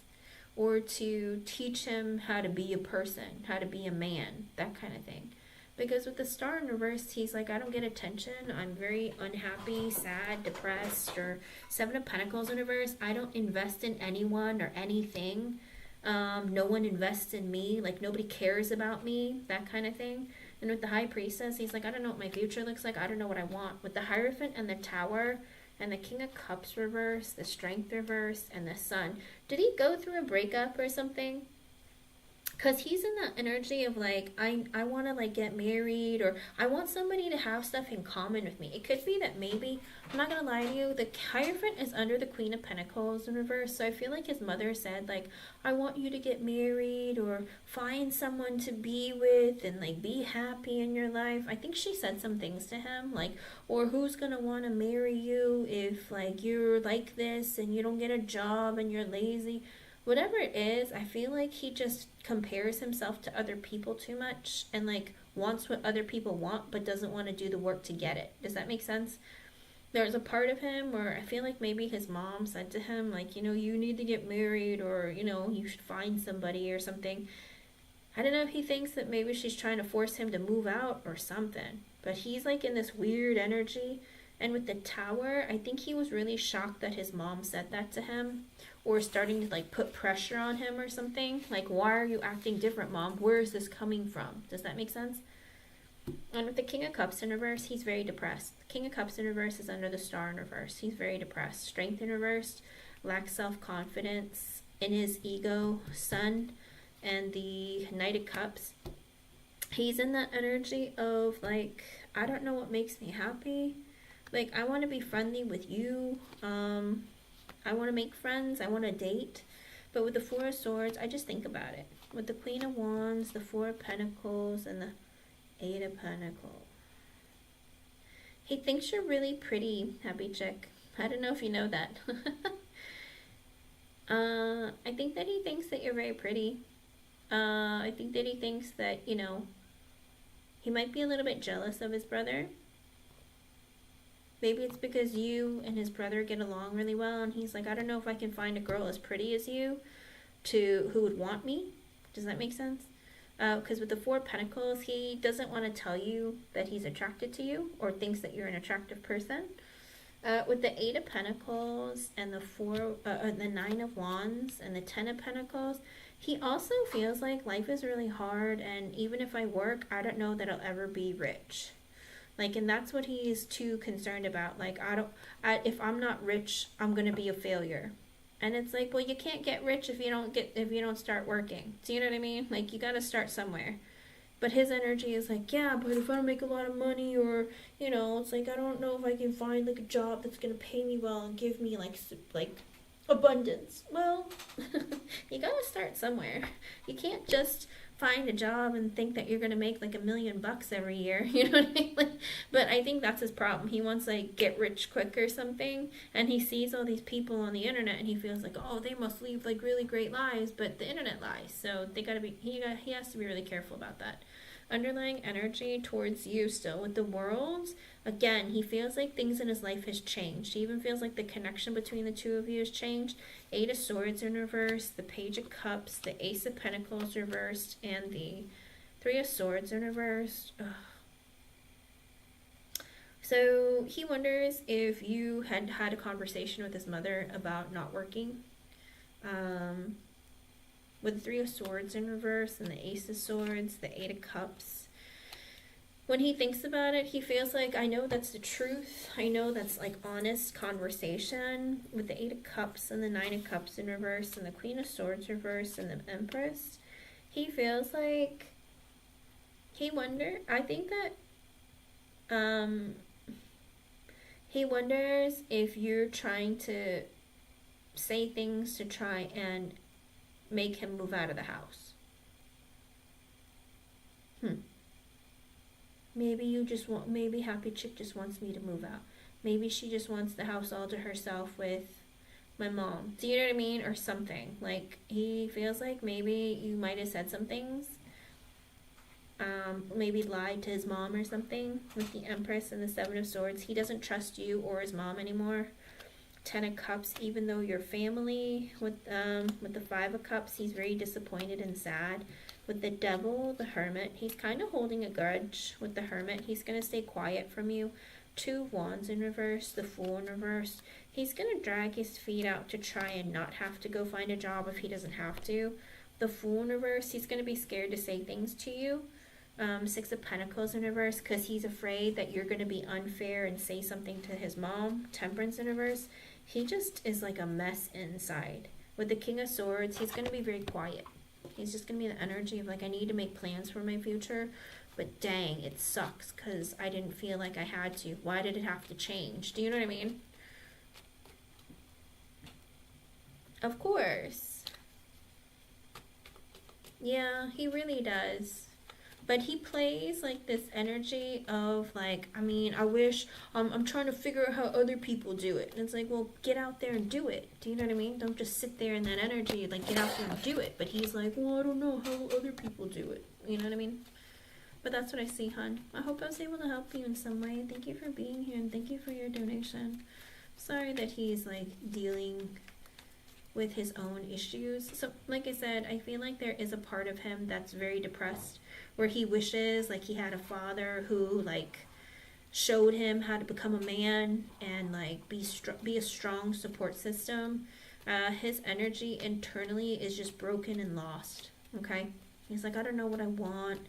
Or to teach him how to be a person, how to be a man, that kind of thing. Because with the Star in reverse, he's like, I don't get attention. I'm very unhappy, sad, depressed. Or Seven of Pentacles in reverse, I don't invest in anyone or anything. No one invests in me. Like, nobody cares about me, that kind of thing. And with the High Priestess, he's like, I don't know what my future looks like. I don't know what I want. With the Hierophant and the Tower and the King of Cups reverse, the Strength reverse, and the Sun. Did he go through a breakup or something? Because he's in that energy of like, I want to like get married, or I want somebody to have stuff in common with me. It could be that maybe, I'm not going to lie to you, the Hierophant is under the Queen of Pentacles in reverse. So I feel like his mother said like, I want you to get married or find someone to be with and like be happy in your life. I think she said some things to him like, or who's going to want to marry you if like you're like this and you don't get a job and you're lazy. Whatever it is, I feel like he just compares himself to other people too much and like wants what other people want but doesn't want to do the work to get it. Does that make sense? There's a part of him where I feel like maybe his mom said to him like, you know, you need to get married, or you know, you should find somebody or something. I don't know if he thinks that maybe she's trying to force him to move out or something, but he's like in this weird energy. And with the Tower, I think he was really shocked that his mom said that to him, or starting to like put pressure on him or something. Like, why are you acting different, Mom? Where is this coming from? Does that make sense? And with the King of Cups in reverse, he's very depressed. The King of Cups in reverse is under the Star in reverse. He's very depressed. Strength in reverse, lacks self-confidence in his ego, Sun, and the Knight of Cups. He's in that energy of like, I don't know what makes me happy. Like, I want to be friendly with you. I want to make friends. I want to date. But with the Four of Swords, I just think about it. With the Queen of Wands, the Four of Pentacles, and the Eight of Pentacles. He thinks you're really pretty, happy chick. I don't know if you know that. I think that he thinks that you're very pretty. I think that he thinks that, you know, he might be a little bit jealous of his brother. Maybe it's because you and his brother get along really well, and he's like, I don't know if I can find a girl as pretty as you who would want me. Does that make sense? Because with the Four of Pentacles, he doesn't want to tell you that he's attracted to you or thinks that you're an attractive person. With the Eight of Pentacles and the Nine of Wands and the Ten of Pentacles, he also feels like life is really hard, and even if I work, I don't know that I'll ever be rich. Like, and that's what he's too concerned about. Like, if I'm not rich, I'm gonna be a failure. And it's like, well, you can't get rich if you don't start working. Do you know what I mean? Like, you gotta start somewhere. But his energy is like, yeah, but if I don't make a lot of money, or you know, it's like I don't know if I can find like a job that's gonna pay me well and give me like abundance. Well, you gotta start somewhere. You can't just find a job and think that you're gonna make like $1 million every year. You know what I mean? Like, but I think that's his problem. He wants like get rich quick or something, and he sees all these people on the internet and he feels like, oh, they must live like really great lives, but the internet lies. So they gotta be. He has to be really careful about that. Underlying energy towards you still with the World. Again, he feels like things in his life has changed. He even feels like the connection between the two of you has changed. Eight of Swords in reverse, the Page of Cups, the Ace of Pentacles reversed, and the Three of Swords in reverse. Ugh. So he wonders if you had had a conversation with his mother about not working. With the Three of Swords in reverse and the Ace of Swords, the Eight of Cups. When he thinks about it, he feels like, I know that's the truth. I know that's like honest conversation. With the Eight of Cups and the Nine of Cups in reverse and the Queen of Swords reverse and the Empress, he feels like I think that he wonders if you're trying to say things to try and make him move out of the house. Maybe Happy Chick just wants me to move out. Maybe she just wants the house all to herself with my mom. Do you know what I mean? Or something. Like, he feels like maybe you might have said some things. Maybe lied to his mom or something. With the Empress and the Seven of Swords, he doesn't trust you or his mom anymore. Ten of Cups, even though you're family. With the Five of Cups, he's very disappointed and sad. With the Devil, the Hermit, he's kind of holding a grudge. With the Hermit, he's going to stay quiet from you. Two of Wands in reverse, the Fool in reverse. He's going to drag his feet out to try and not have to go find a job if he doesn't have to. The Fool in reverse, he's going to be scared to say things to you. Six of Pentacles in reverse, because he's afraid that you're going to be unfair and say something to his mom. Temperance in reverse. He just is like a mess inside. With the King of Swords, he's going to be very quiet. He's just gonna be the energy of like, I need to make plans for my future, but dang, it sucks because I didn't feel like I had to. Why did it have to change? Do you know what I mean? Of course. Yeah, he really does. But he plays like this energy of like, I mean, I wish, I'm trying to figure out how other people do it. And it's like, well, get out there and do it. Do you know what I mean? Don't just sit there in that energy, like get out there and do it. But he's like, well, I don't know how other people do it. You know what I mean? But that's what I see, hon. I hope I was able to help you in some way. Thank you for being here and thank you for your donation. Sorry that he's like dealing with his own issues. So like I said, I feel like there is a part of him that's very depressed, where he wishes like he had a father who like showed him how to become a man and like be a strong support system. His energy internally is just broken and lost. Okay, he's like, I don't know what I want.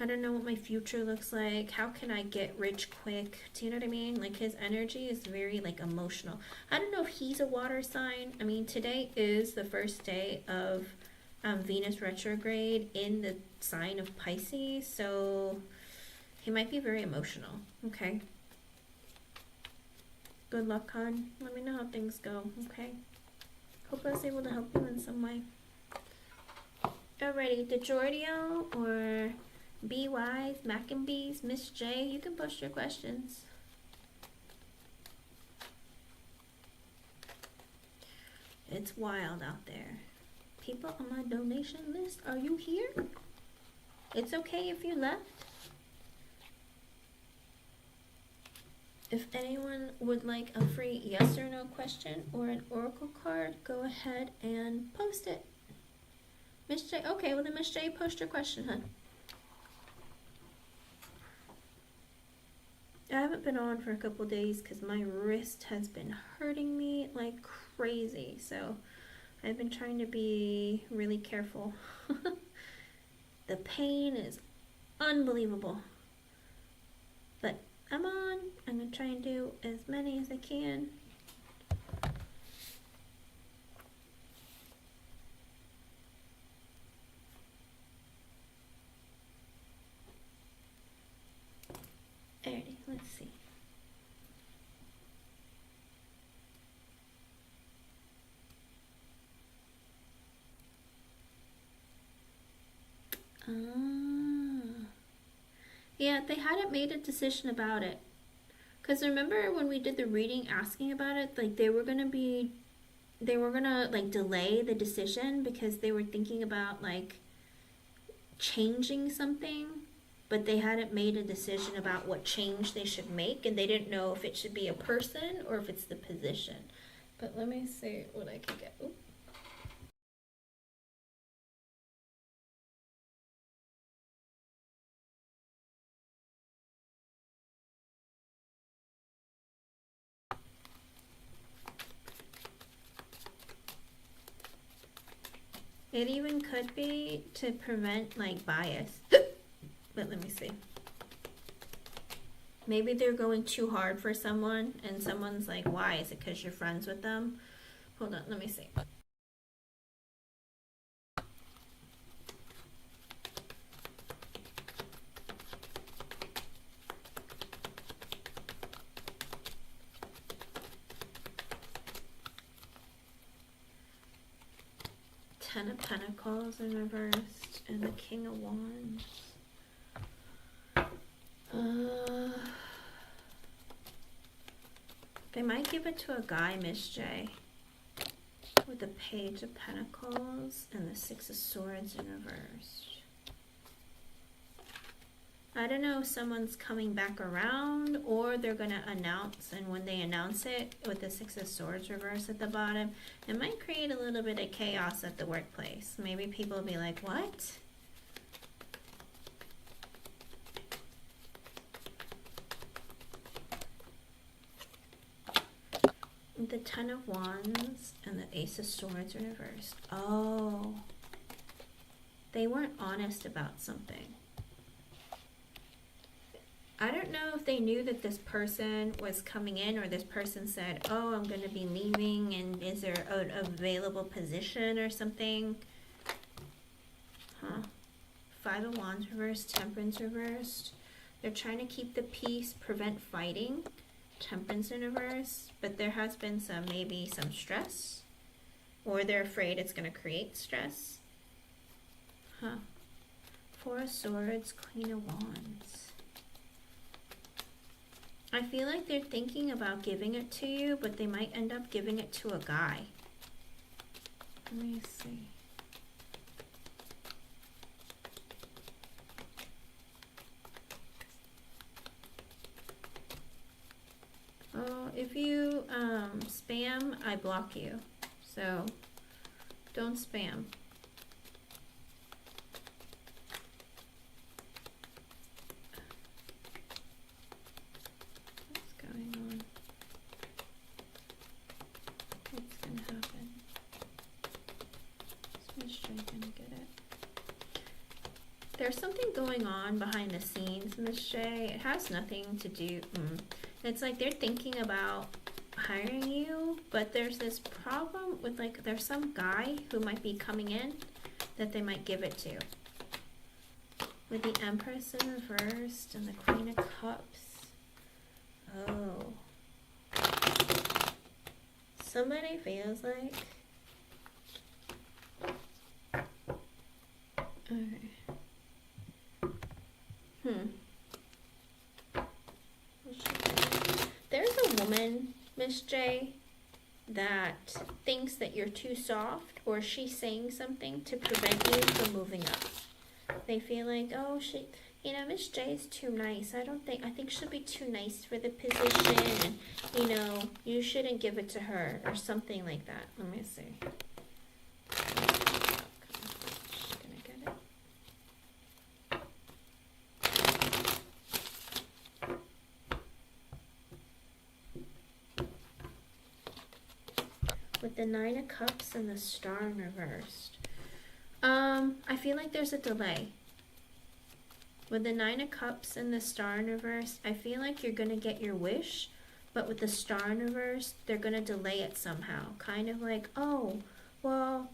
I don't know what my future looks like. How can I get rich quick? Do you know what I mean? Like his energy is very like emotional. I don't know if he's a water sign. I mean, today is the first day of Venus retrograde in the sign of Pisces. So he might be very emotional. Okay. Good luck, hon. Let me know how things go. Okay. Hope I was able to help you in some way. Alrighty, DeJordio or Be Wise, Mac and Bees, Miss J, you can post your questions. It's wild out there. People on my donation list, are you here? It's okay if you left. If anyone would like a free yes or no question or an oracle card, go ahead and post it. Miss J, okay, well then Miss J, post your question, hun. I haven't been on for a couple days because my wrist has been hurting me like crazy. So I've been trying to be really careful. The pain is unbelievable. But I'm on. I'm going to try and do as many as I can. Alrighty, let's see. Yeah, they hadn't made a decision about it. Because remember when we did the reading asking about it, like they were gonna like delay the decision because they were thinking about like changing something, but they hadn't made a decision about what change they should make, and they didn't know if it should be a person or if it's the position. But let me see what I can get. Ooh. It even could be to prevent like bias. But let me see. Maybe they're going too hard for someone and someone's like, why? Is it because you're friends with them? Hold on, let me see. Ten of Pentacles in reversed and the King of Wands. They might give it to a guy, Miss J, with the Page of Pentacles and the Six of Swords in reversed. I don't know if someone's coming back around or they're going to announce, and when they announce it with the Six of Swords reversed at the bottom, it might create a little bit of chaos at the workplace. Maybe people will be like, what? The Ten of Wands and the Ace of Swords are reversed. Oh, they weren't honest about something. I don't know if they knew that this person was coming in, or this person said, oh, I'm going to be leaving and is there an available position or something. Huh. Five of Wands reversed, Temperance reversed. They're trying to keep the peace, prevent fighting. Temperance in reverse, but there has been maybe some stress, or they're afraid it's going to create stress. Huh. Four of Swords, Queen of Wands. I feel like they're thinking about giving it to you, but they might end up giving it to a guy. Let me see. Oh, if you spam, I block you. So don't spam. What's going on? What's gonna happen? Is Miss J gonna get it? There's something going on behind the scenes, Miss J. It has nothing to do. It's like they're thinking about hiring you, but there's this problem with, like, there's some guy who might be coming in that they might give it to. With the Empress in reversed and the Queen of Cups. Oh. Somebody feels like... Okay. There's a woman, Miss J, that thinks that you're too soft, or she's saying something to prevent you from moving up. They feel like, oh, Miss J is too nice. I think she'll be too nice for the position, and, you shouldn't give it to her, or something like that. Let me see. With the Nine of Cups and the Star in reversed. I feel like there's a delay. With the Nine of Cups and the Star in reversed, I feel like you're going to get your wish, but with the Star in reversed, they're going to delay it somehow. Kind of like, oh, well,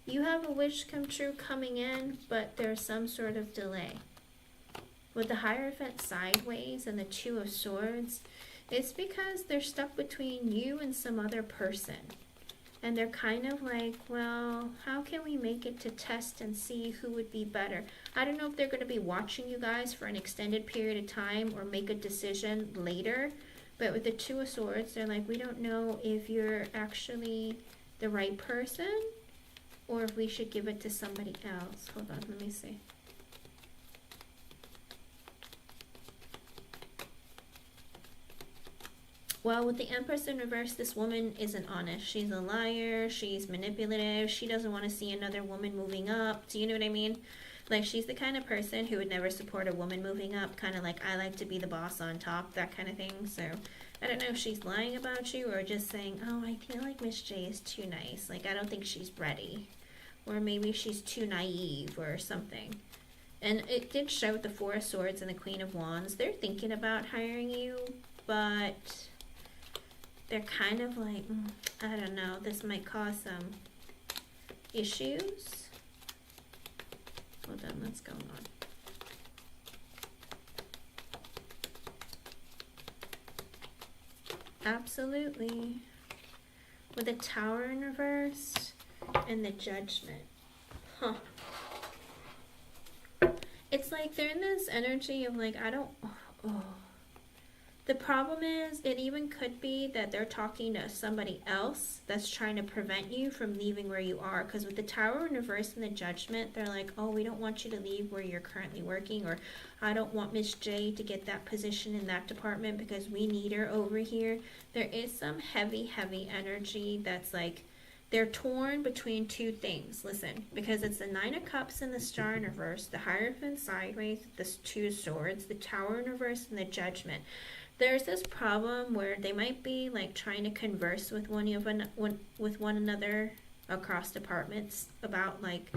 you have a wish come true coming in, but there's some sort of delay. With the Hierophant sideways and the Two of Swords, it's because they're stuck between you and some other person. And they're kind of like, well, how can we make it to test and see who would be better? I don't know if they're going to be watching you guys for an extended period of time or make a decision later. But with the Two of Swords, they're like, we don't know if you're actually the right person or if we should give it to somebody else. Hold on, let me see. Well, with the Empress in reverse, this woman isn't honest. She's a liar. She's manipulative. She doesn't want to see another woman moving up. Do you know what I mean? Like, she's the kind of person who would never support a woman moving up. Kind of like, I like to be the boss on top, that kind of thing. So, I don't know if she's lying about you or just saying, oh, I feel like Miss J is too nice. Like, I don't think she's ready. Or maybe she's too naive or something. And it did show with the Four of Swords and the Queen of Wands. They're thinking about hiring you, but... they're kind of like, I don't know, this might cause some issues. Hold on, what's going on? Absolutely. With the Tower in reverse and the Judgment. Huh. It's like they're in this energy of like, I don't... Oh. The problem is, it even could be that they're talking to somebody else that's trying to prevent you from leaving where you are. Because with the Tower in reverse and the Judgment, they're like, oh, we don't want you to leave where you're currently working. Or I don't want Miss J to get that position in that department because we need her over here. There is some heavy, heavy energy that's like, they're torn between two things. Listen, because it's the Nine of Cups and the Star in reverse, the Hierophant sideways, the Two of Swords, the Tower in reverse, and the Judgment. There's this problem where they might be like trying to converse with one another across departments about like,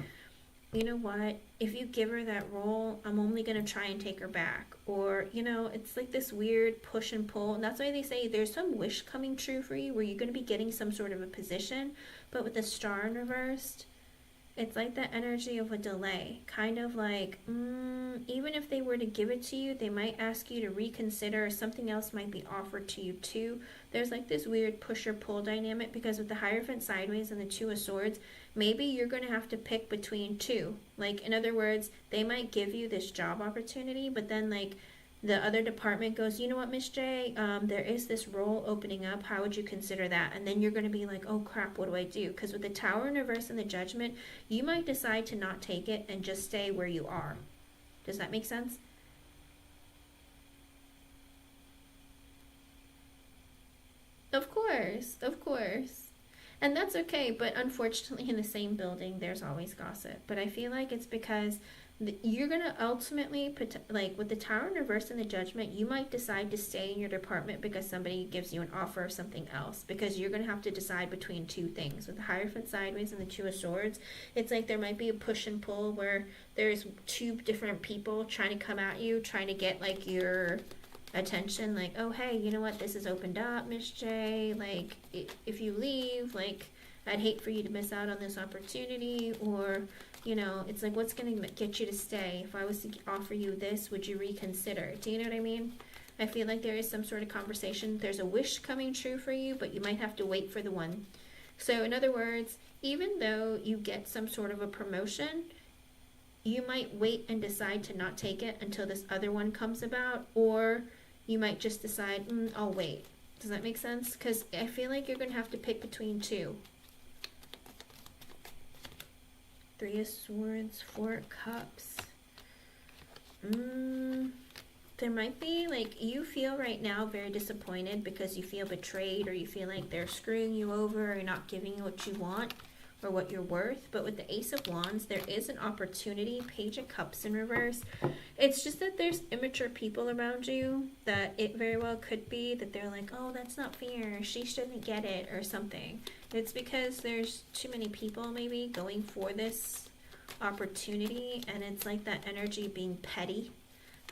you know what, if you give her that role, I'm only going to try and take her back. Or, it's like this weird push and pull. And that's why they say there's some wish coming true for you where you're going to be getting some sort of a position. But with the Star in reversed, It's like that energy of a delay. Kind of like, even if they were to give it to you, they might ask you to reconsider. Something else might be offered to you too. There's like this weird push or pull dynamic because with the Hierophant sideways and the Two of Swords, maybe you're going to have to pick between two. Like, in other words, they might give you this job opportunity, but then like the other department goes, you know what, Miss J, there is this role opening up. How would you consider that? And then you're going to be like, oh crap, what do I do? Because with the Tower in reverse and the Judgment, you might decide to not take it and just stay where you are. Does that make sense? Of course, of course. And that's okay, but unfortunately in the same building, there's always gossip. But I feel like it's because you're going to ultimately, like with the Tower in reverse and the Judgment, you might decide to stay in your department because somebody gives you an offer of something else. Because you're going to have to decide between two things. With the Hierophant sideways and the Two of Swords, it's like there might be a push and pull where there's two different people trying to come at you, trying to get like your attention, like, oh hey, you know what, this is opened up, Miss J, like if you leave, like I'd hate for you to miss out on this opportunity, or you know, it's like, what's gonna get you to stay? If I was to offer you this, would you reconsider? Do you know what I mean? I feel like there is some sort of conversation. There's a wish coming true for you, but you might have to wait for the one. So in other words, even though you get some sort of a promotion, you might wait and decide to not take it until this other one comes about, or you might just decide, I'll wait. Does that make sense? Because I feel like you're going to have to pick between two. Three of Swords, Four of Cups. There might be, like, you feel right now very disappointed because you feel betrayed, or you feel like they're screwing you over or not giving you what you want or what you're worth. But with the Ace of Wands, there is an opportunity. Page of Cups in reverse. It's just that there's immature people around you that it very well could be that they're like, oh, that's not fair, she shouldn't get it, or something. It's because there's too many people maybe going for this opportunity, and it's like that energy being petty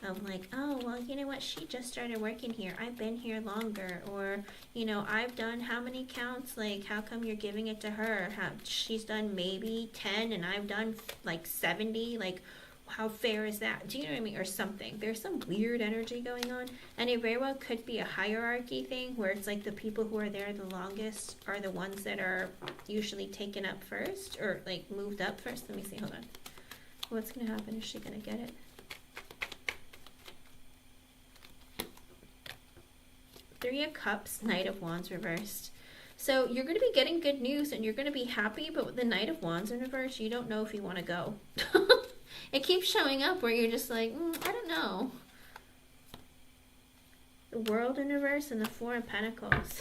of like, oh, well, you know what, she just started working here, I've been here longer, or, you know, I've done how many counts, like, how come you're giving it to her? She's done maybe 10 and I've done like 70, like, how fair is that? Do you know what I mean? Or something. There's some weird energy going on, and it very well could be a hierarchy thing where it's like the people who are there the longest are the ones that are usually taken up first, or like moved up first. Let me see, hold on. What's gonna happen? Is she gonna get it? Three of Cups, Knight of Wands reversed. So you're going to be getting good news and you're going to be happy, but with the Knight of Wands in reverse, you don't know if you want to go. It keeps showing up where you're just like, I don't know. The World in reverse and the Four of Pentacles.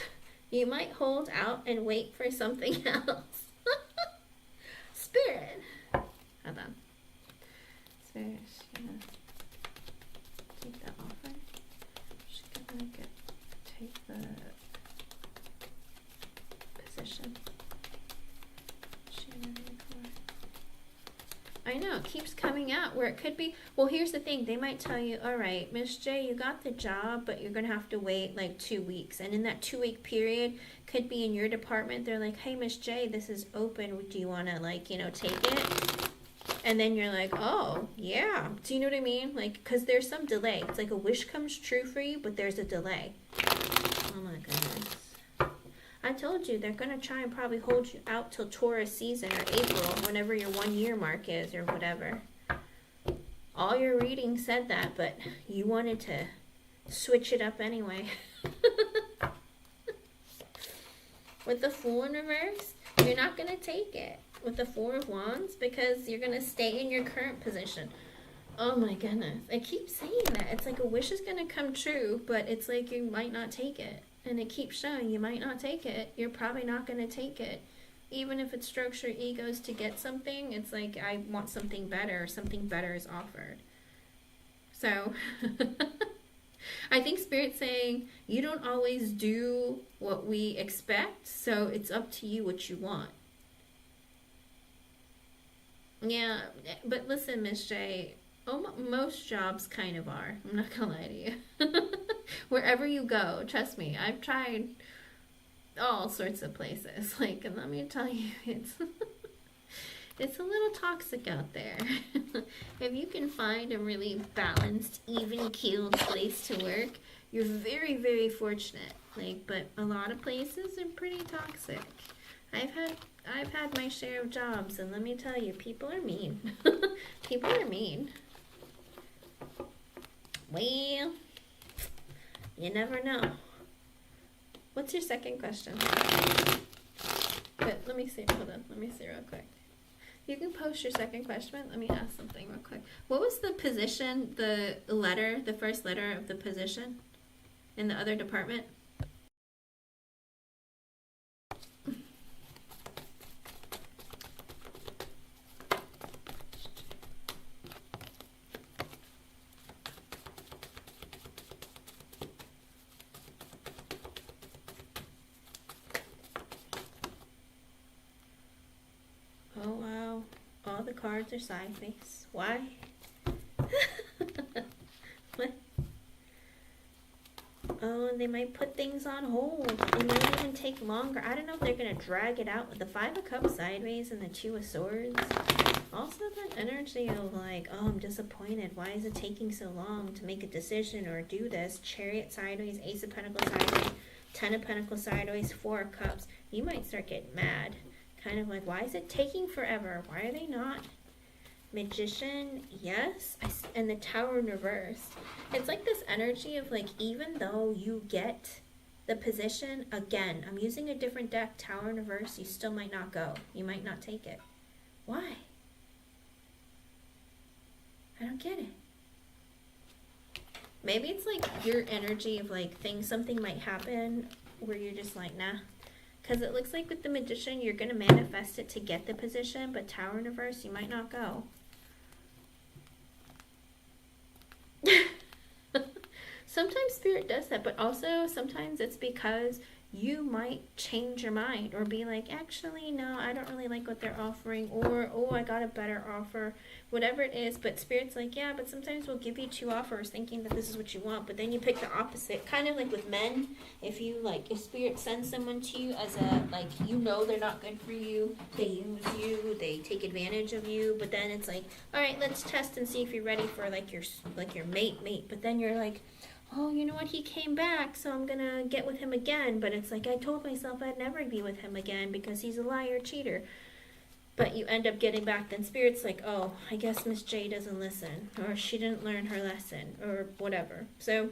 You might hold out and wait for something else. Spirit. Hold on. Spirit, she's going to take that offer. She's going to take the position. I know, it keeps coming out where it could be. Well, here's the thing. They might tell you, all right, Miss J, you got the job, but you're going to have to wait like 2 weeks. And in that 2-week period, could be in your department, they're like, hey, Miss J, this is open. Do you want to, like, you know, take it? And then you're like, oh, yeah. Do you know what I mean? Like, because there's some delay. It's like a wish comes true for you, but there's a delay. Oh, my goodness. I told you, they're going to try and probably hold you out till Taurus season or April, whenever your 1-year mark is or whatever. All your reading said that, but you wanted to switch it up anyway. With the Fool in reverse, you're not going to take it with the Four of Wands because you're going to stay in your current position. Oh my goodness. I keep saying that. It's like a wish is going to come true, but it's like you might not take it. And it keeps showing you might not take it. You're probably not going to take it. Even if it strokes your egos to get something, it's like, I want something better. Something better is offered. So, I think Spirit's saying, you don't always do what we expect, so it's up to you what you want. Yeah, but listen, Miss J, most jobs kind of are. I'm not gonna lie to you. Wherever you go, trust me, I've tried all sorts of places. Like, and let me tell you, It's a little toxic out there. If you can find a really balanced, even-keeled place to work, you're very, very fortunate. Like, but a lot of places are pretty toxic. I've had I've had my share of jobs, and let me tell you, people are mean. People are mean. Well, you never know. What's your second question? But let me see. Hold on. Let me see real quick. You can post your second question. Let me ask something real quick. What was the position, the letter, the first letter of the position in the other department? Oh wow. All the cards are sideways. Why? What? Oh, and they might put things on hold. It might even take longer. I don't know if they're gonna drag it out with the Five of Cups sideways and the Two of Swords. Also that energy of like, oh, I'm disappointed. Why is it taking so long to make a decision or do this? Chariot sideways, Ace of Pentacles sideways, Ten of Pentacles sideways, Four of Cups. You might start getting mad. Kind of like, why is it taking forever? Why are they not? Magician, yes. And the Tower in reverse. It's like this energy of like, even though you get the position, again, I'm using a different deck, Tower in reverse, you still might not go. You might not take it. Why? I don't get it. Maybe it's like your energy of like something might happen where you're just like, nah. Because it looks like with the Magician, you're going to manifest it to get the position, but Tower in reverse, you might not go. Sometimes Spirit does that, but also sometimes it's because you might change your mind or be like, actually, no, I don't really like what they're offering, or, oh, I got a better offer, whatever it is. But Spirit's like, yeah, but sometimes we'll give you two offers thinking that this is what you want, but then you pick the opposite. Kind of like with men, if Spirit sends someone to you as a, like, you know they're not good for you, they use you, they take advantage of you, but then it's like, all right, let's test and see if you're ready for like your mate, but then you're like, oh, you know what, he came back, so I'm gonna get with him again. But it's like, I told myself I'd never be with him again because he's a liar, cheater. But you end up getting back, then Spirit's like, oh, I guess Miss J doesn't listen, or she didn't learn her lesson, or whatever. So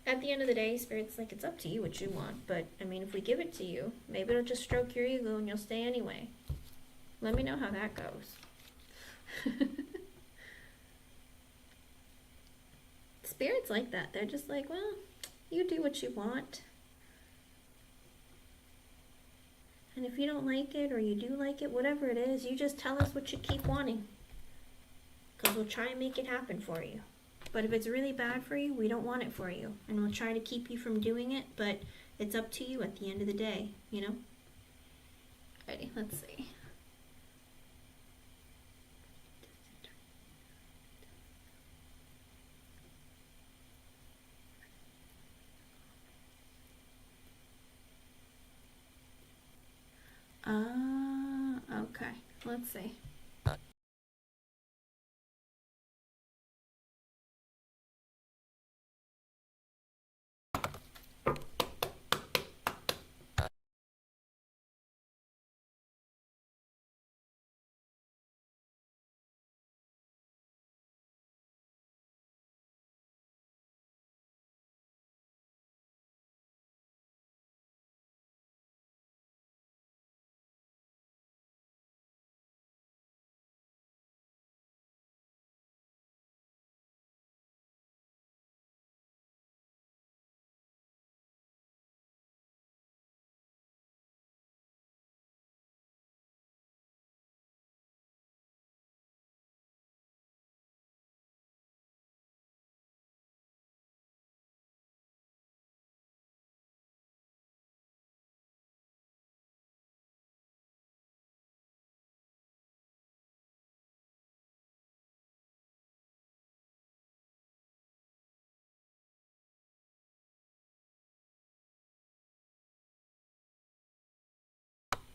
at the end of the day, Spirit's like, it's up to you what you want. But I mean, if we give it to you, maybe it'll just stroke your ego and you'll stay anyway. Let me know how that goes. Spirits like that. They're just like, well, you do what you want. And if you don't like it or you do like it, whatever it is, you just tell us what you keep wanting. Because we'll try and make it happen for you. But if it's really bad for you, we don't want it for you. And we'll try to keep you from doing it, but it's up to you at the end of the day, you know? Alrighty, let's see. Okay. Let's see.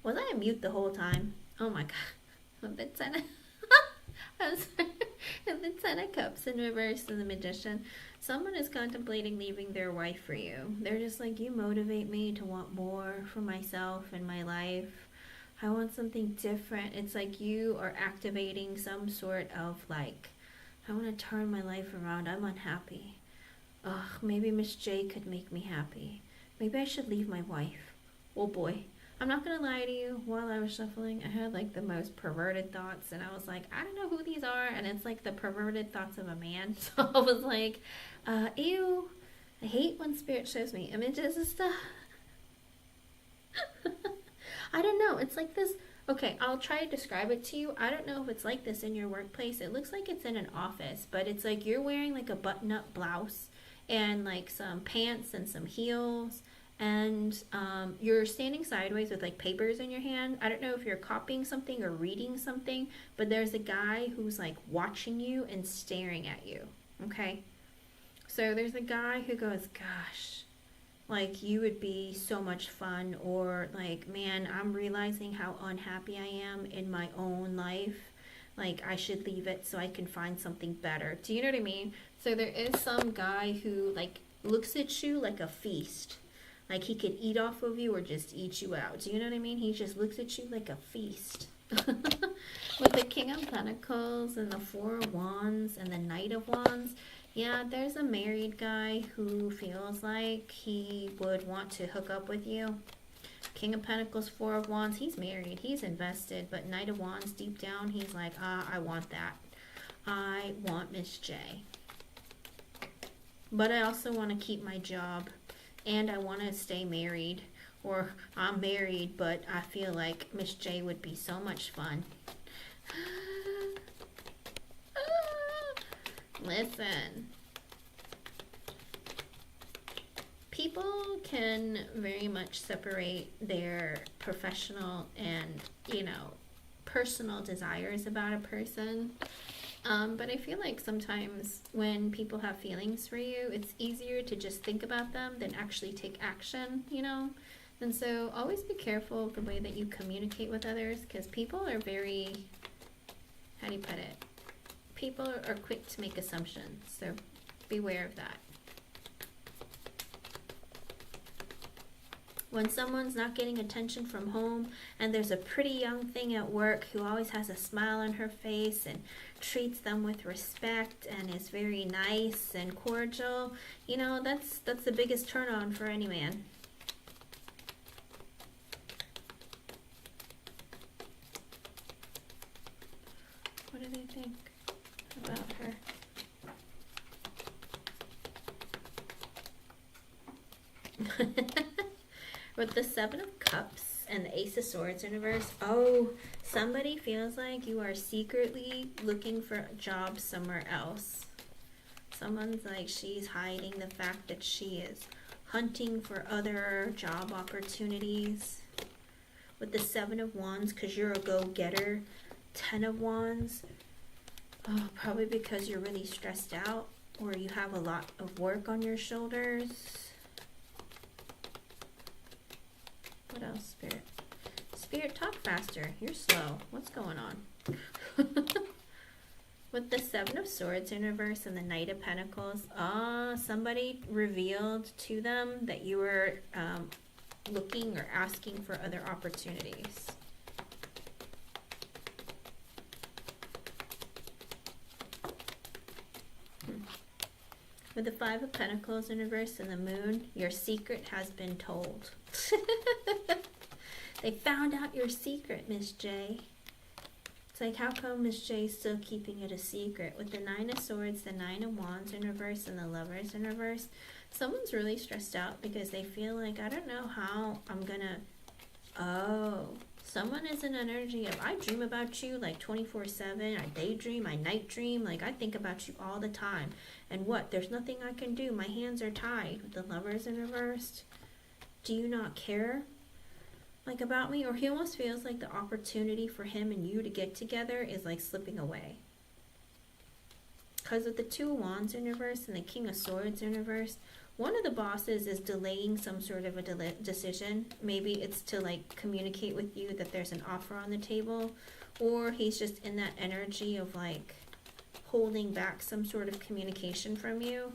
Was I on mute the whole time? Oh my god. With the Ten of... I'm sorry. With the Ten of Cups in reverse and the Magician, someone is contemplating leaving their wife for you. They're just like, you motivate me to want more for myself and my life. I want something different. It's like you are activating some sort of like, I want to turn my life around. I'm unhappy. Ugh, maybe Miss J could make me happy. Maybe I should leave my wife. Oh boy. I'm not going to lie to you. While I was shuffling, I had like the most perverted thoughts. And I was like, I don't know who these are. And it's like the perverted thoughts of a man. So I was like, ew. I hate when Spirit shows me images and stuff. I don't know. It's like this. Okay, I'll try to describe it to you. I don't know if it's like this in your workplace. It looks like it's in an office, but it's like you're wearing like a button-up blouse and like some pants and some heels, and you're standing sideways with like papers in your hand. I don't know if you're copying something or reading something, but there's a guy who's like watching you and staring at you. Okay? So there's a guy who goes, gosh, like you would be so much fun, or like, man, I'm realizing how unhappy I am in my own life. Like I should leave it so I can find something better. Do you know what I mean? So there is some guy who like looks at you like a feast. Like he could eat off of you or just eat you out. Do you know what I mean? He just looks at you like a feast. With the King of Pentacles and the Four of Wands and the Knight of Wands. Yeah, there's a married guy who feels like he would want to hook up with you. King of Pentacles, Four of Wands, he's married, he's invested, but Knight of Wands, deep down, he's like, I want that. I want Miss J. But I also want to keep my job, and I want to stay married. Or I'm married, but I feel like Miss J would be so much fun. Listen, people can very much separate their professional and, you know, personal desires about a person. But I feel like sometimes when people have feelings for you, it's easier to just think about them than actually take action, you know? And so always be careful of the way that you communicate with others, because people are very, how do you put it? People are quick to make assumptions, so beware of that. When someone's not getting attention from home and there's a pretty young thing at work who always has a smile on her face and treats them with respect and is very nice and cordial, you know, that's the biggest turn on for any man. What do they think about her? With the Seven of Cups and the Ace of Swords in reverse, oh, somebody feels like you are secretly looking for a job somewhere else. Someone's like, she's hiding the fact that she is hunting for other job opportunities. With the Seven of Wands, because you're a go-getter. 10 of Wands, oh, probably because you're really stressed out or you have a lot of work on your shoulders. What else, Spirit? Spirit, talk faster. You're slow. What's going on? With the Seven of Swords in reverse and the Knight of Pentacles, somebody revealed to them that you were looking or asking for other opportunities. With the Five of Pentacles in reverse and the Moon, your secret has been told. They found out your secret, Miss J. It's like, how come Miss J is still keeping it a secret? With the Nine of Swords, the Nine of Wands in reverse, and the Lovers in reverse, someone's really stressed out because they feel like, I don't know how I'm gonna... Oh, someone is in an energy of, I dream about you like 24/7. I daydream, I night dream. Like, I think about you all the time. And what? There's nothing I can do. My hands are tied. With the Lovers in reverse. Do you not care? Like, about me? Or he almost feels like the opportunity for him and you to get together is like slipping away. Because with the Two of Wands in reverse and the King of Swords in reverse, one of the bosses is delaying some sort of a decision. Maybe it's to like communicate with you that there's an offer on the table, or he's just in that energy of like holding back some sort of communication from you.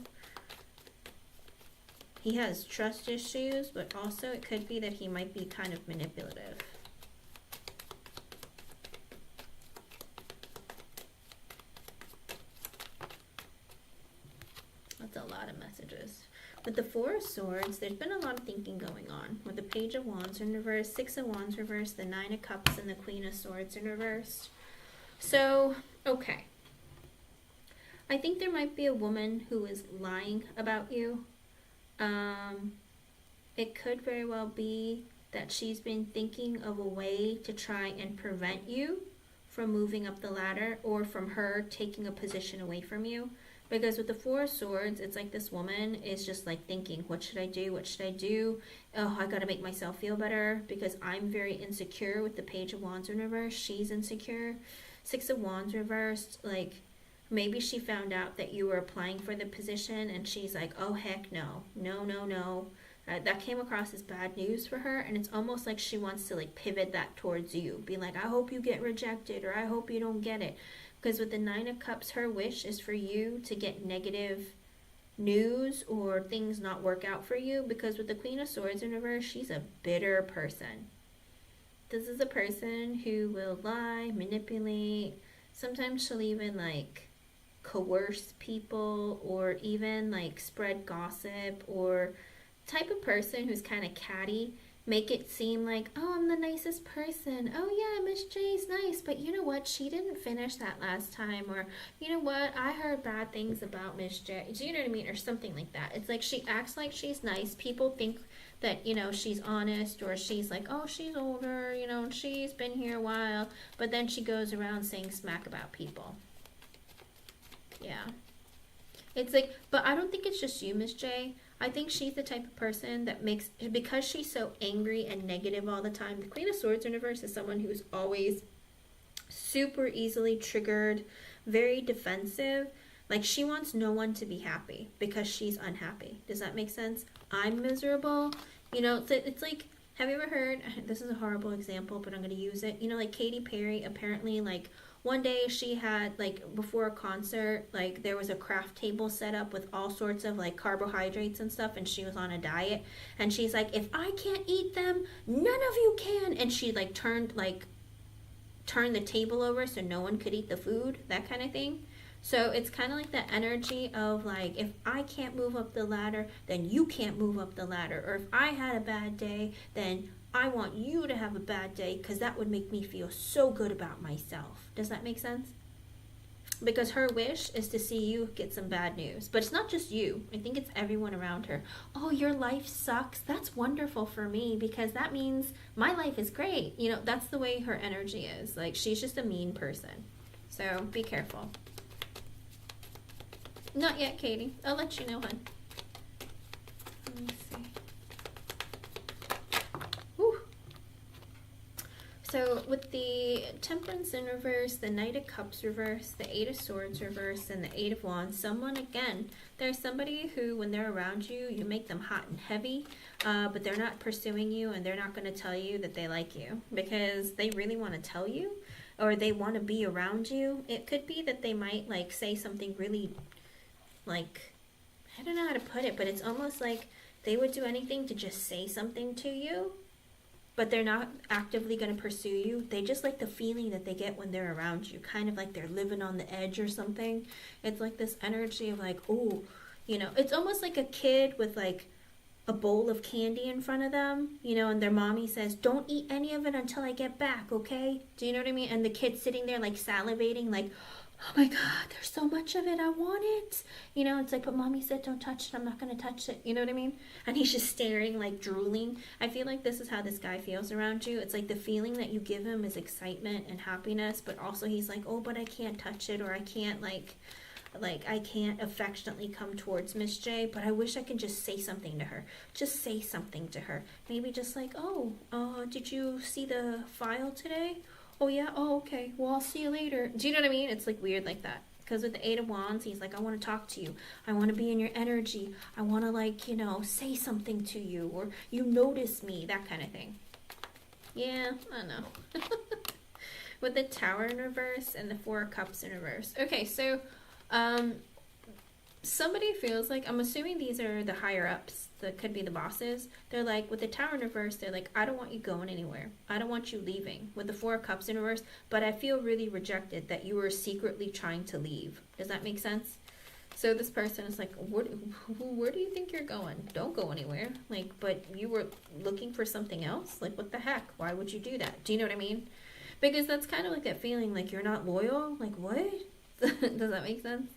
He has trust issues, but also it could be that he might be kind of manipulative. That's a lot of messages. With the Four of Swords, there's been a lot of thinking going on. With the Page of Wands in reverse, Six of Wands reversed, the Nine of Cups, and the Queen of Swords in reverse. So, okay. I think there might be a woman who is lying about you. It could very well be that she's been thinking of a way to try and prevent you from moving up the ladder, or from her taking a position away from you. Because with the Four of Swords, it's like this woman is just like thinking, what should I do? What should I do? Oh, I gotta make myself feel better because I'm very insecure. With the Page of Wands in reverse, she's insecure. Six of Wands reversed, like maybe she found out that you were applying for the position and she's like, oh heck no, no, no, no. That came across as bad news for her, and it's almost like she wants to like pivot that towards you. Be like, I hope you get rejected, or I hope you don't get it. Because with the Nine of Cups, her wish is for you to get negative news or things not work out for you. Because with the Queen of Swords in reverse, she's a bitter person. This is a person who will lie, manipulate. Sometimes she'll even like coerce people, or even like spread gossip, or type of person who's kind of catty. Make it seem like, oh, I'm the nicest person. Oh yeah, Miss J's nice, but you know what? She didn't finish that last time. Or, you know what? I heard bad things about Miss J. Do you know what I mean? Or something like that. It's like she acts like she's nice. People think that, you know, she's honest, or she's like, oh, she's older, you know, she's been here a while. But then she goes around saying smack about people. Yeah. It's like, but I don't think it's just you, Miss J. I think she's the type of person that makes, because she's so angry and negative all the time. The Queen of Swords in reverse is someone who's always super easily triggered, very defensive. Like she wants no one to be happy because she's unhappy. Does that make sense? I'm miserable. You know, it's like, have you ever heard, this is a horrible example, but I'm going to use it. You know, like Katy Perry, apparently like one day she had, like, before a concert, like, there was a craft table set up with all sorts of, like, carbohydrates and stuff, and she was on a diet, and she's like, if I can't eat them, none of you can, and she, like, turned the table over so no one could eat the food, that kind of thing. So it's kind of like that energy of, like, if I can't move up the ladder, then you can't move up the ladder, or if I had a bad day, then I want you to have a bad day because that would make me feel so good about myself. Does that make sense? Because her wish is to see you get some bad news. But it's not just you. I think it's everyone around her. Oh, your life sucks. That's wonderful for me because that means my life is great. You know, that's the way her energy is. Like, she's just a mean person. So be careful. Not yet, Katie. I'll let you know, hon. Let me see. So with the Temperance in reverse, the Knight of Cups reverse, the Eight of Swords reverse, and the Eight of Wands, someone, again, there's somebody who, when they're around you, you make them hot and heavy, but they're not pursuing you, and they're not going to tell you that they like you because they really want to tell you, or they want to be around you. It could be that they might, like, say something really, like, I don't know how to put it, but it's almost like they would do anything to just say something to you. But they're not actively going to pursue you. They just like the feeling that they get when they're around you. Kind of like they're living on the edge or something. It's like this energy of like, oh, you know, it's almost like a kid with like a bowl of candy in front of them, you know, and their mommy says, don't eat any of it until I get back, okay? Do you know what I mean? And the kid's sitting there like salivating, like, oh my God, there's so much of it, I want it. You know, it's like, but mommy said don't touch it, I'm not going to touch it. You know what I mean? And he's just staring, like drooling. I feel like this is how this guy feels around you. It's like the feeling that you give him is excitement and happiness, but also he's like, oh, but I can't touch it, or I can't like I can't affectionately come towards Miss J, but I wish I could just say something to her. Just say something to her. Maybe just like, oh, did you see the file today? Oh yeah, oh okay, well I'll see you later. Do you know what I mean? It's like weird like that. Because with the Eight of Wands, he's like, I want to talk to you. I want to be in your energy. I want to, like, you know, say something to you, or you notice me, that kind of thing. Yeah, I know. With the Tower in reverse and the Four of Cups in reverse. Okay, so somebody feels like, I'm assuming these are the higher ups, that could be the bosses. They're like, with the Tower in reverse, they're like, I don't want you going anywhere. I don't want you leaving. With the Four of Cups in reverse, but I feel really rejected that you were secretly trying to leave. Does that make sense? So this person is like, where do you think you're going? Don't go anywhere. Like, but you were looking for something else? Like, what the heck? Why would you do that? Do you know what I mean? Because that's kind of like that feeling like you're not loyal. Like, what? Does that make sense?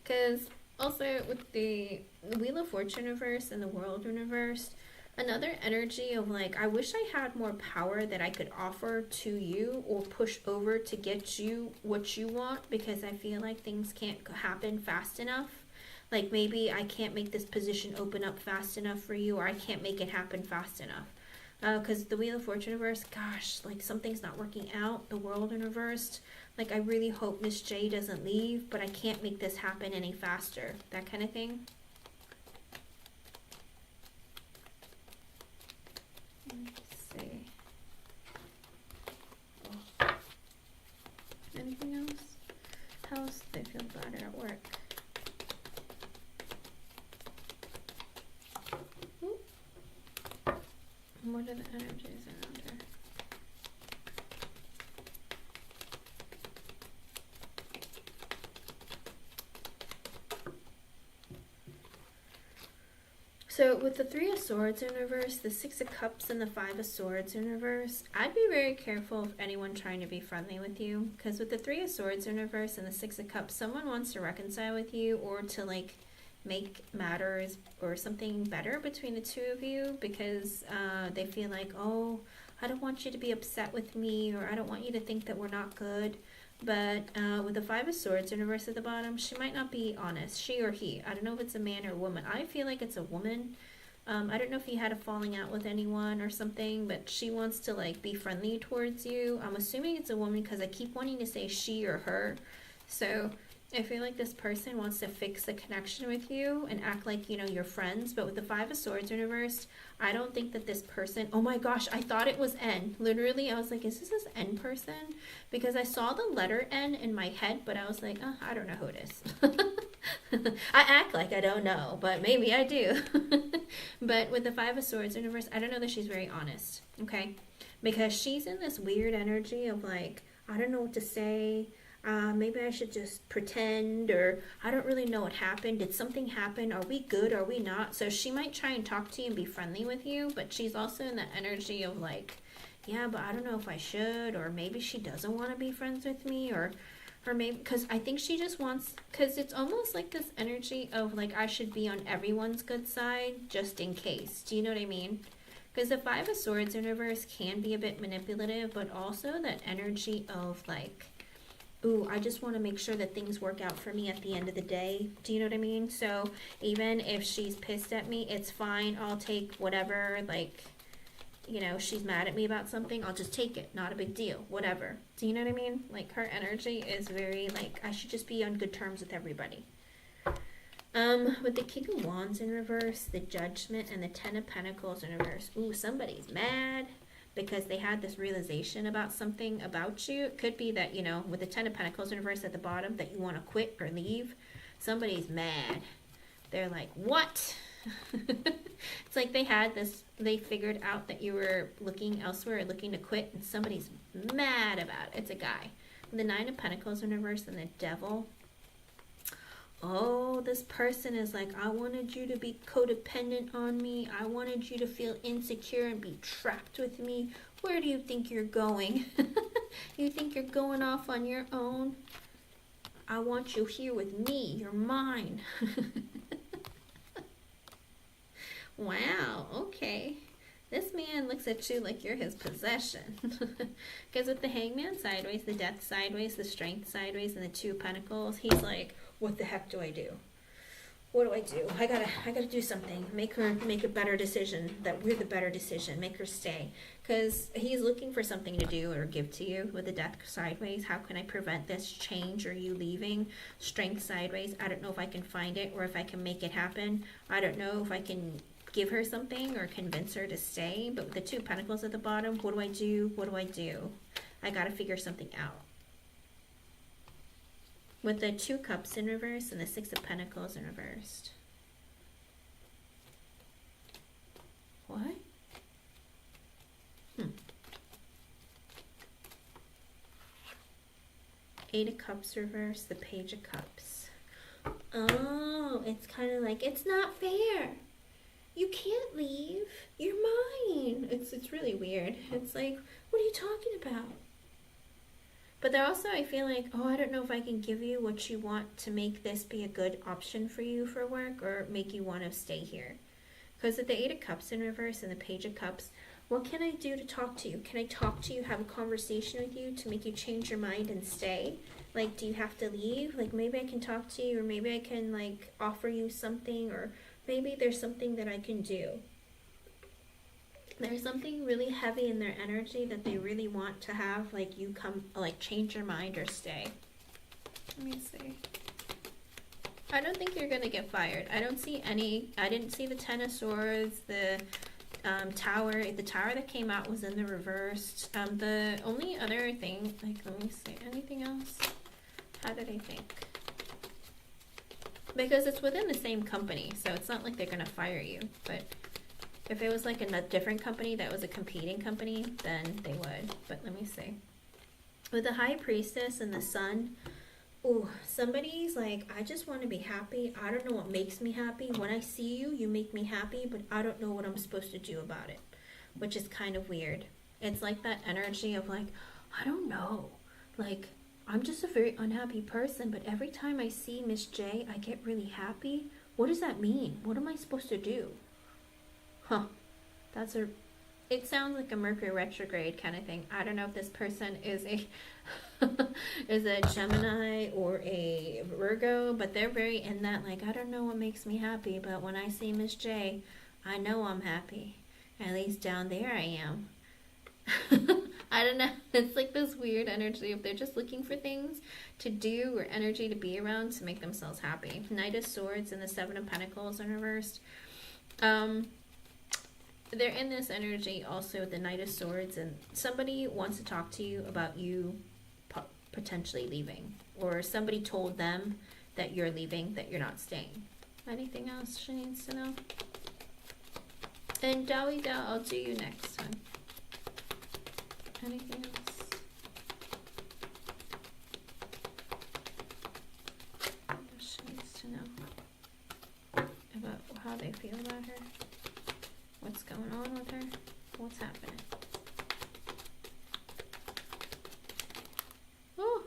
Because also with the Wheel of Fortune reverse and the World in reverse, another energy of like, I wish I had more power that I could offer to you or push over to get you what you want, because I feel like things can't happen fast enough. Like, maybe I can't make this position open up fast enough for you, or I can't make it happen fast enough. Because the Wheel of Fortune reverse, gosh, like something's not working out. The World in reversed, like I really hope Miss J doesn't leave, but I can't make this happen any faster. That kind of thing. Let's see. Oh. Anything else? How else do they feel better at work? What are the energies around her? So with the Three of Swords in reverse, the Six of Cups and the Five of Swords in reverse, I'd be very careful of anyone trying to be friendly with you. Because with the Three of Swords in reverse and the Six of Cups, someone wants to reconcile with you or to like make matters or something better between the two of you, because they feel like, oh, I don't want you to be upset with me, or I don't want you to think that we're not good. But with the Five of Swords in reverse at the bottom, she might not be honest. She or he. I don't know if it's a man or a woman. I feel like it's a woman. I don't know if you had a falling out with anyone or something, but she wants to like be friendly towards you. I'm assuming it's a woman because I keep wanting to say she or her. So I feel like this person wants to fix the connection with you and act like, you know, you're friends. But with the Five of Swords in reverse, I don't think that this person... Oh my gosh, I thought it was N. Literally, I was like, is this N person? Because I saw the letter N in my head, but I was like, oh, I don't know who it is. I act like I don't know, but maybe I do. But with the Five of Swords in reverse, I don't know that she's very honest, okay? Because she's in this weird energy of like, I don't know what to say. Maybe I should just pretend, or I don't really know what happened. Did something happen? Are we good? Are we not? So she might try and talk to you and be friendly with you, but she's also in the energy of like, yeah, but I don't know if I should, or maybe she doesn't want to be friends with me, or maybe, because I think she just wants, because it's almost like this energy of like, I should be on everyone's good side just in case. Do you know what I mean? Because the Five of Swords in reverse can be a bit manipulative, but also that energy of like, ooh, I just want to make sure that things work out for me at the end of the day. Do you know what I mean? So even if she's pissed at me, it's fine. I'll take whatever, like, you know, she's mad at me about something. I'll just take it. Not a big deal. Whatever. Do you know what I mean? Like, her energy is very, like, I should just be on good terms with everybody. With the King of Wands in reverse, the Judgment, and the Ten of Pentacles in reverse. Ooh, somebody's mad because they had this realization about something about you. It could be that, you know, with the Ten of Pentacles in reverse at the bottom, that you want to quit or leave. Somebody's mad. They're like, what? It's like they had this, they figured out that you were looking elsewhere, looking to quit, and somebody's mad about it. It's a guy. With the Nine of Pentacles in reverse and the Devil. Oh, this person is like, I wanted you to be codependent on me. I wanted you to feel insecure and be trapped with me. Where do you think you're going? You think you're going off on your own? I want you here with me. You're mine. Wow, okay. This man looks at you like you're his possession. Because with the Hangman sideways, the Death sideways, the Strength sideways, and the Two of Pentacles, he's like, what the heck do I do? What do? I gotta do something. Make a better decision. That we're the better decision. Make her stay. Because he's looking for something to do or give to you with the death sideways. How can I prevent this change or you leaving? Strength sideways. I don't know if I can find it or if I can make it happen. I don't know if I can give her something or convince her to stay. But with the 2 of Pentacles at the bottom, what do I do? What do I do? I gotta figure something out. With the 2 Cups in reverse and the 6 of Pentacles in reversed. What? 8 of Cups reversed, the Page of Cups. Oh, it's kind of like, it's not fair. You can't leave. You're mine. It's really weird. It's like, what are you talking about? But they're also, I feel like, oh, I don't know if I can give you what you want to make this be a good option for you for work or make you want to stay here. Because with the 8 of Cups in reverse and the Page of Cups, what can I do to talk to you? Can I talk to you, have a conversation with you to make you change your mind and stay? Like, do you have to leave? Like, maybe I can talk to you, or maybe I can, like, offer you something, or maybe there's something that I can do. There's something really heavy in their energy that they really want to have, like, you come, like, change your mind or stay. Let me see. I don't think you're gonna get fired. I don't see any, I didn't see the 10 of Swords, the tower that came out was in the reversed. The only other thing, like, let me see, anything else? How did I think? Because it's within the same company, so it's not like they're gonna fire you. But if it was like a different company that was a competing company, then they would. But let me see. With the High Priestess and the Sun, oh, somebody's like, I just want to be happy. I don't know what makes me happy. When I see you, you make me happy, but I don't know what I'm supposed to do about it, which is kind of weird. It's like that energy of like, I don't know. Like, I'm just a very unhappy person, but every time I see Miss J, I get really happy. What does that mean? What am I supposed to do? Huh. It sounds like a Mercury retrograde kind of thing. I don't know if this person is a is a Gemini or a Virgo, but they're very in that, like, I don't know what makes me happy, but when I see Miss J, I know I'm happy. At least down there I am. I don't know. It's like this weird energy if they're just looking for things to do or energy to be around to make themselves happy. Knight of Swords and the 7 of Pentacles in reversed. They're in this energy also, the Knight of Swords, and somebody wants to talk to you about you potentially leaving, or somebody told them that you're leaving, that you're not staying. Anything else she needs to know? And Dowie Dow, I'll do you next time. Anything else? What she needs to know about how they feel about her? What's going on with her? What's happening? Oh!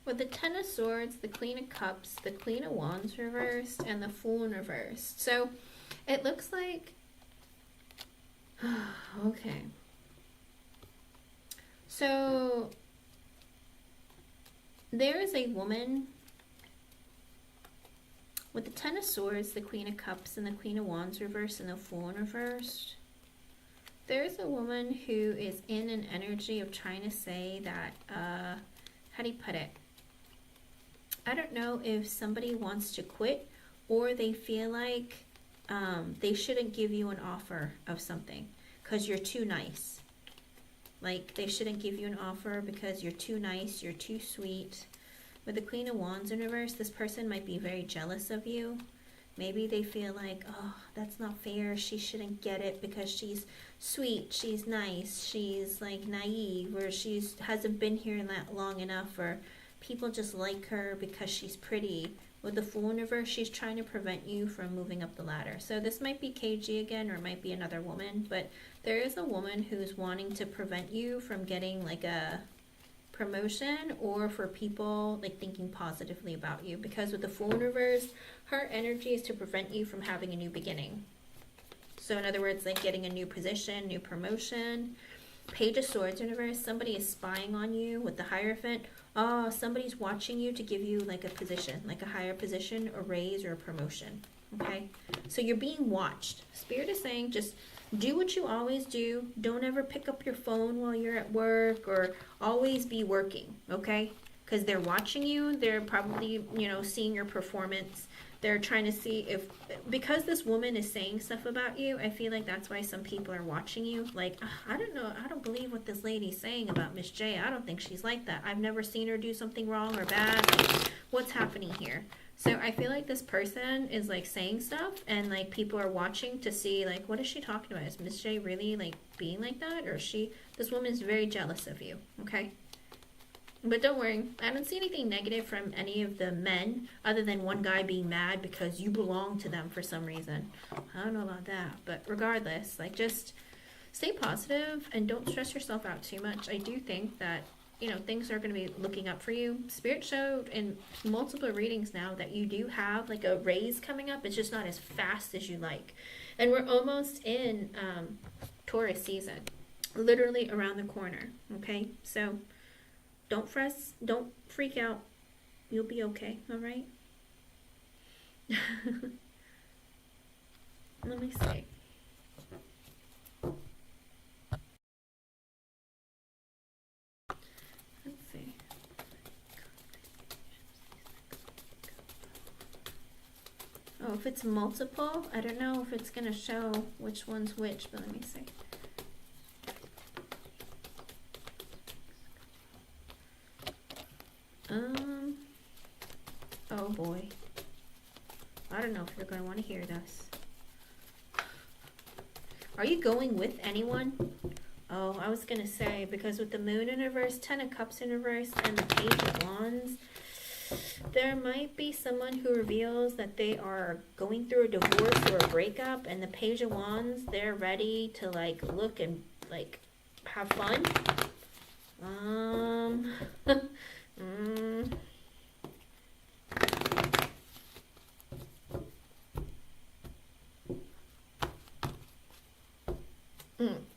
With the 10 of Swords, the Queen of Cups, the Queen of Wands reversed, and the Fool in reversed. So, it looks like... okay. So, there is a woman... with the 10 of Swords, the Queen of Cups, and the Queen of Wands reversed, and the Fool in reversed, there's a woman who is in an energy of trying to say that, how do you put it? I don't know if somebody wants to quit, or they feel like they shouldn't give you an offer of something because you're too nice. Like, they shouldn't give you an offer because you're too nice, you're too sweet. With the Queen of Wands in reverse, this person might be very jealous of you. Maybe they feel like, oh, that's not fair. She shouldn't get it because she's sweet, she's nice, she's like naive, or she's hasn't been here that long enough, or people just like her because she's pretty. With the Fool in reverse, she's trying to prevent you from moving up the ladder. So this might be KG again, or it might be another woman, but there is a woman who's wanting to prevent you from getting like a promotion, or for people like thinking positively about you, because with the Fool in reverse, her energy is to prevent you from having a new beginning. So in other words, like getting a new position, new promotion. Page of Swords universe, somebody is spying on you with the Hierophant. Oh, somebody's watching you to give you like a position, like a higher position, a raise, or a promotion. Okay? So you're being watched. Spirit is saying just do what you always do. Don't ever pick up your phone while you're at work, or always be working, okay? Because they're watching you. They're probably, you know, seeing your performance. They're trying to see if, because this woman is saying stuff about you, I feel like that's why some people are watching you. Like, I don't know, I don't believe what this lady's saying about Miss J. I don't think she's like that. I've never seen her do something wrong or bad. Like, what's happening here? So I feel like this person is like saying stuff, and like people are watching to see like, what is she talking about? Is Miss J really like being like that? Or is she, this woman is very jealous of you, okay? But don't worry, I don't see anything negative from any of the men, other than one guy being mad because you belong to them for some reason. I don't know about that, but regardless, like, just stay positive and don't stress yourself out too much. I do think that, you know, things are going to be looking up for you. Spirit showed in multiple readings now that you do have like a raise coming up. It's just not as fast as you like. And we're almost in Taurus season, literally around the corner, okay? So don't don't freak out. You'll be okay, all right? Let me see. Let's see. Oh, if it's multiple, I don't know if it's going to show which one's which, but let me see. Oh boy. I don't know if you're going to want to hear this. Are you going with anyone? Oh, I was going to say, because with the Moon in reverse, 10 of Cups in reverse, and the Page of Wands, there might be someone who reveals that they are going through a divorce or a breakup, and the Page of Wands, they're ready to like look and like have fun.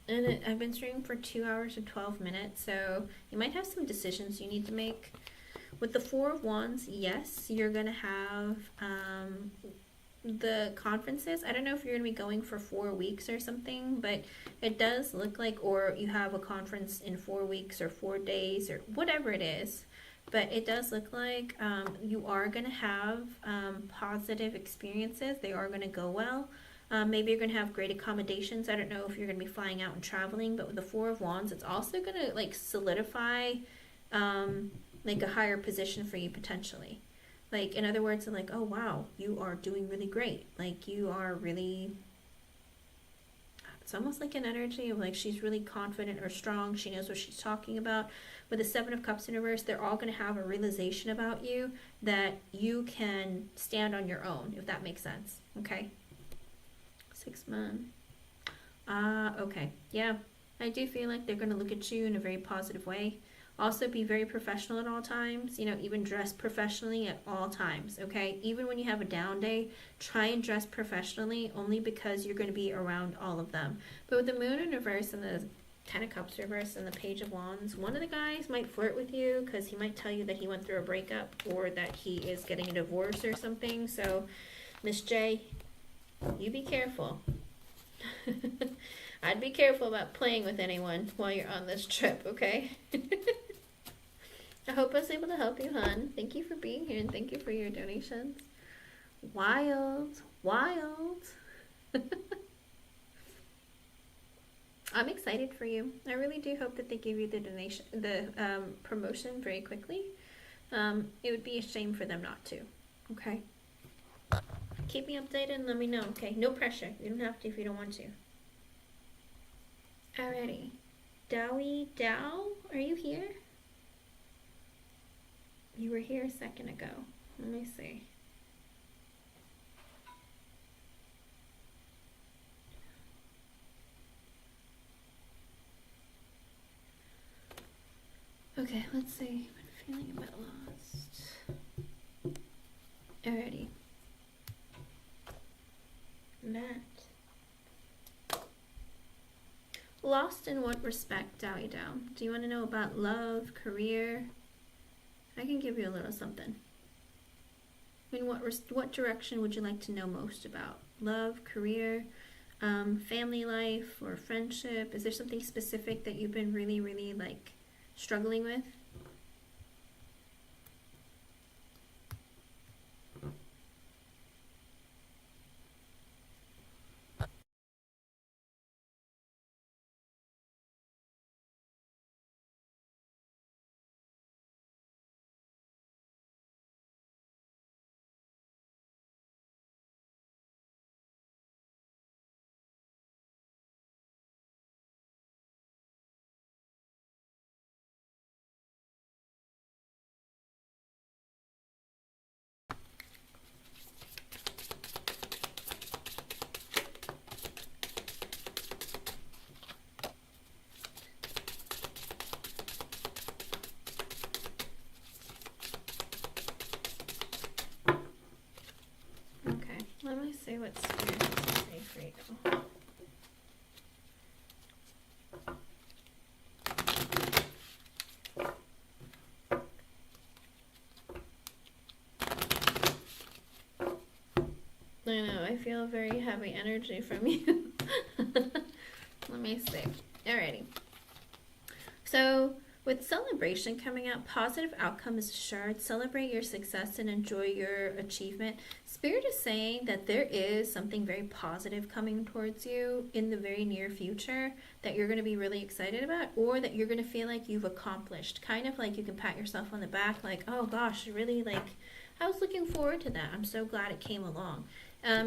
And I've been streaming for 2 hours and 12 minutes, so you might have some decisions you need to make. With the Four of Wands, yes, you're going to have the conferences. I don't know if you're going to be going for 4 weeks or something, but it does look like, or you have a conference in 4 weeks or 4 days or whatever it is. But it does look like you are going to have positive experiences. They are going to go well. Maybe you're going to have great accommodations. I don't know if you're going to be flying out and traveling, but with the Four of Wands, it's also going to like solidify like a higher position for you potentially. Like, in other words, like, oh wow, you are doing really great. Like, you are really, it's almost like an energy of like she's really confident or strong. She knows what she's talking about. With the Seven of Cups in reverse, they're all going to have a realization about you that you can stand on your own, if that makes sense. Okay. 6 months. Okay. Yeah. I do feel like they're going to look at you in a very positive way. Also, be very professional at all times. You know, even dress professionally at all times, okay? Even when you have a down day, try and dress professionally, only because you're going to be around all of them. But with the Moon in reverse and the Ten of Cups reverse and the Page of Wands, one of the guys might flirt with you because he might tell you that he went through a breakup or that he is getting a divorce or something. So, Miss J, you be careful. I'd be careful about playing with anyone while you're on this trip, okay? I hope I was able to help you, hon. Thank you for being here, and thank you for your donations. Wild. Wild. I'm excited for you. I really do hope that they give you the donation, the promotion very quickly. It would be a shame for them not to, okay? Keep me updated and let me know, okay? No pressure. You don't have to if you don't want to. Alrighty. Dowie Dow, are you here? You were here a second ago. Let me see. Okay, let's see. I'm feeling a bit lost. Alrighty. Matt. Lost in what respect, Dowie Dow? Do you want to know about love, career? I can give you a little something. In what direction would you like to know most about? Love, career, family life, or friendship? Is there something specific that you've been really, really like struggling with? Let me see what Spirit has to say for you. I know, I feel very heavy energy from you. Let me see. Alrighty. So, with celebration coming up, positive outcome is assured. Celebrate your success and enjoy your achievement. Spirit is saying that there is something very positive coming towards you in the very near future that you're going to be really excited about, or that you're going to feel like you've accomplished. Kind of like you can pat yourself on the back like, oh gosh, really, like, I was looking forward to that. I'm so glad it came along.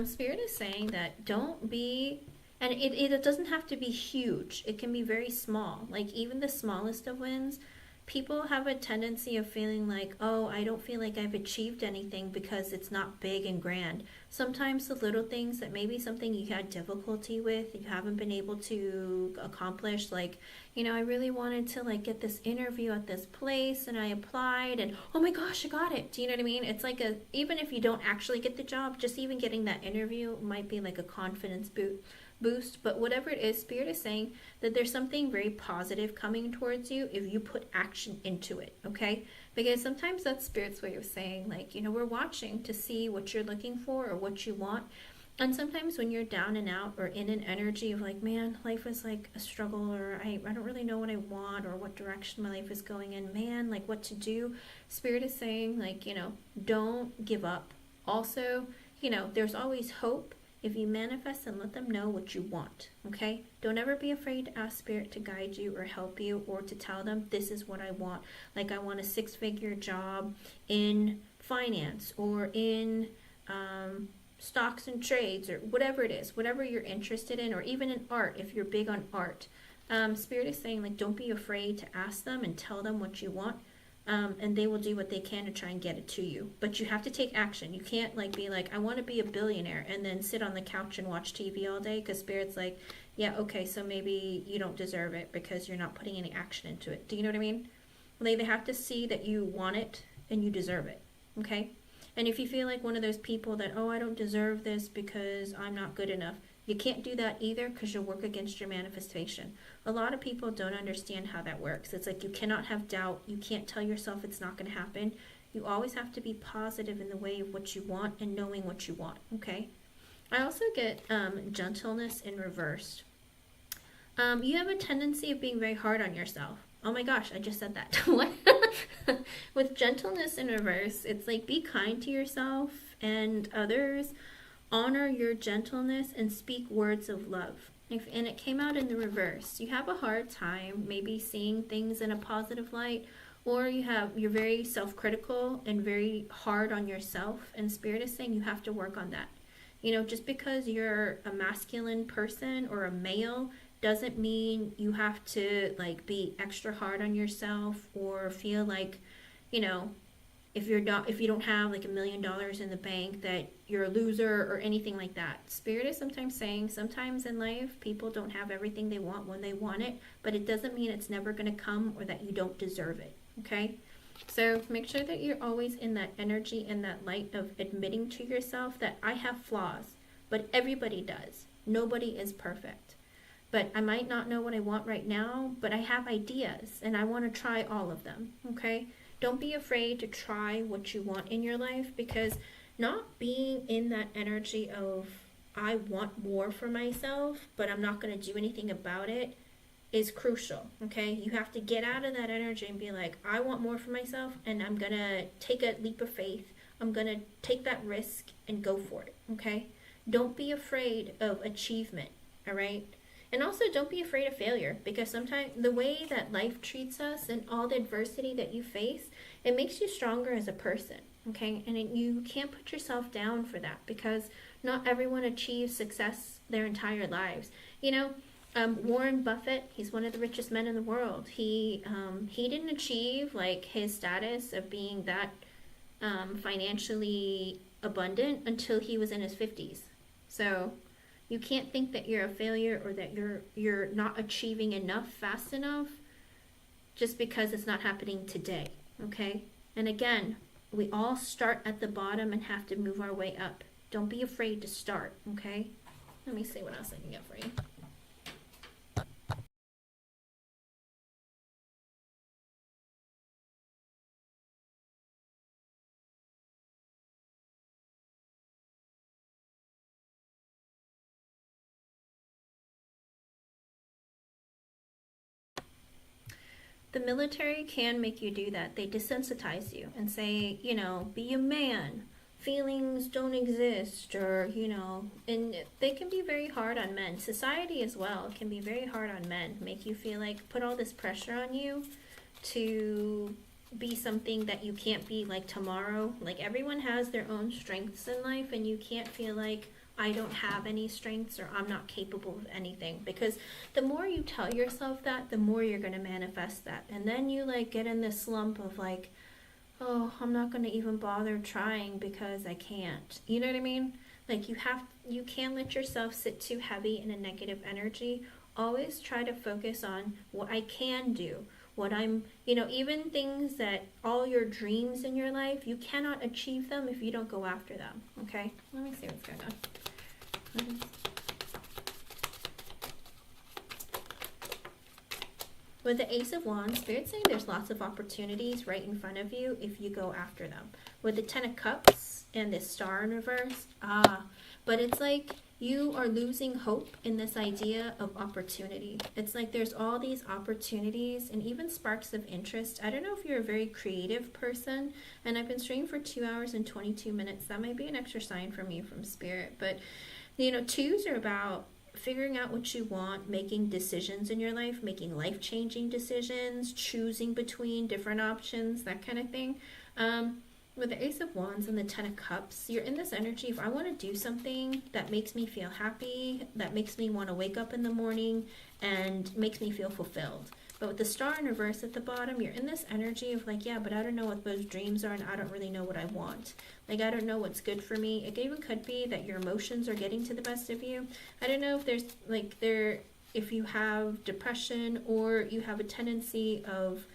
Spirit is saying that don't be... And it doesn't have to be huge. It can be very small. Like, even the smallest of wins, people have a tendency of feeling like, oh, I don't feel like I've achieved anything because it's not big and grand. Sometimes the little things that maybe something you had difficulty with, you haven't been able to accomplish, like, you know, I really wanted to, like, get this interview at this place, and I applied, and oh my gosh, I got it. Do you know what I mean? It's like even if you don't actually get the job, just even getting that interview might be like a confidence boost. But whatever it is, Spirit is saying that there's something very positive coming towards you if you put action into it, okay? Because sometimes that's Spirit's way of saying, like, you know, we're watching to see what you're looking for or what you want. And sometimes when you're down and out or in an energy of like, man, life is like a struggle, or I don't really know what I want or what direction my life is going in, man, like what to do, Spirit is saying, like, you know, don't give up. Also, you know, there's always hope if you manifest and let them know what you want, okay? Don't ever be afraid to ask Spirit to guide you or help you, or to tell them, this is what I want. Like, I want a 6-figure job in finance, or in stocks and trades, or whatever it is, whatever you're interested in, or even in art, if you're big on art. Spirit is saying, like, don't be afraid to ask them and tell them what you want. And they will do what they can to try and get it to you. But you have to take action. You can't like be like, I want to be a billionaire, and then sit on the couch and watch TV all day, because Spirit's like, yeah, okay, so maybe you don't deserve it because you're not putting any action into it. Do you know what I mean? They have to see that you want it and you deserve it, okay? And if you feel like one of those people that, oh, I don't deserve this because I'm not good enough, you can't do that either, because you'll work against your manifestation. A lot of people don't understand how that works. It's like you cannot have doubt. You can't tell yourself it's not going to happen. You always have to be positive in the way of what you want and knowing what you want, okay? I also get gentleness in reverse. You have a tendency of being very hard on yourself. Oh my gosh, I just said that. What? With gentleness in reverse, it's like be kind to yourself and others. Honor your gentleness and speak words of love. And it came out in the reverse. You have a hard time maybe seeing things in a positive light, or you're very self-critical and very hard on yourself, and Spirit is saying you have to work on that. You know, just because you're a masculine person or a male doesn't mean you have to like be extra hard on yourself, or feel like, you know, if you don't have like $1 million in the bank that you're a loser or anything like that. Spirit is sometimes saying, sometimes in life people don't have everything they want when they want it, but it doesn't mean it's never going to come or that you don't deserve it, okay? So make sure that you're always in that energy and that light of admitting to yourself that I have flaws, but everybody does. Nobody is perfect. but I might not know what I want right now, but I have ideas and I want to try all of them, okay? Don't be afraid to try what you want in your life, because not being in that energy of I want more for myself, but I'm not going to do anything about it is crucial, okay? You have to get out of that energy and be like, I want more for myself and I'm going to take a leap of faith. I'm going to take that risk and go for it, okay? Don't be afraid of achievement, all right? And also don't be afraid of failure, because sometimes the way that life treats us and all the adversity that you face, it makes you stronger as a person, okay? And you can't put yourself down for that, because not everyone achieves success their entire lives. You know, Warren Buffett, he's one of the richest men in the world. He didn't achieve like his status of being that financially abundant until he was in his 50s. So you can't think that you're a failure or that you're not achieving enough fast enough just because it's not happening today, okay? And again, we all start at the bottom and have to move our way up. Don't be afraid to start, okay? Let me see what else I can get for you. The military can make you do that. They desensitize you and say, you know, be a man. Feelings don't exist, or, you know, and they can be very hard on men. Society as well can be very hard on men, make you feel like, put all this pressure on you to be something that you can't be like tomorrow. Like everyone has their own strengths in life, and you can't feel like I don't have any strengths or I'm not capable of anything, because the more you tell yourself that, the more you're going to manifest that. And then you like get in this slump of like, oh, I'm not going to even bother trying because I can't. You know what I mean? Like you can't let yourself sit too heavy in a negative energy. Always try to focus on what I can do. What I'm, you know, even things that all your dreams in your life, you cannot achieve them if you don't go after them. Okay? Let me see what's going on. With the Ace of Wands, Spirit's saying there's lots of opportunities right in front of you if you go after them. With the Ten of Cups and this Star in reverse, but it's like you are losing hope in this idea of opportunity. It's like there's all these opportunities and even sparks of interest. I don't know if you're a very creative person, and I've been streaming for 2 hours and 22 minutes. That might be an extra sign from you from Spirit, but you know, twos are about figuring out what you want, making decisions in your life, making life-changing decisions, choosing between different options, that kind of thing. With the Ace of Wands and the Ten of Cups, you're in this energy of I want to do something that makes me feel happy, that makes me want to wake up in the morning and makes me feel fulfilled. But with the Star in reverse at the bottom, you're in this energy of like, yeah, but I don't know what those dreams are and I don't really know what I want. Like, I don't know what's good for me. It even could be that your emotions are getting to the best of you. I don't know if there's like if you have depression or you have a tendency of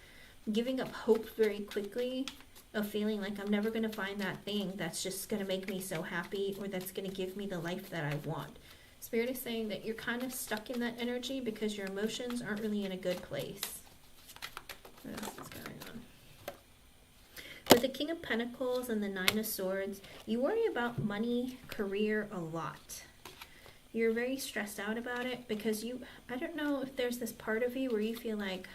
giving up hope very quickly, of feeling like I'm never going to find that thing that's just going to make me so happy or that's going to give me the life that I want. Spirit is saying that you're kind of stuck in that energy because your emotions aren't really in a good place. What else is going on? With the King of Pentacles and the Nine of Swords, you worry about money, career a lot. You're very stressed out about it because I don't know if there's this part of you where you feel like,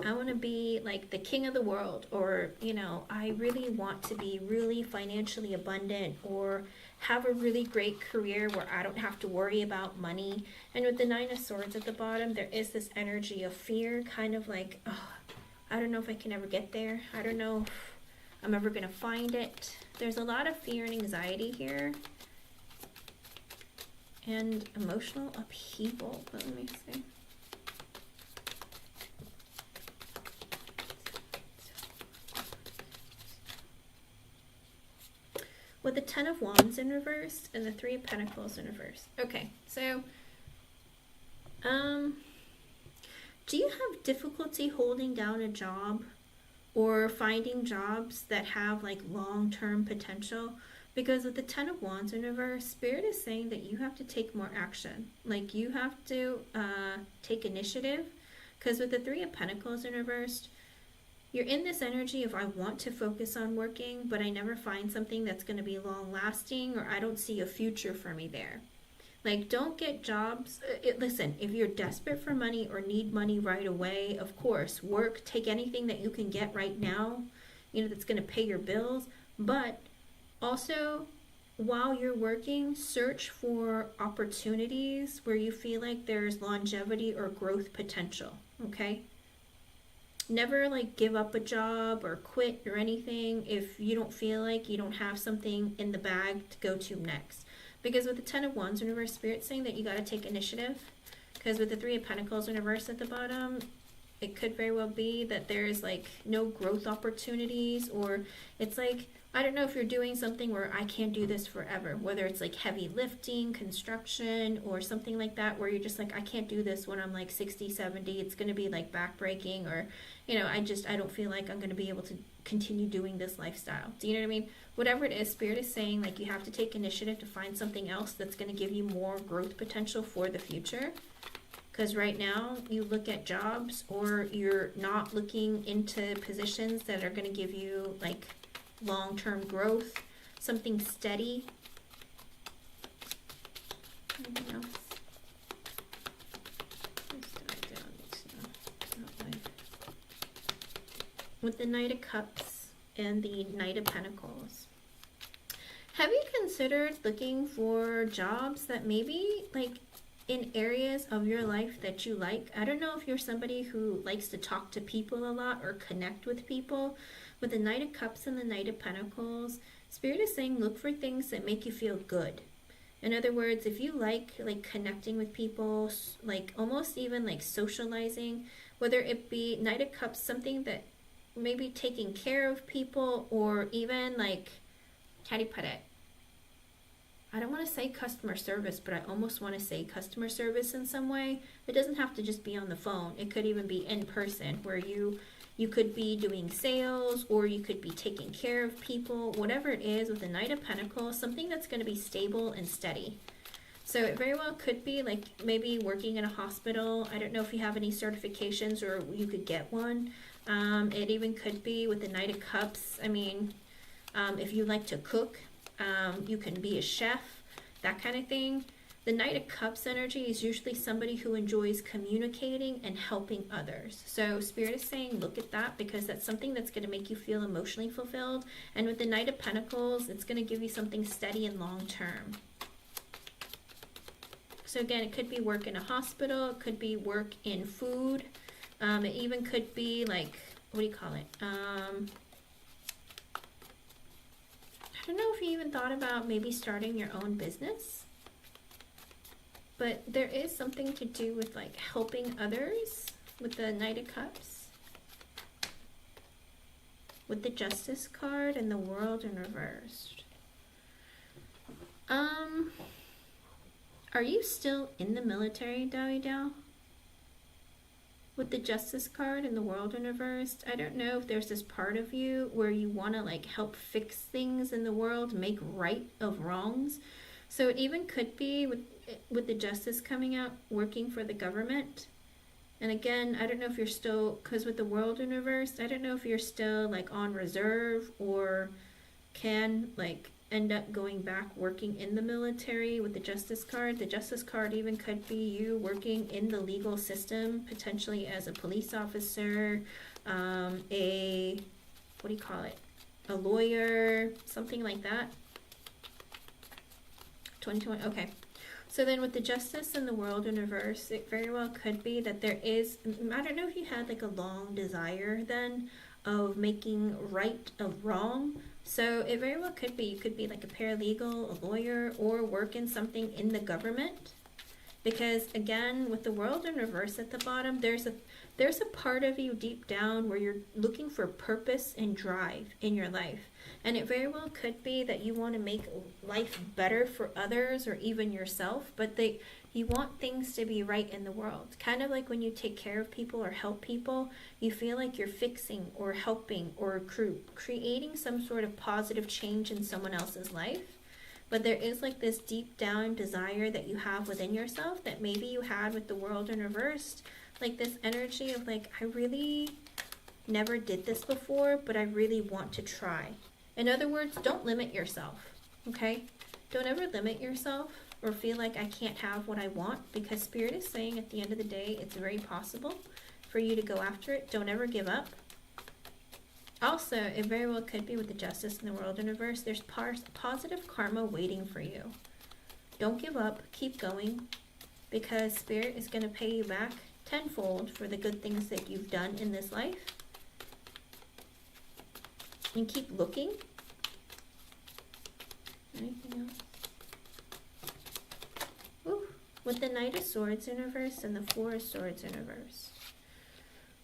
I want to be like the king of the world, or, you know, I really want to be really financially abundant or have a really great career where I don't have to worry about money. And with the Nine of Swords at the bottom, there is this energy of fear, kind of like, oh, I don't know if I can ever get there. I don't know if I'm ever going to find it. There's a lot of fear and anxiety here. And emotional upheaval. But let me see. With the Ten of Wands in reverse and the Three of Pentacles in reverse. Okay, so do you have difficulty holding down a job or finding jobs that have like long-term potential? Because with the Ten of Wands in reverse, Spirit is saying that you have to take more action. Like you have to take initiative. Because with the Three of Pentacles in reverse, you're in this energy of I want to focus on working, but I never find something that's going to be long lasting, or I don't see a future for me there. Like, don't get jobs. Listen, if you're desperate for money or need money right away, of course, work, take anything that you can get right now, that's going to pay your bills. But also, while you're working, search for opportunities where you feel like there's longevity or growth potential, okay? Never like give up a job or quit or anything if you don't feel like you don't have something in the bag to go to next. Because with the Ten of Wands in reverse, Spirit saying that you got to take initiative. Because with the Three of Pentacles in reverse at the bottom, it could very well be that there's like no growth opportunities, or it's like, I don't know if you're doing something where I can't do this forever, whether it's like heavy lifting, construction, or something like that, where you're just like, I can't do this when I'm like 60, 70, it's going to be like backbreaking, or, I don't feel like I'm going to be able to continue doing this lifestyle. Do you know what I mean? Whatever it is, Spirit is saying like you have to take initiative to find something else that's going to give you more growth potential for the future. Because right now you look at jobs, or you're not looking into positions that are going to give you like long-term growth, something steady. Anything else? With the Knight of Cups and the Knight of Pentacles, have you considered looking for jobs that maybe like in areas of your life that you like? I don't know if you're somebody who likes to talk to people a lot or connect with people. With the Knight of Cups and the Knight of Pentacles, Spirit is saying look for things that make you feel good. In other words, if you like connecting with people, like almost even like socializing, whether it be Knight of Cups, something that maybe taking care of people, or even like, how do you put it? I don't want to say customer service, but I almost want to say customer service in some way. It doesn't have to just be on the phone. It could even be in person, where you could be doing sales, or you could be taking care of people, whatever it is. With the Knight of Pentacles, something that's going to be stable and steady. So it very well could be like maybe working in a hospital. I don't know if you have any certifications, or you could get one. It even could be with the Knight of Cups. I mean, if you like to cook, you can be a chef, that kind of thing. The Knight of Cups energy is usually somebody who enjoys communicating and helping others. So Spirit is saying look at that, because that's something that's going to make you feel emotionally fulfilled. And with the Knight of Pentacles, it's going to give you something steady and long term. So again, it could be work in a hospital, it could be work in food. It even could be like, what do you call it? I don't know if you even thought about maybe starting your own business. But there is something to do with like helping others with the Knight of Cups. With the Justice card and the World in reversed. Are you still in the military, Dowie Dow? With the Justice card and the World in reversed, I don't know if there's this part of you where you want to like help fix things in the world, make right of wrongs. So it even could be with the Justice coming out, working for the government. And again, I don't know if you're still, because with the World in reversed, I don't know if you're still like on reserve, or can like end up going back working in the military. With the Justice card, the Justice card even could be you working in the legal system, potentially as a police officer, what do you call it, a lawyer, something like that. 2020, okay. So then with the Justice and the World in reverse, it very well could be that there is, I don't know if you had like a long desire then of making right of wrong. So it very well could be, you could be like a paralegal, a lawyer, or work in something in the government. Because again, with the world in reverse at the bottom, there's a part of you deep down where you're looking for purpose and drive in your life. And it very well could be that you want to make life better for others or even yourself, but you want things to be right in the world. Kind of like when you take care of people or help people, you feel like you're fixing or helping or creating some sort of positive change in someone else's life. But there is like this deep down desire that you have within yourself that maybe you had with the world in reversed. Like this energy of like, I really never did this before, but I really want to try. In other words, don't limit yourself, okay? Don't ever limit yourself or feel like I can't have what I want, because Spirit is saying at the end of the day, it's very possible for you to go after it. Don't ever give up. Also, it very well could be with the Justice in the world in reverse. There's positive karma waiting for you. Don't give up. Keep going, because Spirit is going to pay you back tenfold for the good things that you've done in this life. And keep looking. Anything else? Ooh, with the Knight of Swords in reverse and the Four of Swords in reverse.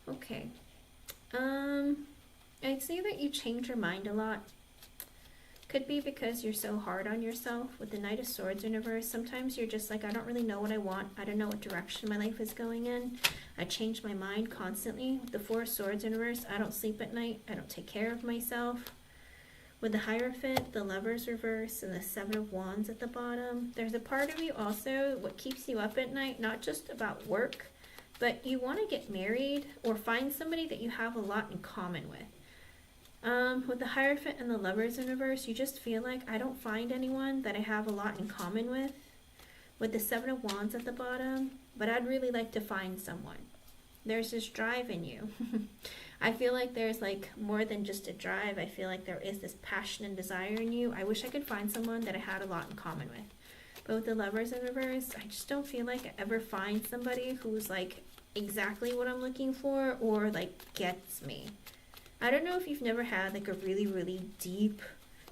Okay. I'd say that you change your mind a lot. Could be because you're so hard on yourself. With the Knight of Swords in reverse, sometimes you're just like, I don't really know what I want. I don't know what direction my life is going in. I change my mind constantly. With the Four of Swords in reverse, I don't sleep at night. I don't take care of myself. With the Hierophant, the Lovers reverse, and the Seven of Wands at the bottom, there's a part of you also, what keeps you up at night, not just about work, but you want to get married or find somebody that you have a lot in common with. With the Hierophant and the Lovers in reverse, you just feel like I don't find anyone that I have a lot in common with. With the Seven of Wands at the bottom, but I'd really like to find someone. There's this drive in you. I feel like there's like more than just a drive. I feel like there is this passion and desire in you. I wish I could find someone that I had a lot in common with. But with the Lovers in reverse, I just don't feel like I ever find somebody who's like exactly what I'm looking for or like gets me. I don't know if you've never had like a really, really deep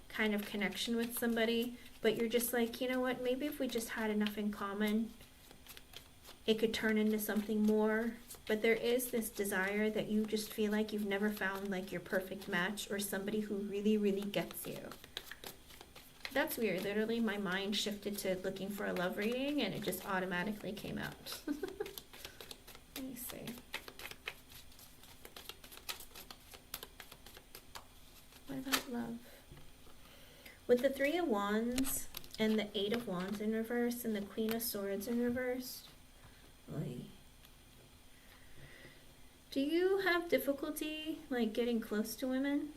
kind of connection with somebody, but you're just like, you know what, maybe if we just had enough in common, it could turn into something more. But there is this desire that you just feel like you've never found like your perfect match or somebody who really, really gets you. That's weird. Literally, my mind shifted to looking for a love reading and it just automatically came out. Let me see. What about love? With the Three of Wands and the Eight of Wands in reverse and the Queen of Swords in reverse. Oy. Do you have difficulty like getting close to women?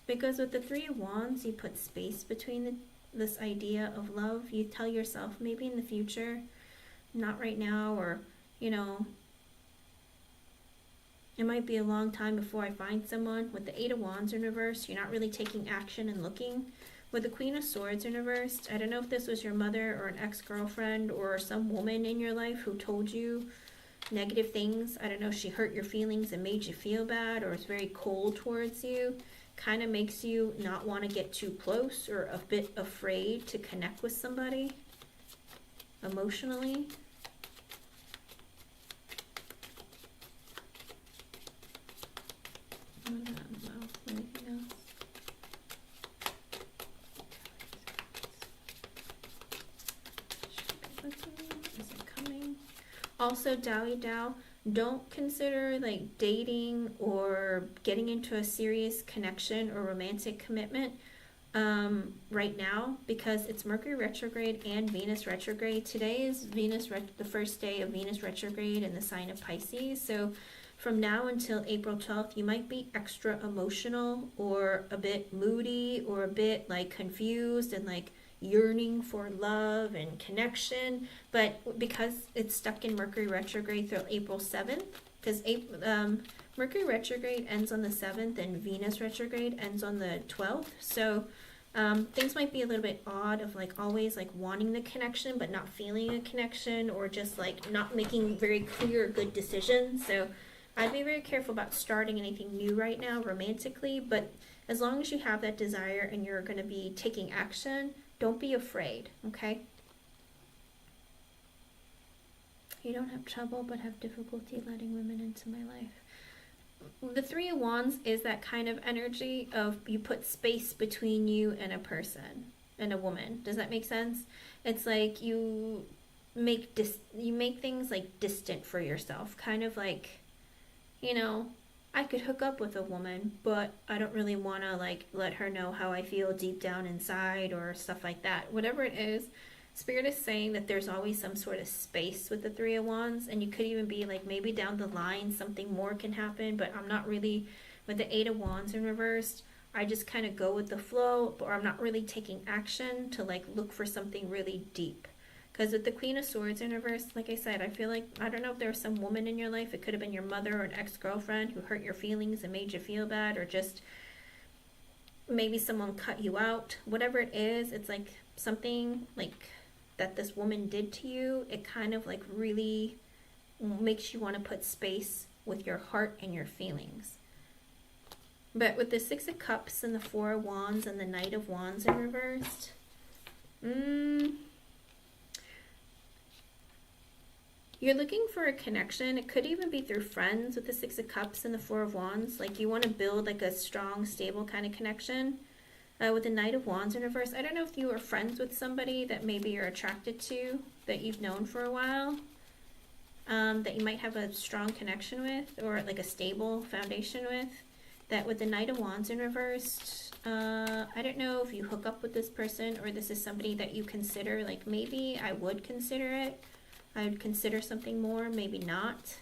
Because with the Three of Wands, you put space between this idea of love. You tell yourself maybe in the future, not right now, or you know, it might be a long time before I find someone. With the Eight of Wands in reverse, you're not really taking action and looking. With the Queen of Swords in reverse, I don't know if this was your mother or an ex-girlfriend or some woman in your life who told you negative things. I don't know, she hurt your feelings and made you feel bad or is very cold towards you. Kind of makes you not want to get too close or a bit afraid to connect with somebody emotionally. I don't know. Anything else? Is it coming? Also, Dowie Dow, don't consider like dating or getting into a serious connection or romantic commitment right now, because it's Mercury retrograde and Venus retrograde. Today is the first day of Venus retrograde in the sign of Pisces. So from now until April 12th, you might be extra emotional or a bit moody or a bit like confused and like yearning for love and connection. But because it's stuck in Mercury retrograde through April 7th, because Mercury retrograde ends on the 7th and Venus retrograde ends on the 12th. So things might be a little bit odd of like always like wanting the connection but not feeling a connection, or just like not making very clear good decisions. So I'd be very careful about starting anything new right now romantically, but as long as you have that desire and you're going to be taking action, don't be afraid, okay? You don't have trouble, but have difficulty letting women into my life. The Three of Wands is that kind of energy of you put space between you and a person and a woman. Does that make sense? It's like you make things like distant for yourself, kind of like, you know, I could hook up with a woman, but I don't really want to like let her know how I feel deep down inside or stuff like that. Whatever it is, Spirit is saying that there's always some sort of space with the Three of Wands, and you could even be like maybe down the line something more can happen, but I'm not really, with the Eight of Wands in reversed, I just kind of go with the flow, or I'm not really taking action to like look for something really deep. Because with the Queen of Swords in reverse, like I said, I feel like, I don't know if there was some woman in your life, it could have been your mother or an ex-girlfriend who hurt your feelings and made you feel bad, or just maybe someone cut you out. Whatever it is, it's like something like that this woman did to you. It kind of like really makes you want to put space with your heart and your feelings. But with the Six of Cups and the Four of Wands and the Knight of Wands in reversed, you're looking for a connection. It could even be through friends with the Six of Cups and the Four of Wands. Like you want to build like a strong, stable kind of connection. With the Knight of Wands in reverse, I don't know if you are friends with somebody that maybe you're attracted to, that you've known for a while, that you might have a strong connection with, or like a stable foundation with. That with the Knight of Wands in reverse, I don't know if you hook up with this person or this is somebody that you consider, like maybe I would consider it. I would consider something more, maybe not.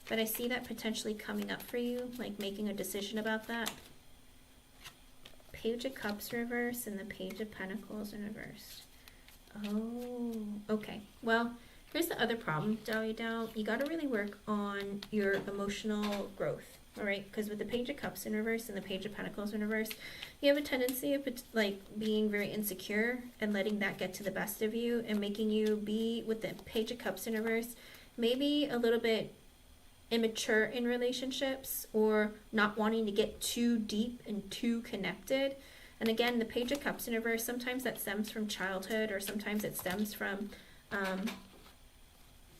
But I see that potentially coming up for you, like making a decision about that. Page of Cups reverse and the Page of Pentacles in reverse. Oh, okay. Well, here's the other problem, Dahlia Dow. You got to really work on your emotional growth, all right? Because with the Page of Cups in reverse and the Page of Pentacles in reverse, you have a tendency of like being very insecure and letting that get to the best of you and making you be, with the Page of Cups in reverse, maybe a little bit immature in relationships, or not wanting to get too deep and too connected. And again, the Page of Cups in reverse, sometimes that stems from childhood, or sometimes it stems from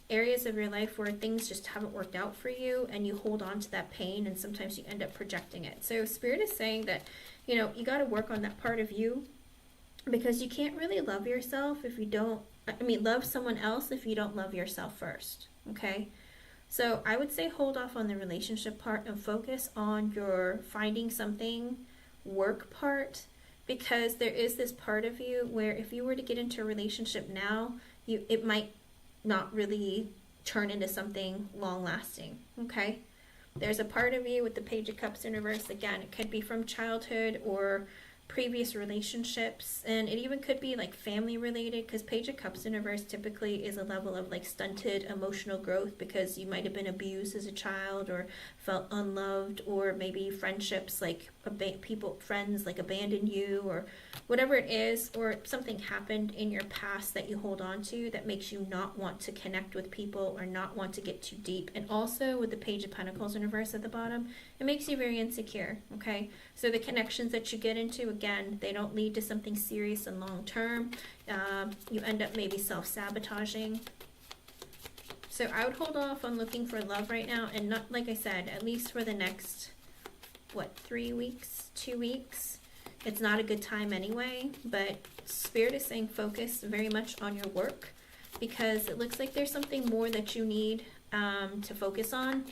areas of your life where things just haven't worked out for you and you hold on to that pain, and sometimes you end up projecting it. So Spirit is saying that, you know, you got to work on that part of you, because you can't really love yourself if you don't, love someone else if you don't love yourself first, okay? So I would say hold off on the relationship part and focus on your finding something work part, because there is this part of you where if you were to get into a relationship now, it might not really turn into something long lasting, okay? There's a part of you with the Page of Cups in reverse, again, it could be from childhood or previous relationships, and it even could be like family related, because Page of Cups in reverse typically is a level of like stunted emotional growth, because you might have been abused as a child or felt unloved, or maybe friendships like friends like abandoned you, or whatever it is, or something happened in your past that you hold on to that makes you not want to connect with people or not want to get too deep. And also with the Page of Pentacles in reverse at the bottom, it makes you very insecure, okay? So the connections that you get into, again, they don't lead to something serious and long term. You end up maybe self-sabotaging. So I would hold off on looking for love right now, and not, like I said, at least for the next, 3 weeks, 2 weeks. It's not a good time anyway, but Spirit is saying focus very much on your work, because it looks like there's something more that you need to focus on.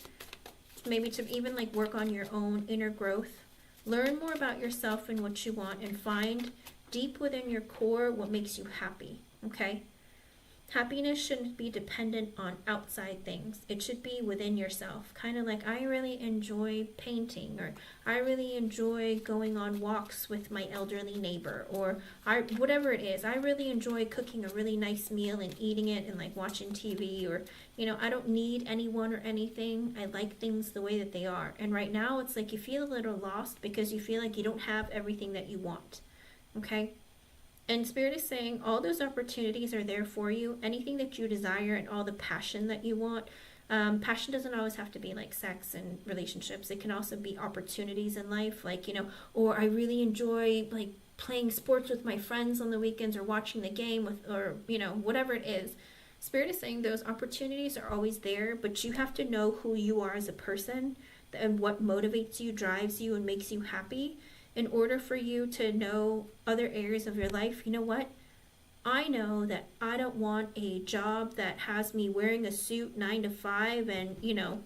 Maybe to even like work on your own inner growth. Learn more about yourself and what you want, and find deep within your core what makes you happy, okay? Happiness shouldn't be dependent on outside things. It should be within yourself. Kind of like, I really enjoy painting, or I really enjoy going on walks with my elderly neighbor, or whatever it is. I really enjoy cooking a really nice meal and eating it and like watching TV, or, you know, I don't need anyone or anything. I like things the way that they are. And right now it's like you feel a little lost because you feel like you don't have everything that you want, okay? And Spirit is saying all those opportunities are there for you. Anything that you desire and all the passion that you want. Passion doesn't always have to be like sex and relationships. It can also be opportunities in life. Like, you know, or I really enjoy like playing sports with my friends on the weekends, or watching the game with, or, you know, whatever it is. Spirit is saying those opportunities are always there, but you have to know who you are as a person and what motivates you, drives you, and makes you happy in order for you to know other areas of your life. You know what? I know that I don't want a job that has me wearing a suit 9 to 5 and,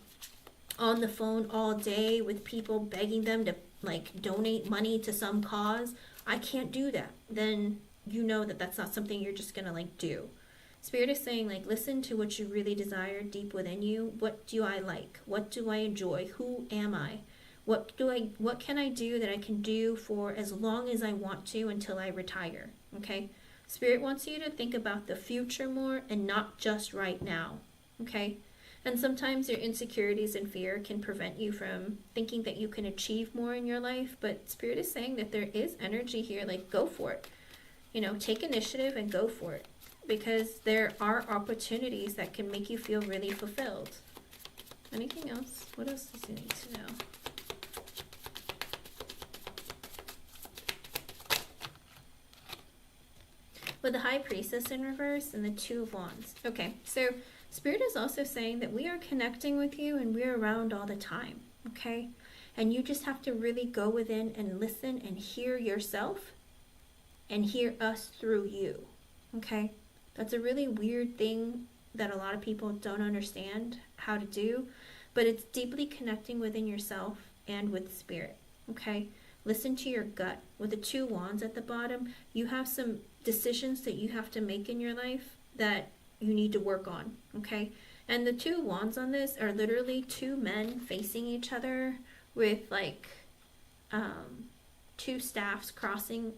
on the phone all day with people begging them to like donate money to some cause. I can't do that. Then you know that that's not something you're just gonna like do. Spirit is saying, like, listen to what you really desire deep within you. What do I like? What do I enjoy? Who am I? What can I do that I can do for as long as I want to until I retire? Okay? Spirit wants you to think about the future more and not just right now. Okay? And sometimes your insecurities and fear can prevent you from thinking that you can achieve more in your life. But Spirit is saying that there is energy here. Like, go for it. Take initiative and go for it. Because there are opportunities that can make you feel really fulfilled. Anything else? What else does he need to know? With the High Priestess in reverse and the Two of Wands. Okay, so Spirit is also saying that we are connecting with you and we're around all the time, okay? And you just have to really go within and listen and hear yourself and hear us through you, okay? That's a really weird thing that a lot of people don't understand how to do, but it's deeply connecting within yourself and with Spirit, okay? Listen to your gut. With the Two Wands at the bottom, you have some decisions that you have to make in your life that you need to work on, okay? And the Two Wands on this are literally two men facing each other with like two staffs crossing.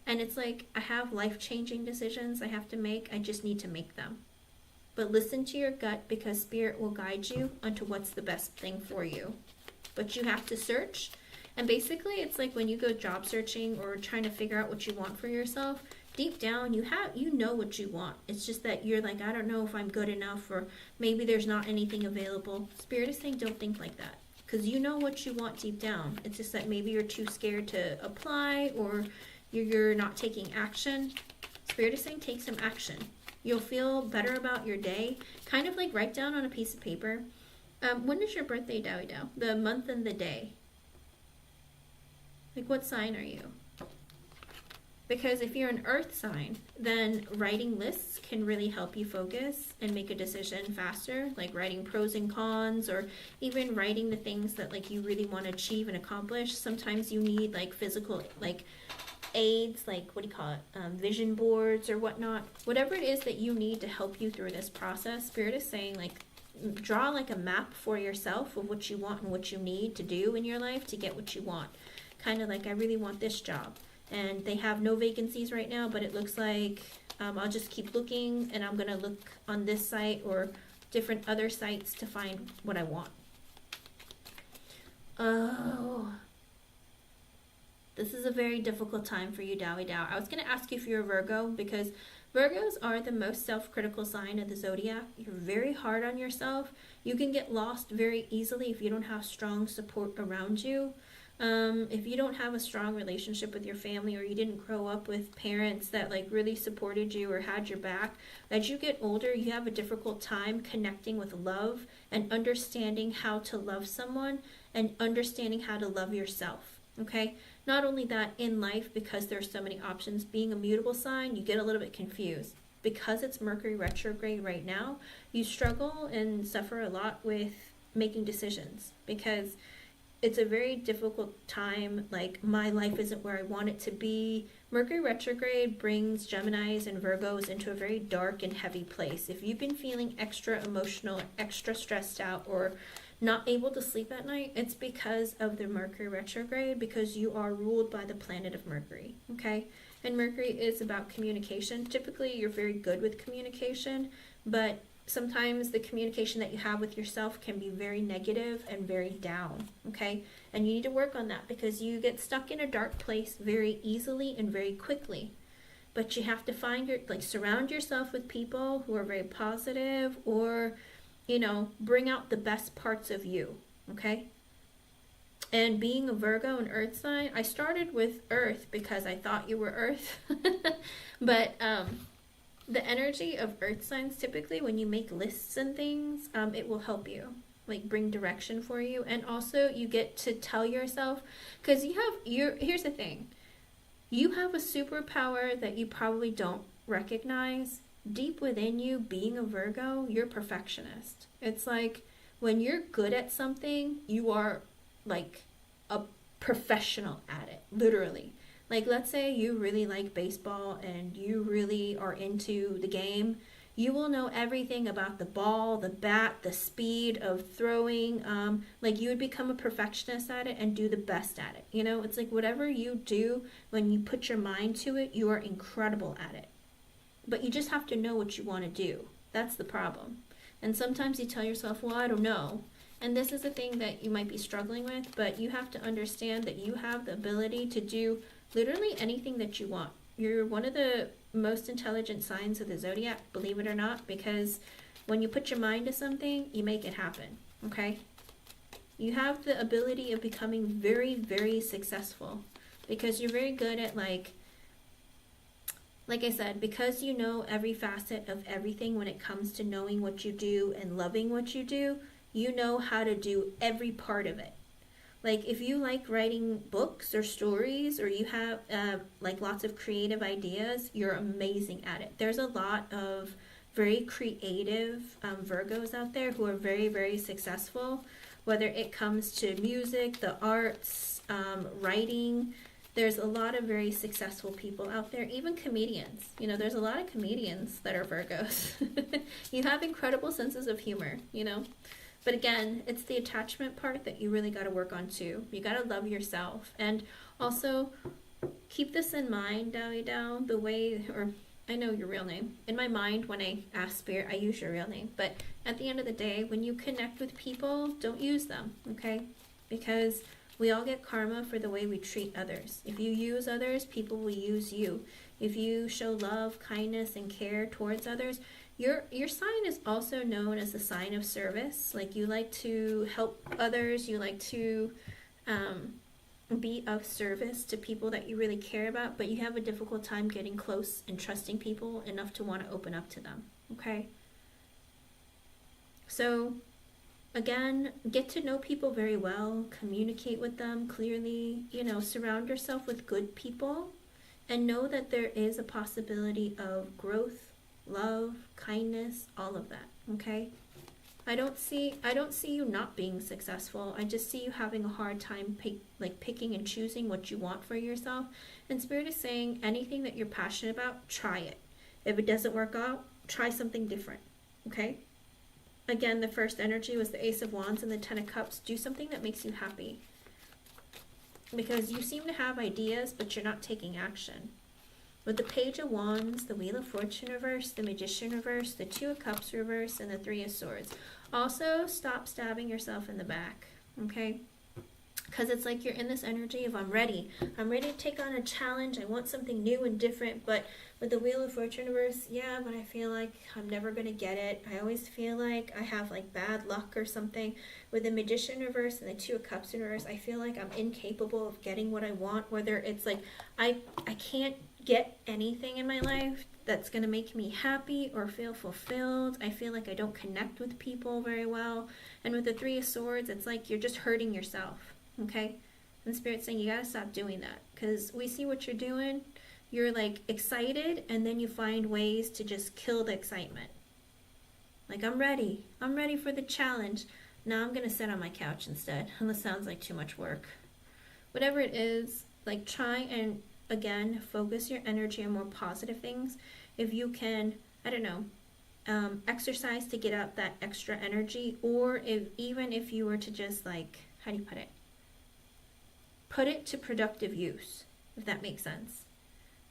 And it's like, I have life-changing decisions I have to make. I just need to make them. But listen to your gut, because Spirit will guide you onto what's the best thing for you. But you have to search. And basically, it's like when you go job searching or trying to figure out what you want for yourself, deep down, you know what you want. It's just that you're like, I don't know if I'm good enough, or maybe there's not anything available. Spirit is saying, don't think like that. Because you know what you want deep down. It's just that maybe you're too scared to apply, or you're not taking action. Spirit is saying, take some action. You'll feel better about your day. Kind of like write down on a piece of paper. When is your birthday, Dowie Dow? The month and the day. Like, what sign are you? Because if you're an earth sign, then writing lists can really help you focus and make a decision faster. Like writing pros and cons, or even writing the things that like you really want to achieve and accomplish. Sometimes you need like physical, like aids, like vision boards or whatnot. Whatever it is that you need to help you through this process, Spirit is saying, like, draw like a map for yourself of what you want and what you need to do in your life to get what you want. Kind of like, I really want this job, and they have no vacancies right now, but it looks like I'll just keep looking, and I'm gonna look on this site or different other sites to find what I want. Oh, this is a very difficult time for you, Dowie Dow. I was going to ask you if you're a Virgo, because Virgos are the most self-critical sign of the zodiac. You're very hard on yourself. You can get lost very easily if you don't have strong support around you. If you don't have a strong relationship with your family, or you didn't grow up with parents that like really supported you or had your back, as you get older, you have a difficult time connecting with love and understanding how to love someone and understanding how to love yourself. Okay? Not only that, in life, because there's so many options, being a mutable sign, you get a little bit confused. Because it's Mercury retrograde right now, you struggle and suffer a lot with making decisions, because it's a very difficult time. Like, my life isn't where I want it to be. Mercury retrograde brings Geminis and Virgos into a very dark and heavy place. If you've been feeling extra emotional, extra stressed out, or not able to sleep at night, it's because of the Mercury retrograde, because you are ruled by the planet of Mercury, okay? And Mercury is about communication. Typically, you're very good with communication, but sometimes the communication that you have with yourself can be very negative and very down, okay? And you need to work on that, because you get stuck in a dark place very easily and very quickly. But you have to find surround yourself with people who are very positive, or bring out the best parts of you, okay? And being a Virgo and Earth sign, I started with Earth because I thought you were Earth. But the energy of earth signs, typically when you make lists and things, it will help you, like bring direction for you. And also you get to tell yourself, because here's the thing, you have a superpower that you probably don't recognize. Deep within you, being a Virgo, you're a perfectionist. It's like when you're good at something, you are like a professional at it, literally. Like, let's say you really like baseball and you really are into the game. You will know everything about the ball, the bat, the speed of throwing. Like, you would become a perfectionist at it and do the best at it. You know, it's like whatever you do, when you put your mind to it, you are incredible at it. But you just have to know what you want to do. That's the problem. And sometimes you tell yourself, well, I don't know. And this is the thing that you might be struggling with, but you have to understand that you have the ability to do literally anything that you want. You're one of the most intelligent signs of the zodiac, believe it or not, because when you put your mind to something, you make it happen, okay? You have the ability of becoming very, very successful because you're very good at, like I said, because you know every facet of everything when it comes to knowing what you do and loving what you do, you know how to do every part of it. Like, if you like writing books or stories, or you have like lots of creative ideas, you're amazing at it. There's a lot of very creative Virgos out there who are very, very successful, whether it comes to music, the arts, writing. There's a lot of very successful people out there, even comedians. You know, there's a lot of comedians that are Virgos. You have incredible senses of humor, you know. But again, it's the attachment part that you really got to work on too. You got to love yourself. And also, keep this in mind, Dowie Dow, the way, or I know your real name. In my mind, when I ask Spirit, I use your real name. But at the end of the day, when you connect with people, don't use them, okay? Because we all get karma for the way we treat others. If you use others, people will use you. If you show love, kindness, and care towards others, your sign is also known as the sign of service. Like, you like to help others, you like to be of service to people that you really care about, but you have a difficult time getting close and trusting people enough to want to open up to them, okay? So, again, get to know people very well, communicate with them clearly, you know, surround yourself with good people, and know that there is a possibility of growth, love, kindness, all of that, okay? I don't see you not being successful. I just see you having a hard time picking and choosing what you want for yourself. And Spirit is saying anything that you're passionate about, try it. If it doesn't work out, try something different, okay? Again, the first energy was the Ace of Wands and the Ten of Cups. Do something that makes you happy. Because you seem to have ideas, but you're not taking action. With the Page of Wands, the Wheel of Fortune reverse, the Magician reverse, the Two of Cups reverse, and the Three of Swords. Also, stop stabbing yourself in the back, okay? Because it's like you're in this energy of I'm ready to take on a challenge. I want something new and different. But with the Wheel of Fortune reverse, yeah, but I feel like I'm never going to get it. I always feel like I have like bad luck or something. With the Magician reverse and the Two of Cups in reverse, I feel like I'm incapable of getting what I want. Whether it's like I can't get anything in my life that's going to make me happy or feel fulfilled. I feel like I don't connect with people very well. And with the Three of Swords, it's like you're just hurting yourself, okay? And Spirit's saying you got to stop doing that, because we see what you're doing. You're like excited, and then you find ways to just kill the excitement. Like, I'm ready for the challenge. Now I'm going to sit on my couch instead. And this sounds like too much work. Whatever it is, like, try and again, focus your energy on more positive things. If you can, I don't know, exercise to get out that extra energy, or even if you were to just like, how do you put it to productive use, if that makes sense.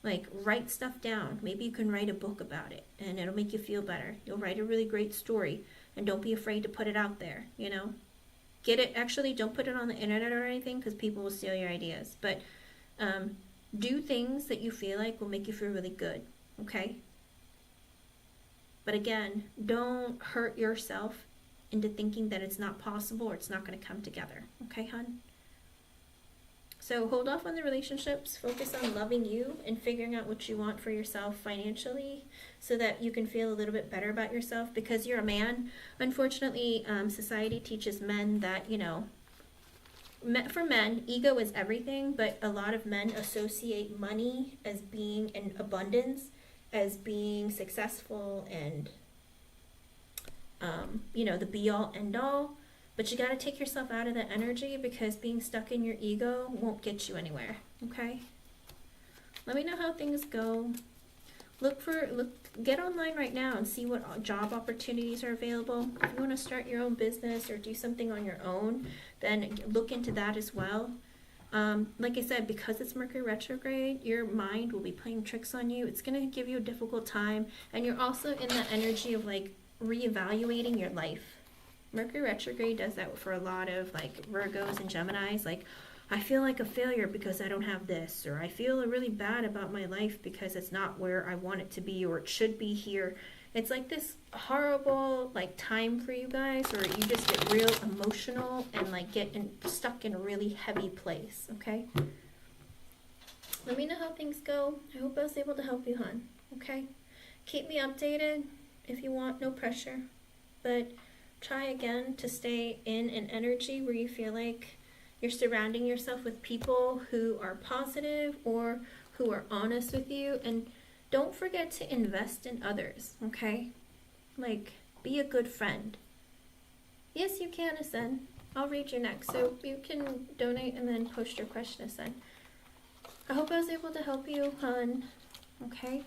Like, write stuff down. Maybe you can write a book about it and it'll make you feel better. You'll write a really great story, and don't be afraid to put it out there, you know. Get it, actually, don't put it on the internet or anything, because people will steal your ideas. But do things that you feel like will make you feel really good, okay? But again, don't hurt yourself into thinking that it's not possible or it's not going to come together, okay, hon? So hold off on the relationships, focus on loving you and figuring out what you want for yourself financially so that you can feel a little bit better about yourself because you're a man. Unfortunately, society teaches men that, you know, for men, ego is everything, but a lot of men associate money as being in abundance, as being successful and, you know, the be all end all. But you got to take yourself out of that energy because being stuck in your ego won't get you anywhere, okay? Let me know how things go. Get online right now and see what job opportunities are available. If you want to start your own business or do something on your own, then look into that as well. Like I said, because it's Mercury retrograde, your mind will be playing tricks on you. It's going to give you a difficult time, and you're also in that energy of like reevaluating your life. Mercury retrograde does that for a lot of like Virgos and Geminis. Like, I feel like a failure because I don't have this, or I feel really bad about my life because it's not where I want it to be, or it should be here. It's like this horrible like time for you guys, or you just get real emotional and like stuck in a really heavy place, okay? Let me know how things go. I hope I was able to help you, hon, okay? Keep me updated if you want, no pressure. But try again to stay in an energy where you feel like you're surrounding yourself with people who are positive or who are honest with you. And don't forget to invest in others, okay? Like, be a good friend. Yes, you can, Ascend. I'll read you next. So you can donate and then post your question, Ascend. I hope I was able to help you, hon. Okay?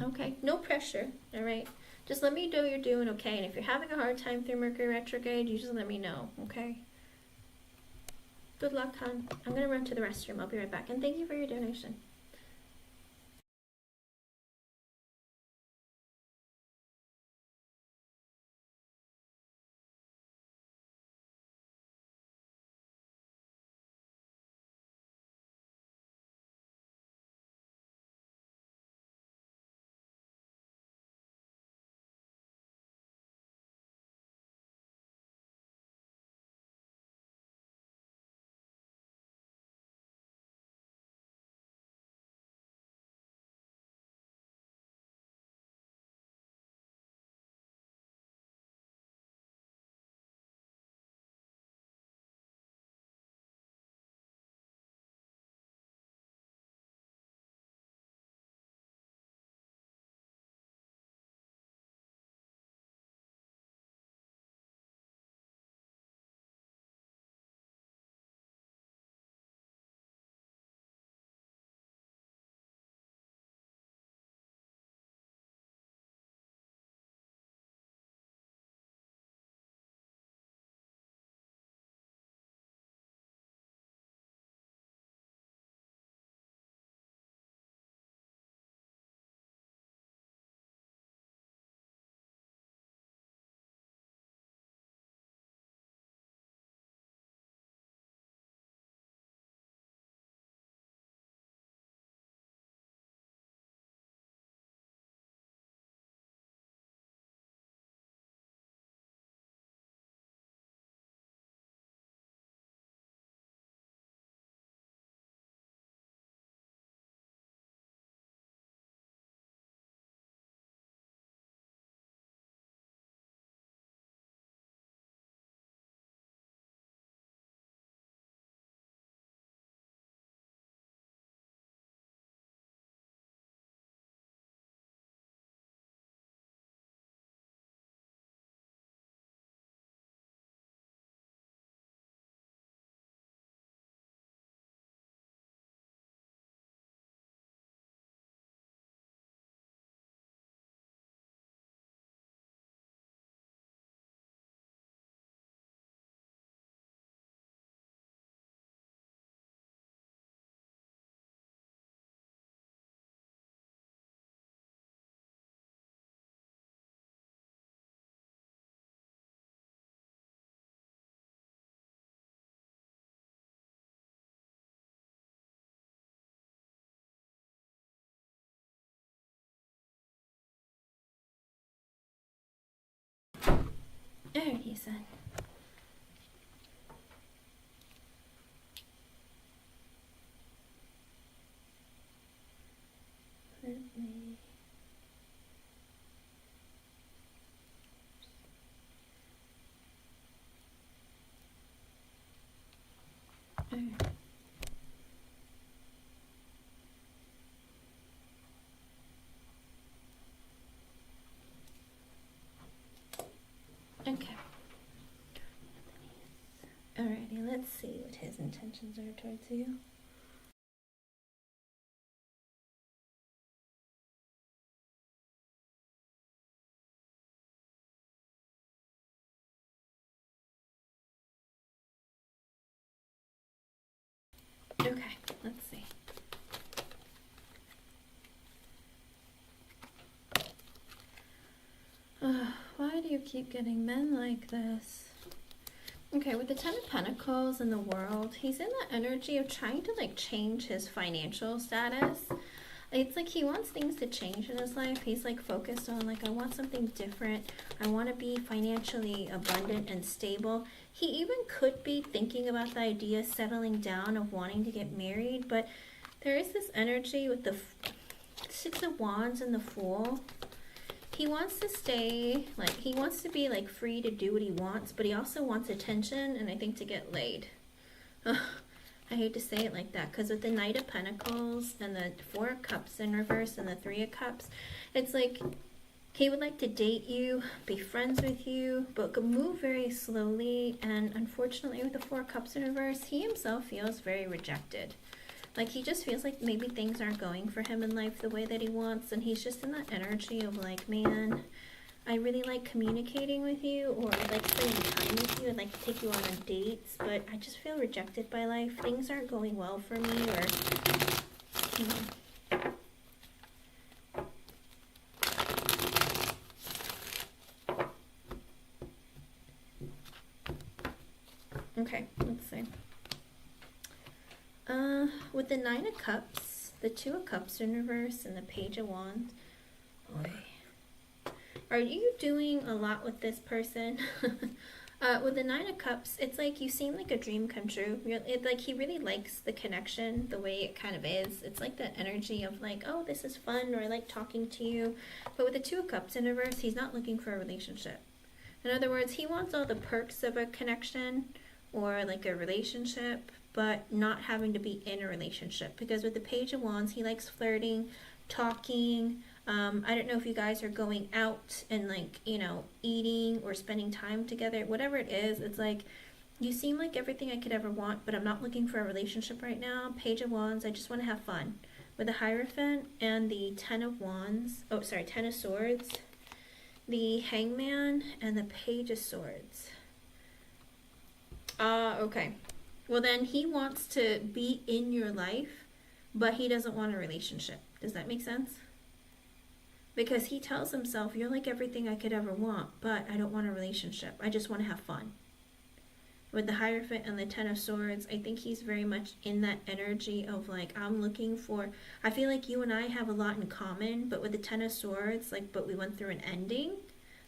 Okay, no pressure, all right? Just let me know you're doing okay, and if you're having a hard time through Mercury retrograde, you just let me know, okay? Good luck, hon. I'm gonna run to the restroom. I'll be right back, and thank you for your donation. Alrighty, son. definitely. Okay. Alrighty, let's see what his intentions are towards you. Okay, let's see. Why do you keep getting men like this? Okay, with the Ten of Pentacles in the world, he's in the energy of trying to like change his financial status. It's like he wants things to change in his life. He's like focused on like, I want something different. I want to be financially abundant and stable. He even could be thinking about the idea of settling down, of wanting to get married, but there is this energy with the Six of Wands and the Fool. He wants to stay, like, he wants to be, like, free to do what he wants, but he also wants attention, and I think to get laid. I hate to say it like that, because with the Knight of Pentacles, and the Four of Cups in reverse, and the Three of Cups, it's like, he would like to date you, be friends with you, but could move very slowly, and unfortunately, with the Four of Cups in reverse, he himself feels very rejected. Like, he just feels like maybe things aren't going for him in life the way that he wants, and he's just in that energy of like, man, I really like communicating with you, or I like spending time with you, I'd like to take you on dates, but I just feel rejected by life. Things aren't going well for me, or, you know. Okay, let's see. With the Nine of Cups, the Two of Cups in reverse, and the Page of Wands. Oy. Are you doing a lot with this person? With the Nine of Cups, it's like you seem like a dream come true. Like he really likes the connection, the way it kind of is. It's like that energy of like, oh, this is fun, or I like talking to you. But with the Two of Cups in reverse, he's not looking for a relationship. In other words, he wants all the perks of a connection or like a relationship, but not having to be in a relationship. Because with the Page of Wands, he likes flirting, talking. I don't know if you guys are going out and like, you know, eating or spending time together. Whatever it is, it's like, you seem like everything I could ever want, but I'm not looking for a relationship right now. Page of Wands, I just want to have fun. With the Hierophant and the Ten of Wands, oh sorry, Ten of Swords, the Hangman, and the Page of Swords. Okay. Well, then he wants to be in your life, but he doesn't want a relationship. Does that make sense? Because he tells himself, you're like everything I could ever want, but I don't want a relationship. I just want to have fun. With the Hierophant and the Ten of Swords, I think he's very much in that energy of like, I'm looking for, I feel like you and I have a lot in common, but with the Ten of Swords, like, but we went through an ending.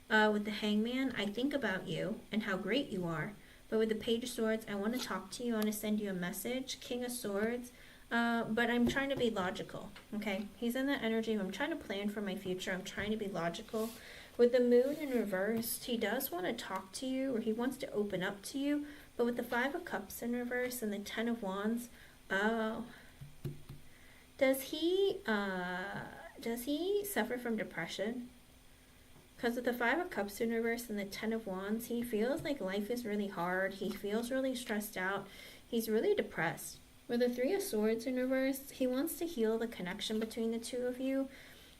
With the Hangman, I think about you and how great you are. But with the Page of Swords, I want to talk to you, I want to send you a message. King of Swords, but I'm trying to be logical, okay? He's in that energy of I'm trying to plan for my future, I'm trying to be logical. With the Moon in reverse, he does want to talk to you, or he wants to open up to you, but with the Five of Cups in reverse and the Ten of Wands, does he suffer from depression? Because with the Five of Cups in reverse and the Ten of Wands, he feels like life is really hard. He feels really stressed out. He's really depressed. With the Three of Swords in reverse, he wants to heal the connection between the two of you.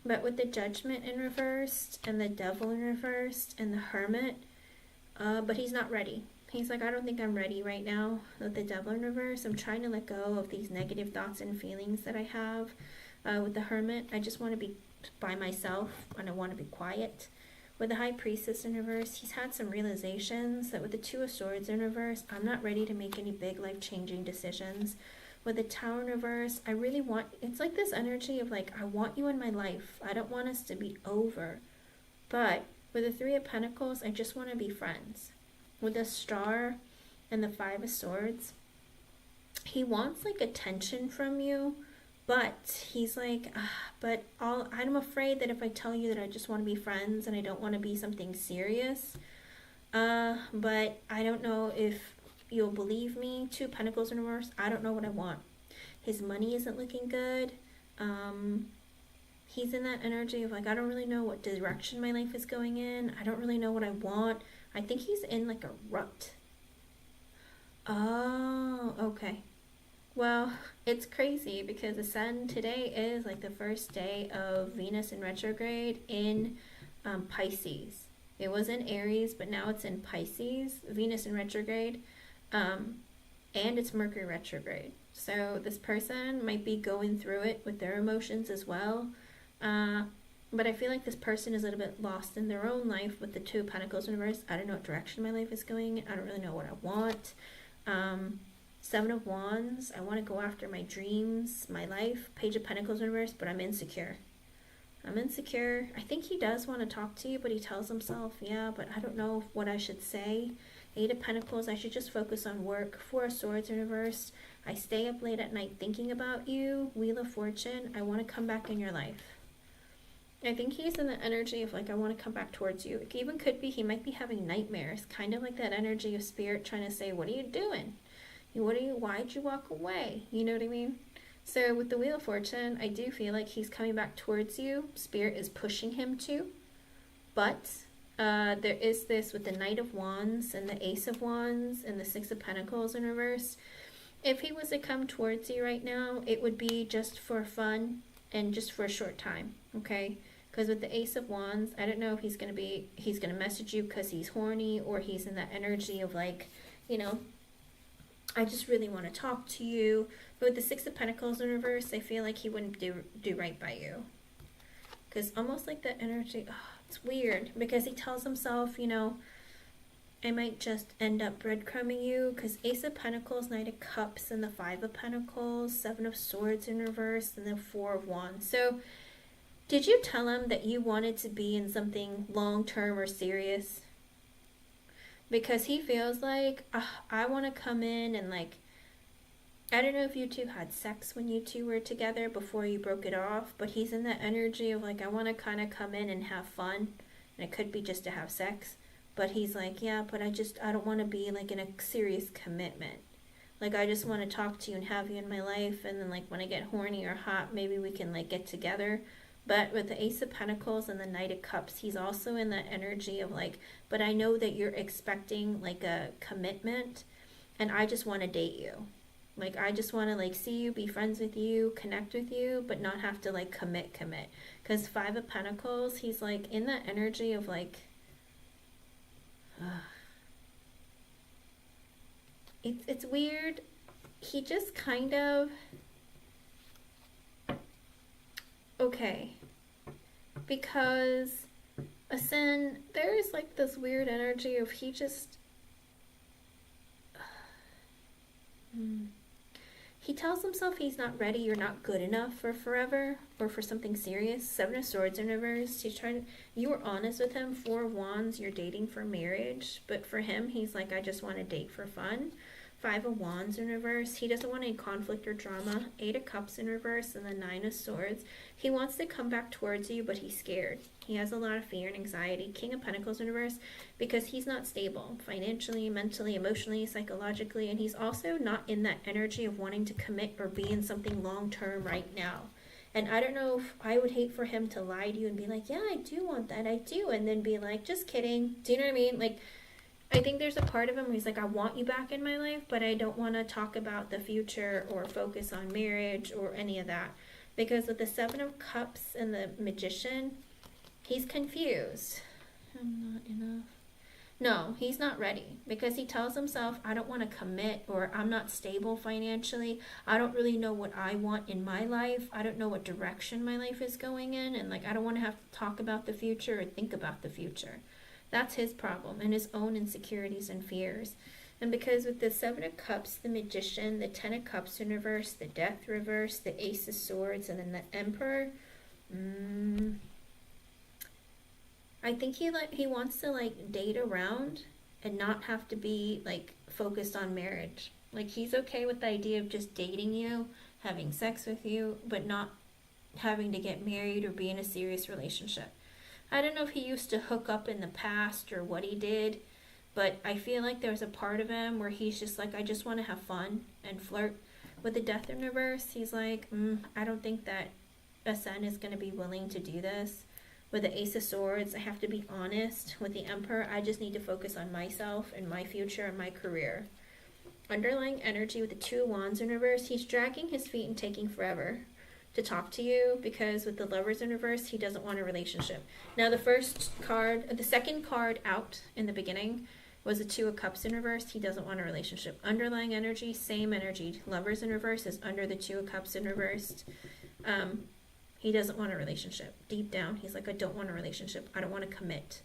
But with the Judgment in reverse and the Devil in reverse and the Hermit, but he's not ready. He's like, I don't think I'm ready right now. With the Devil in reverse, I'm trying to let go of these negative thoughts and feelings that I have. With the Hermit, I just want to be by myself and I want to be quiet. With the High Priestess in reverse, he's had some realizations that with the Two of Swords in reverse, I'm not ready to make any big life-changing decisions. With the Tower in reverse, I really want, it's like this energy of like, I want you in my life. I don't want us to be over. But with the Three of Pentacles, I just want to be friends. With the Star and the Five of Swords, he wants like attention from you, But he's like, but I'm afraid that if I tell you that I just want to be friends and I don't want to be something serious, but I don't know if you'll believe me. Two Pentacles in reverse. I don't know what I want. His money isn't looking good. He's in that energy of like, I don't really know what direction my life is going in. I don't really know what I want. I think he's in like a rut. Oh, okay. Well, it's crazy because the sun today is like the first day of Venus in retrograde in Pisces. It was in Aries, but now it's in Pisces, Venus in retrograde, and it's Mercury retrograde. So this person might be going through it with their emotions as well. But I feel like this person is a little bit lost in their own life with the Two of Pentacles in reverse. I don't know what direction my life is going. I don't really know what I want. Seven of Wands. I want to go after my dreams, my life. Page of Pentacles in reverse, but I'm insecure. I'm insecure. I think he does want to talk to you, but he tells himself, yeah, but I don't know what I should say. Eight of Pentacles, I should just focus on work. Four of Swords in reverse. I stay up late at night thinking about you. Wheel of Fortune, I want to come back in your life. I think he's in the energy of like, I want to come back towards you. It even could be he might be having nightmares, kind of like that energy of spirit trying to say, what are you doing? Why'd you walk away? You know what I mean? So with the Wheel of Fortune, I do feel like he's coming back towards you. Spirit is pushing him to. But there is this with the Knight of Wands and the Ace of Wands and the Six of Pentacles in reverse. If he was to come towards you right now, it would be just for fun and just for a short time, okay? Because with the Ace of Wands, I don't know if he's going to message you because he's horny, or he's in that energy of like, you know, I just really want to talk to you. But with the Six of Pentacles in reverse, I feel like he wouldn't do right by you. Because almost like that energy, it's weird. Because he tells himself, you know, I might just end up breadcrumbing you. Because Ace of Pentacles, Knight of Cups, and the Five of Pentacles, Seven of Swords in reverse, and the Four of Wands. So, did you tell him that you wanted to be in something long-term or serious? Because he feels like, I want to come in and like, I don't know if you two had sex when you two were together before you broke it off, but he's in that energy of like, I want to kind of come in and have fun. And it could be just to have sex. But he's like, yeah, but I don't want to be like in a serious commitment. Like, I just want to talk to you and have you in my life. And then like when I get horny or hot, maybe we can like get together. But with the Ace of Pentacles and the Knight of Cups, he's also in that energy of like, but I know that you're expecting like a commitment, and I just want to date you. Like, I just want to like see you, be friends with you, connect with you, but not have to like commit. Because Five of Pentacles, he's like in that energy of like, it's weird. He just kind of, okay, because Ascend, there's like this weird energy of he just, he tells himself he's not ready or not good enough for forever or for something serious. Seven of Swords in reverse. He's trying, you were honest with him. Four of Wands, you're dating for marriage. But for him, he's like, I just want to date for fun. Five of Wands in reverse. He doesn't want any conflict or drama. Eight of Cups in reverse and the Nine of Swords. He wants to come back towards you, but he's scared. He has a lot of fear and anxiety. King of Pentacles in reverse, because he's not stable financially, mentally, emotionally, psychologically, and he's also not in that energy of wanting to commit or be in something long-term right now. And I don't know if I would hate for him to lie to you and be like, yeah, I do want that, I do, and then be like, just kidding. Do you know what I mean? Like, I think there's a part of him where he's like, I want you back in my life, but I don't want to talk about the future or focus on marriage or any of that. Because with the Seven of Cups and the Magician, he's confused. I'm not enough. No, he's not ready, because he tells himself, I don't want to commit, or I'm not stable financially. I don't really know what I want in my life. I don't know what direction my life is going in. And like, I don't want to have to talk about the future or think about the future. That's his problem, and his own insecurities and fears. And because with the Seven of Cups, the Magician, the Ten of Cups in reverse, the Death reverse, the Ace of Swords, and then the Emperor, I think he wants to like date around and not have to be like focused on marriage. Like, he's okay with the idea of just dating you, having sex with you, but not having to get married or be in a serious relationship. I don't know if he used to hook up in the past or what he did, but I feel like there's a part of him where he's just like, I just want to have fun and flirt. With the Death in reverse, he's like, I don't think that a son is going to be willing to do this. With the Ace of Swords, I have to be honest. With the Emperor, I just need to focus on myself and my future and my career. Underlying energy with the Two of Wands in reverse, he's dragging his feet and taking forever to talk to you, because with the Lovers in reverse, he doesn't want a relationship. Now the second card out in the beginning was the Two of Cups in reverse. He doesn't want a relationship. Underlying energy, same energy. Lovers in reverse is under the Two of Cups in reverse. He doesn't want a relationship. Deep down, he's like, I don't want a relationship. I don't want to commit.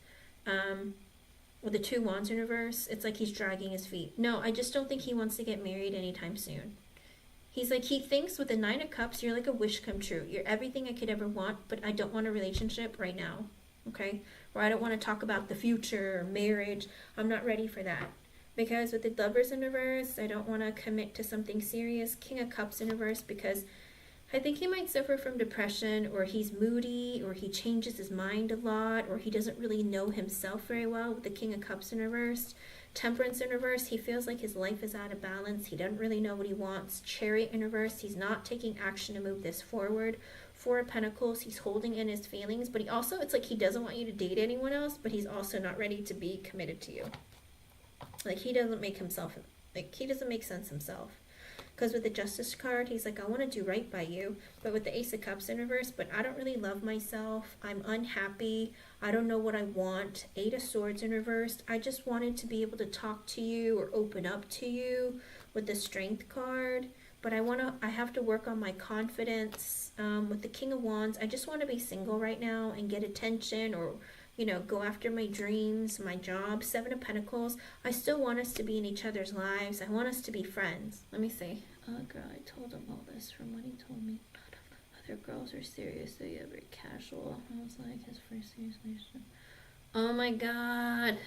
With the Two of Wands in reverse, it's like he's dragging his feet. No, I just don't think he wants to get married anytime soon. He's like, he thinks with the Nine of Cups, you're like a wish come true. You're everything I could ever want, but I don't want a relationship right now. Okay? Or I don't want to talk about the future or marriage. I'm not ready for that. Because with the Lovers in reverse, I don't want to commit to something serious. King of Cups in reverse, because I think he might suffer from depression, or he's moody, or he changes his mind a lot, or he doesn't really know himself very well with the King of Cups in reverse. Temperance in reverse, he feels like his life is out of balance. He doesn't really know what he wants. Chariot in reverse, he's not taking action to move this forward. Four of Pentacles, he's holding in his feelings, but he also, it's like he doesn't want you to date anyone else, but he's also not ready to be committed to you. Like, he doesn't make himself, like, he doesn't make sense himself. Because with the Justice card, he's like, I want to do right by you. But with the Ace of Cups in reverse, but I don't really love myself. I'm unhappy. I don't know what I want. Eight of Swords in reverse. I just wanted to be able to talk to you or open up to you with the Strength card. But I have to work on my confidence. With the King of Wands, I just want to be single right now and get attention, or, you know, go after my dreams, my job. Seven of Pentacles. I still want us to be in each other's lives. I want us to be friends. Let me see. Oh, girl, I told him all this from what he told me. Other girls are serious, so yeah, very casual. I was like, his first serious relationship. Oh my god.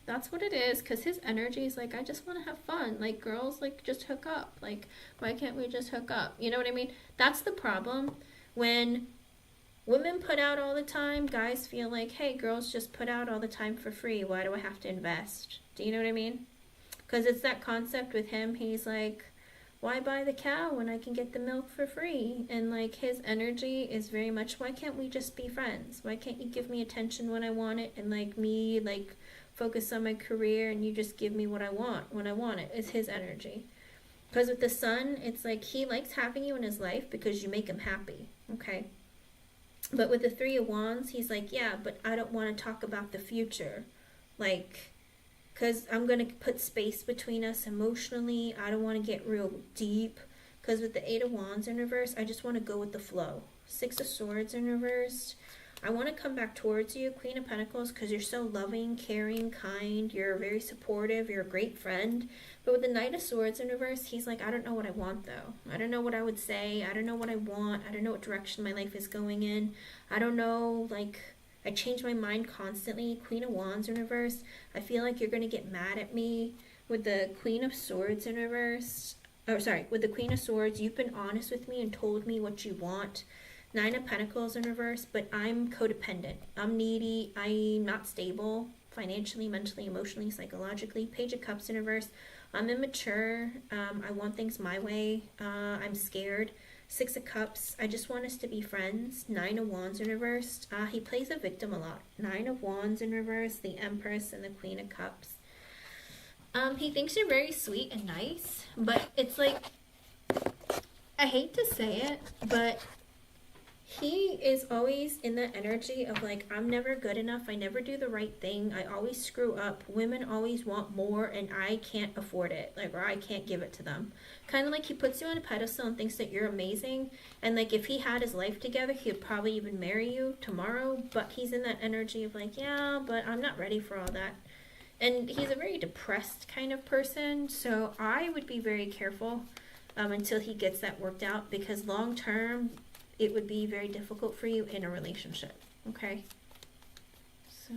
That's what it is, because his energy is like, I just want to have fun. Like, girls, like, just hook up. Like, why can't we just hook up? You know what I mean? That's the problem. When women put out all the time, guys feel like, hey, girls just put out all the time for free. Why do I have to invest? Do you know what I mean? Because it's that concept with him. He's like, why buy the cow when I can get the milk for free? And like, his energy is very much, why can't we just be friends? Why can't you give me attention when I want it? And like, me, like, focus on my career, and you just give me what I want when I want it, is his energy. Because with the Sun, it's like, he likes having you in his life because you make him happy. Okay? But with the Three of Wands, he's like, yeah, but I don't want to talk about the future. Like, because I'm going to put space between us emotionally. I don't want to get real deep. Because with the Eight of Wands in reverse, I just want to go with the flow. Six of Swords in reverse. I want to come back towards you, Queen of Pentacles, because you're so loving, caring, kind. You're very supportive. You're a great friend. But with the Knight of Swords in reverse, he's like, I don't know what I want, though. I don't know what I would say. I don't know what I want. I don't know what direction my life is going in. I don't know, like, I change my mind constantly. Queen of Wands in reverse. I feel like you're going to get mad at me. With the Queen of Swords in reverse. With the Queen of Swords, you've been honest with me and told me what you want. Nine of Pentacles in reverse, but I'm codependent. I'm needy. I'm not stable financially, mentally, emotionally, psychologically. Page of Cups in reverse. I'm immature. I want things my way. I'm scared. Six of Cups. I just want us to be friends. Nine of Wands in reverse. He plays a victim a lot. Nine of Wands in reverse. The Empress and the Queen of Cups. He thinks you're very sweet and nice, but it's like, I hate to say it, but he is always in the energy of like, I'm never good enough. I never do the right thing. I always screw up. Women always want more and I can't afford it. Like, or I can't give it to them. Kind of like he puts you on a pedestal and thinks that you're amazing. And like, if he had his life together, he'd probably even marry you tomorrow. But he's in that energy of like, yeah, but I'm not ready for all that. And he's a very depressed kind of person. So I would be very careful until he gets that worked out. Because long term, it would be very difficult for you in a relationship, okay? So,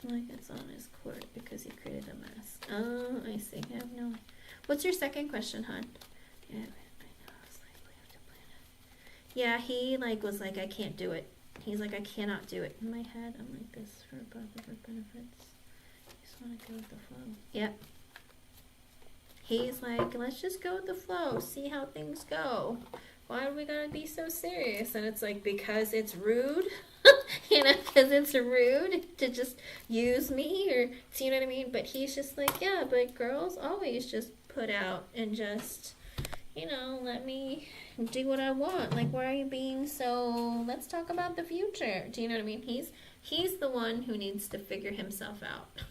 like it's on his court because he created a mess. Oh, I see. I have no... What's your second question, hon? Yeah, I know. I was Yeah, he like was like, I can't do it. He's like, I cannot do it. In my head, I'm like, this for both of our benefits. Just want to go with the flow. Yep. He's like, let's just go with the flow, see how things go. Why are we gonna be so serious? And it's like, because it's rude, because it's rude to just use me, or, see what I mean? But he's just like, yeah, but girls always just put out and just, let me do what I want. Like, why are you being so, let's talk about the future. Do you know what I mean? He's the one who needs to figure himself out.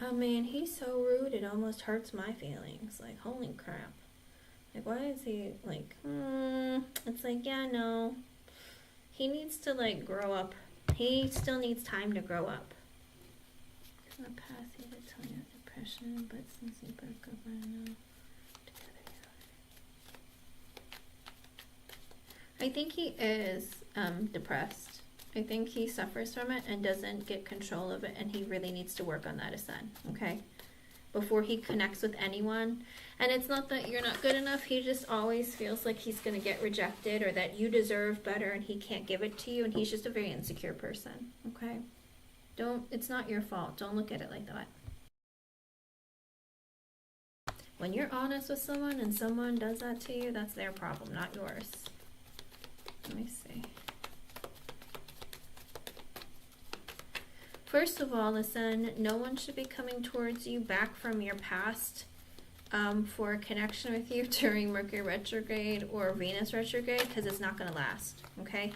Oh man, he's so rude, it almost hurts my feelings. Like, holy crap. Like, why is he, like, it's like, yeah, no. He needs to, like, grow up. He still needs time to grow up. It's not passive, it's telling you depression, but since he broke up, I don't know. I think he is depressed. I think he suffers from it and doesn't get control of it, and he really needs to work on that as son, okay? Before he connects with anyone. And it's not that you're not good enough, he just always feels like he's going to get rejected, or that you deserve better and he can't give it to you, and he's just a very insecure person, okay? It's not your fault. Don't look at it like that. When you're honest with someone and someone does that to you, that's their problem, not yours. Let me see. First of all, listen, no one should be coming towards you back from your past for a connection with you during Mercury retrograde or Venus retrograde, because it's not going to last, okay?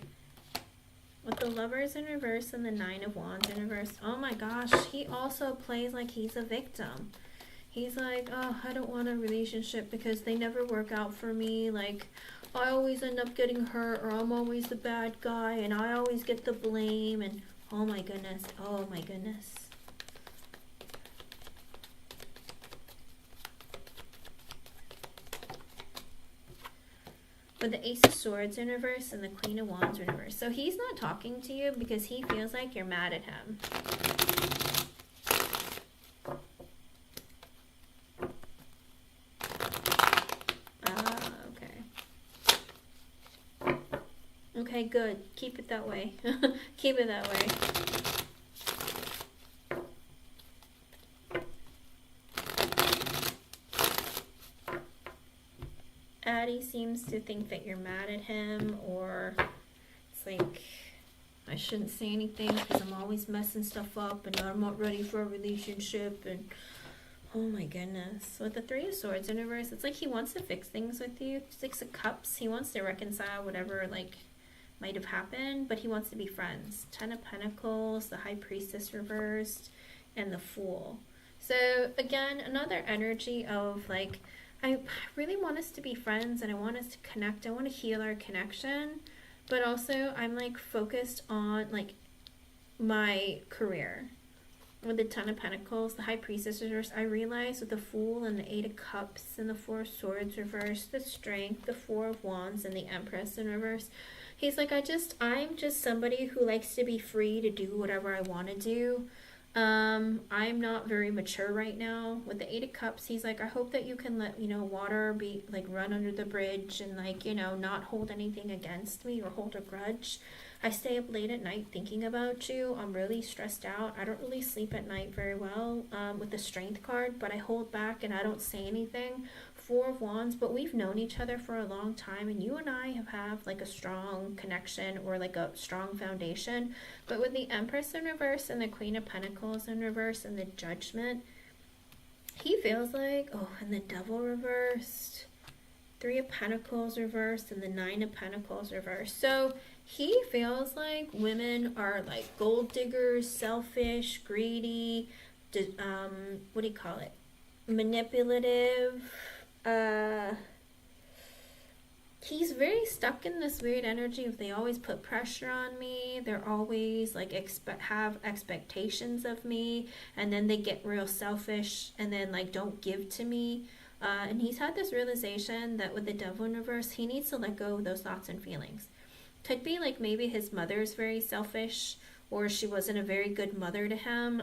With the Lovers in reverse and the Nine of Wands in reverse, oh my gosh, he also plays like he's a victim. He's like, oh, I don't want a relationship because they never work out for me. Like, I always end up getting hurt, or I'm always the bad guy, and I always get the blame, and oh my goodness, oh my goodness. With the Ace of Swords in reverse and the Queen of Wands in reverse. So he's not talking to you because he feels like you're mad at him. Okay, good. Keep it that way. Keep it that way. Addie seems to think that you're mad at him, or it's like, I shouldn't say anything because I'm always messing stuff up and I'm not ready for a relationship, and oh my goodness. With the Three of Swords in reverse, it's like he wants to fix things with you. Six of Cups, he wants to reconcile whatever, like, might have happened, but he wants to be friends. Ten of Pentacles, the High Priestess reversed, and the Fool. So again, another energy of like, I really want us to be friends and I want us to connect. I want to heal our connection, but also I'm like focused on like my career. With the Ten of Pentacles, the High Priestess reverse, I realized with the Fool and the Eight of Cups and the Four of Swords reverse, the Strength, the Four of Wands, and the Empress in reverse, he's like, I'm just somebody who likes to be free to do whatever I want to do. I'm not very mature right now. With the Eight of Cups, he's like, I hope that you can let, water be like run under the bridge and like, not hold anything against me or hold a grudge. I stay up late at night thinking about you. I'm really stressed out. I don't really sleep at night very well with the Strength card, but I hold back and I don't say anything. Four of Wands, but we've known each other for a long time, and you and I have like a strong connection or like a strong foundation. But with the Empress in reverse and the Queen of Pentacles in reverse and the Judgment, he feels like, oh, and the Devil reversed, Three of Pentacles reversed, and the Nine of Pentacles reversed. So he feels like women are like gold diggers, selfish, greedy, what do you call it? Manipulative. he's very stuck in this weird energy of they always put pressure on me. They're always like have expectations of me, and then they get real selfish and then like don't give to me. And he's had this realization that with the devil in reverse, he needs to let go of those thoughts and feelings. Could be like maybe his mother's very selfish, or she wasn't a very good mother to him.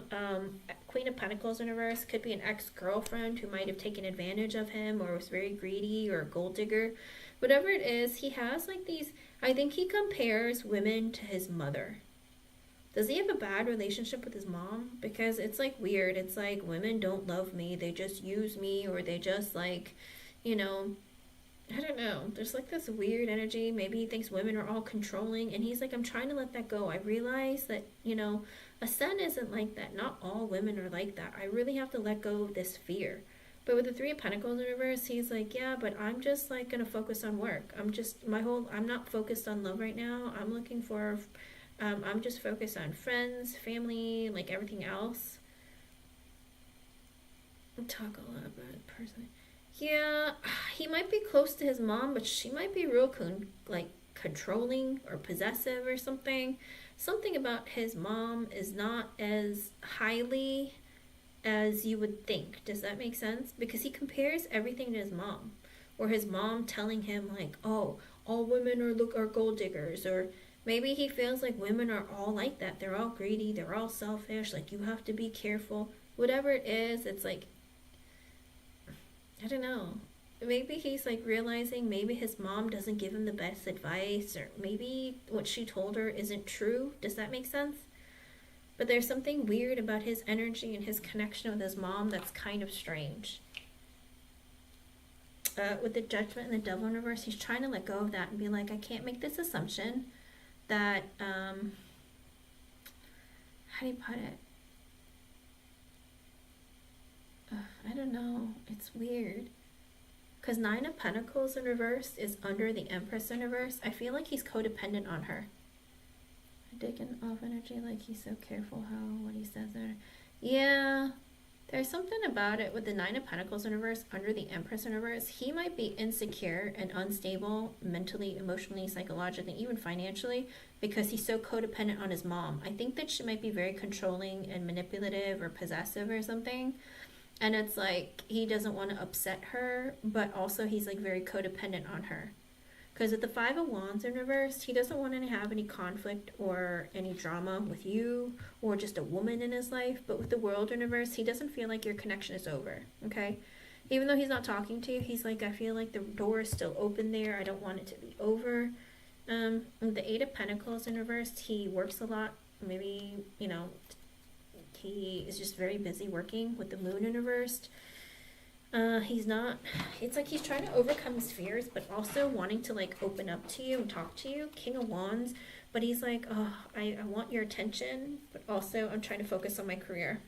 Queen of Pentacles in reverse could be an ex-girlfriend who might have taken advantage of him or was very greedy or a gold digger. Whatever it is, he has like these, I think he compares women to his mother. Does he have a bad relationship with his mom? Because it's like weird. It's like women don't love me. They just use me, or they just like, you know, I don't know. There's like this weird energy. Maybe he thinks women are all controlling, and he's like, I'm trying to let that go. I realize that, you know, a son isn't like that. Not all women are like that. I really have to let go of this fear. But with the Three of Pentacles in reverse, he's like, yeah, but I'm just like gonna focus on work. I'm not focused on love right now. I'm just focused on friends, family, like everything else. Talk a lot about person. Yeah, he might be close to his mom, but she might be real controlling or possessive or something. Something about his mom is not as highly as you would think. Does that make sense? Because he compares everything to his mom, or his mom telling him like, "Oh, all women are gold diggers," or maybe he feels like women are all like that. They're all greedy. They're all selfish. Like, you have to be careful. Whatever it is, it's like, I don't know. Maybe he's like realizing maybe his mom doesn't give him the best advice, or maybe what she told her isn't true. Does that make sense? But there's something weird about his energy and his connection with his mom that's kind of strange. With the Judgment and the Devil in reverse, he's trying to let go of that and be like, I can't make this assumption that, how do you put it? I don't know. It's weird. Because Nine of Pentacles in reverse is under the Empress in reverse. I feel like he's codependent on her. Digging off energy, like he's so careful what he says there. Yeah, there's something about it with the Nine of Pentacles in reverse under the Empress in reverse. He might be insecure and unstable mentally, emotionally, psychologically, even financially, because he's so codependent on his mom. I think that she might be very controlling and manipulative or possessive or something. And it's like he doesn't want to upset her, but also he's like very codependent on her. Because with the Five of Wands in reverse, he doesn't want to have any conflict or any drama with you or just a woman in his life. But with the World in reverse, he doesn't feel like your connection is over, okay? Even though he's not talking to you, he's like, I feel like the door is still open there. I don't want it to be over. The Eight of Pentacles in reverse, he works a lot. Maybe, you know, he is just very busy working. With the Moon in reverse, it's like he's trying to overcome his fears, but also wanting to like open up to you and talk to you. King of Wands, but he's like, oh, I want your attention, but also I'm trying to focus on my career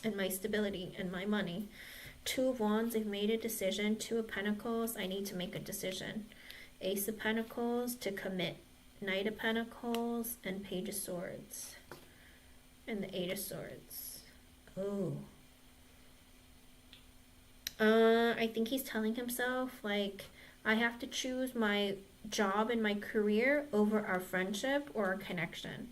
and my stability and my money. Two of Wands, I've made a decision. Two of Pentacles, I need to make a decision. Ace of Pentacles, to commit. Knight of Pentacles, and Page of Swords. And the Eight of Swords. Oh. I think he's telling himself, like, I have to choose my job and my career over our friendship or our connection.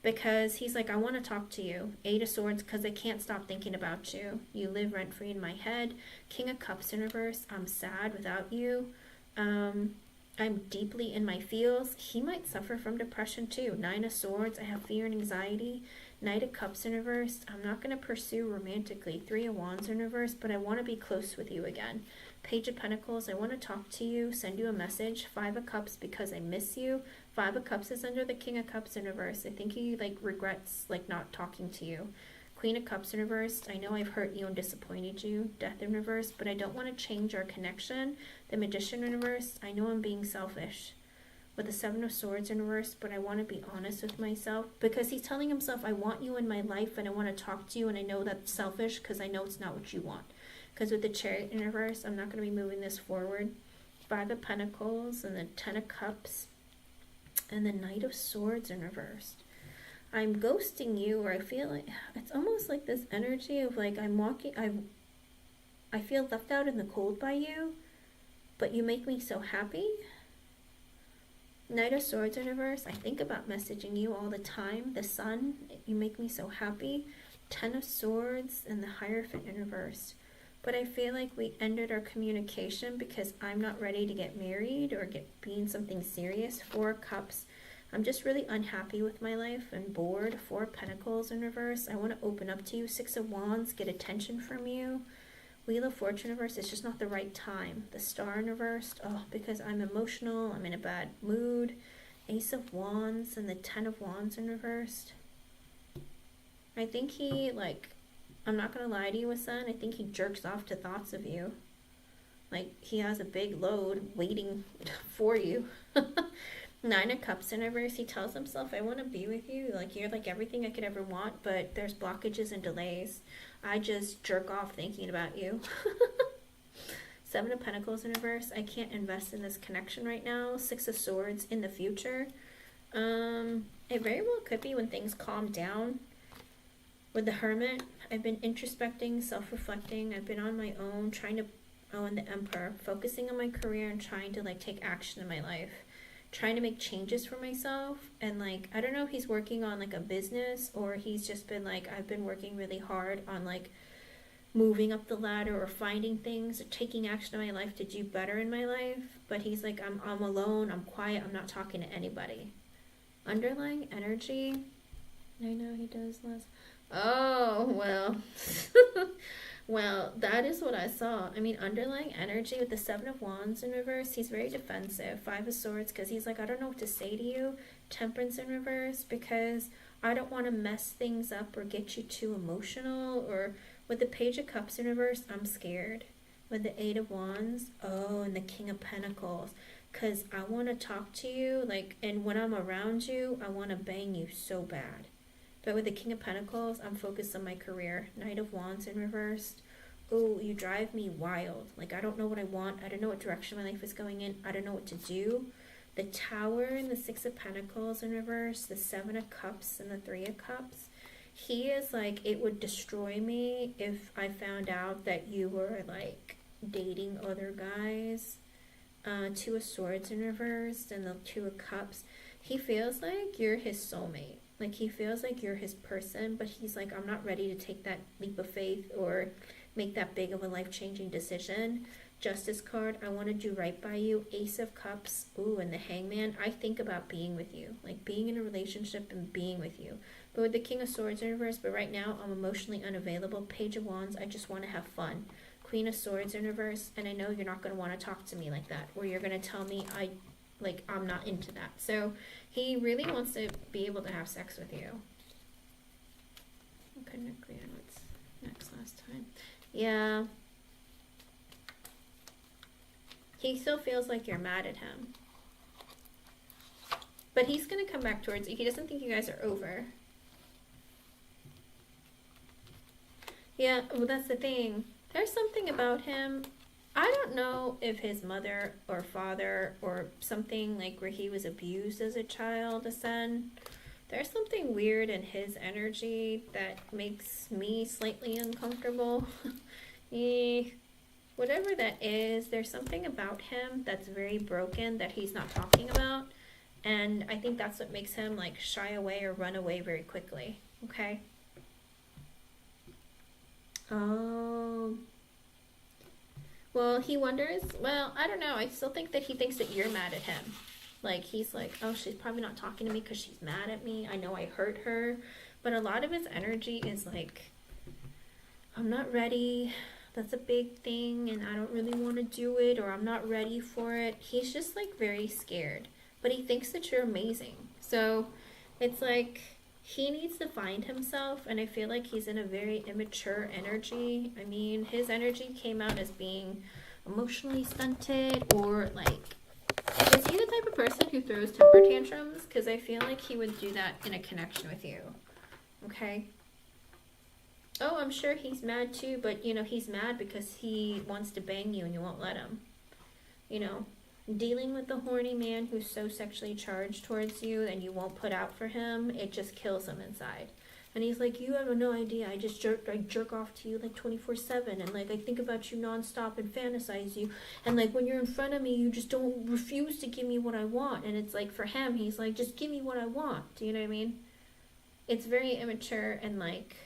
Because he's like, I want to talk to you. Eight of Swords, because I can't stop thinking about you. You live rent-free in my head. King of Cups in reverse, I'm sad without you. I'm deeply in my feels. He might suffer from depression too. Nine of Swords, I have fear and anxiety. Knight of Cups in reverse, I'm not going to pursue romantically. Three of Wands in reverse, but I want to be close with you again. Page of Pentacles, I want to talk to you, send you a message. Five of Cups, because I miss you. Five of Cups is under the King of Cups in reverse. I think he like regrets like not talking to you. Queen of Cups in reverse, I know I've hurt you and disappointed you. Death in reverse, but I don't want to change our connection. The Magician in reverse, I know I'm being selfish. With the Seven of Swords in reverse, but I want to be honest with myself, because he's telling himself, I want you in my life and I want to talk to you, and I know that's selfish because I know it's not what you want. Because with the Chariot in reverse, I'm not going to be moving this forward. Five of Pentacles and the Ten of Cups and the Knight of Swords in reverse. I'm ghosting you, or I feel like it's almost like this energy of like I feel left out in the cold by you, but you make me so happy. Knight of Swords in reverse, I think about messaging you all the time. The Sun, you make me so happy. 10 of Swords and the Hierophant in reverse. But I feel like we ended our communication because I'm not ready to get married or be in something serious. 4 of Cups, I'm just really unhappy with my life and bored. 4 of Pentacles in reverse, I want to open up to you. 6 of Wands, get attention from you. Wheel of Fortune reversed, it's just not the right time. The Star in reversed, oh, because I'm emotional, I'm in a bad mood. Ace of Wands and the 10 of Wands in reversed. I think he, like, I'm not going to lie to you, Sun, I think he jerks off to thoughts of you. Like, he has a big load waiting for you. 9 of Cups in reverse, he tells himself, I want to be with you. Like, you're like everything I could ever want, but there's blockages and delays. I just jerk off thinking about you. 7 of Pentacles in reverse, I can't invest in this connection right now. 6 of Swords in the future. It very well could be when things calm down. With the Hermit, I've been introspecting, self-reflecting. I've been on my own, and the Emperor, focusing on my career and trying to, like, take action in my life. Trying to make changes for myself, and, like, I don't know if he's working on, like, a business, or he's just been like, I've been working really hard on, like, moving up the ladder or finding things or taking action in my life to do better in my life. But he's like, I'm alone, I'm quiet, I'm not talking to anybody. Underlying energy, I know he does less. Oh, well. Well, that is what I saw. I mean, underlying energy with the 7 of Wands in reverse, he's very defensive. 5 of Swords, because he's like, I don't know what to say to you. Temperance in reverse, because I don't want to mess things up or get you too emotional. Or with the Page of Cups in reverse, I'm scared. With the 8 of Wands, oh, and the King of Pentacles, because I want to talk to you, like, and when I'm around you, I want to bang you so bad. But with the King of Pentacles, I'm focused on my career. Knight of Wands in reverse. Oh, you drive me wild. Like, I don't know what I want. I don't know what direction my life is going in. I don't know what to do. The Tower and the 6 of Pentacles in reverse. The 7 of Cups and the 3 of Cups. He is like, it would destroy me if I found out that you were, like, dating other guys. 2 of Swords in reverse and the 2 of Cups. He feels like you're his soulmate. Like, he feels like you're his person, but he's like, I'm not ready to take that leap of faith or make that big of a life-changing decision. Justice card, I want to do right by you. Ace of Cups, ooh, and the Hangman. I think about being with you, like being in a relationship and being with you. But with the King of Swords in reverse, but right now I'm emotionally unavailable. Page of Wands, I just want to have fun. Queen of Swords in reverse, and I know you're not going to want to talk to me like that, or you're going to tell me I'm not into that. So he really wants to be able to have sex with you. I couldn't agree on what's next last time. Yeah. He still feels like you're mad at him. But he's going to come back towards you. He doesn't think you guys are over. Yeah, well, that's the thing. There's something about him. I don't know if his mother or father or something, like, where he was abused as a child, a son. There's something weird in his energy that makes me slightly uncomfortable. Whatever that is, there's something about him that's very broken that he's not talking about. And I think that's what makes him, like, shy away or run away very quickly. Okay? Oh. Well, he wonders, well, I don't know. I still think that he thinks that you're mad at him. Like, he's like, oh, she's probably not talking to me because she's mad at me. I know I hurt her. But a lot of his energy is like, I'm not ready. That's a big thing and I don't really want to do it, or I'm not ready for it. He's just, like, very scared. But he thinks that you're amazing. So it's like, he needs to find himself, and I feel like he's in a very immature energy. I mean, his energy came out as being emotionally stunted, or, like, is he the type of person who throws temper tantrums? Because I feel like he would do that in a connection with you. Okay? Oh, I'm sure he's mad too, but, you know, he's mad because he wants to bang you and you won't let him. You know? Dealing with the horny man who's so sexually charged towards you and you won't put out for him, it just kills him inside. And he's like, you have no idea. I jerk off to you like 24/7, and like I think about you nonstop and fantasize you. And like when you're in front of me, you just don't refuse to give me what I want. And it's like for him, he's like, just give me what I want. Do you know what I mean? It's very immature and like,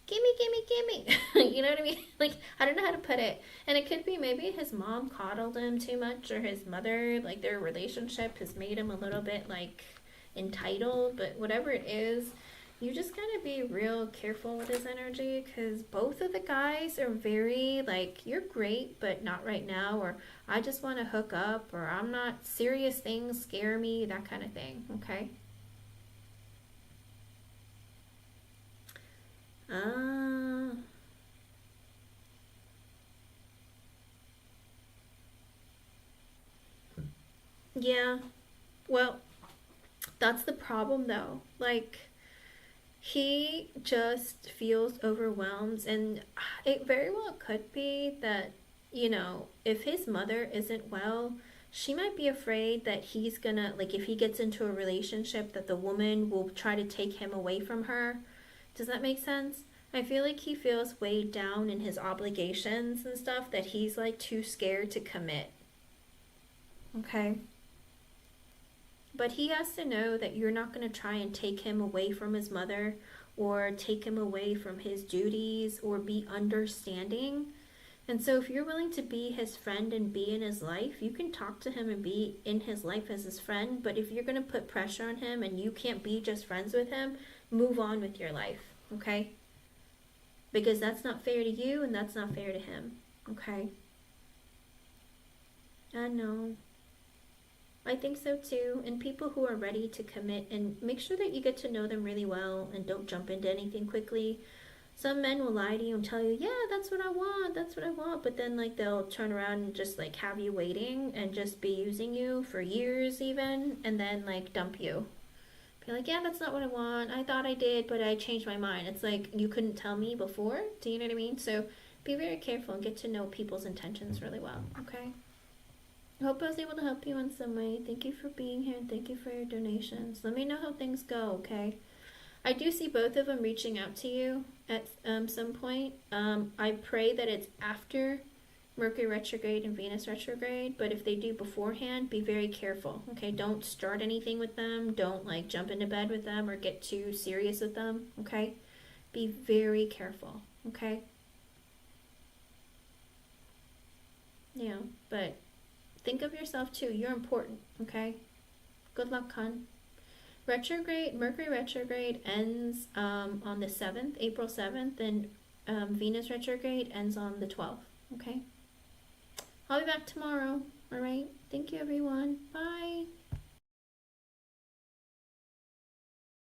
gimme. You know what I mean? Like, I don't know how to put it. And it could be maybe his mom coddled him too much, or his mother, like their relationship has made him a little bit like entitled. But whatever it is, you just gotta be real careful with his energy, because both of the guys are very like, you're great, but not right now, or I just want to hook up, or I'm not, serious things scare me, that kind of thing, okay? Uh, yeah, well, that's the problem though. Like, he just feels overwhelmed, and it very well could be that, you know, if his mother isn't well, she might be afraid that he's gonna, like, if he gets into a relationship, that the woman will try to take him away from her. Does that make sense? I feel like he feels weighed down in his obligations and stuff, that he's like too scared to commit. Okay? But he has to know that you're not going to try and take him away from his mother, or take him away from his duties, or be understanding. And so if you're willing to be his friend and be in his life, you can talk to him and be in his life as his friend. But if you're going to put pressure on him and you can't be just friends with him, move on with your life, okay? Because that's not fair to you, and that's not fair to him, okay? I know. I think so too. And people who are ready to commit, and make sure that you get to know them really well and don't jump into anything quickly. Some men will lie to you and tell you, yeah, that's what I want, that's what I want. But then like they'll turn around and just like have you waiting and just be using you for years even, and then like dump you. Be like, yeah, that's not what I want. I thought I did, but I changed my mind. It's like, you couldn't tell me before. Do you know what I mean? So be very careful and get to know people's intentions really well, okay? I hope I was able to help you in some way. Thank you for being here, and thank you for your donations. Let me know how things go, okay? I do see both of them reaching out to you at some point. I pray that it's after Mercury retrograde and Venus retrograde, but if they do beforehand, be very careful, okay? Don't start anything with them. Don't like jump into bed with them or get too serious with them, okay? Be very careful, okay? Yeah, but think of yourself too. You're important, okay? Good luck, hon. Retrograde, Mercury retrograde ends on the 7th, April 7th, and Venus retrograde ends on the 12th, okay? I'll be back tomorrow, alright? Thank you, everyone. Bye.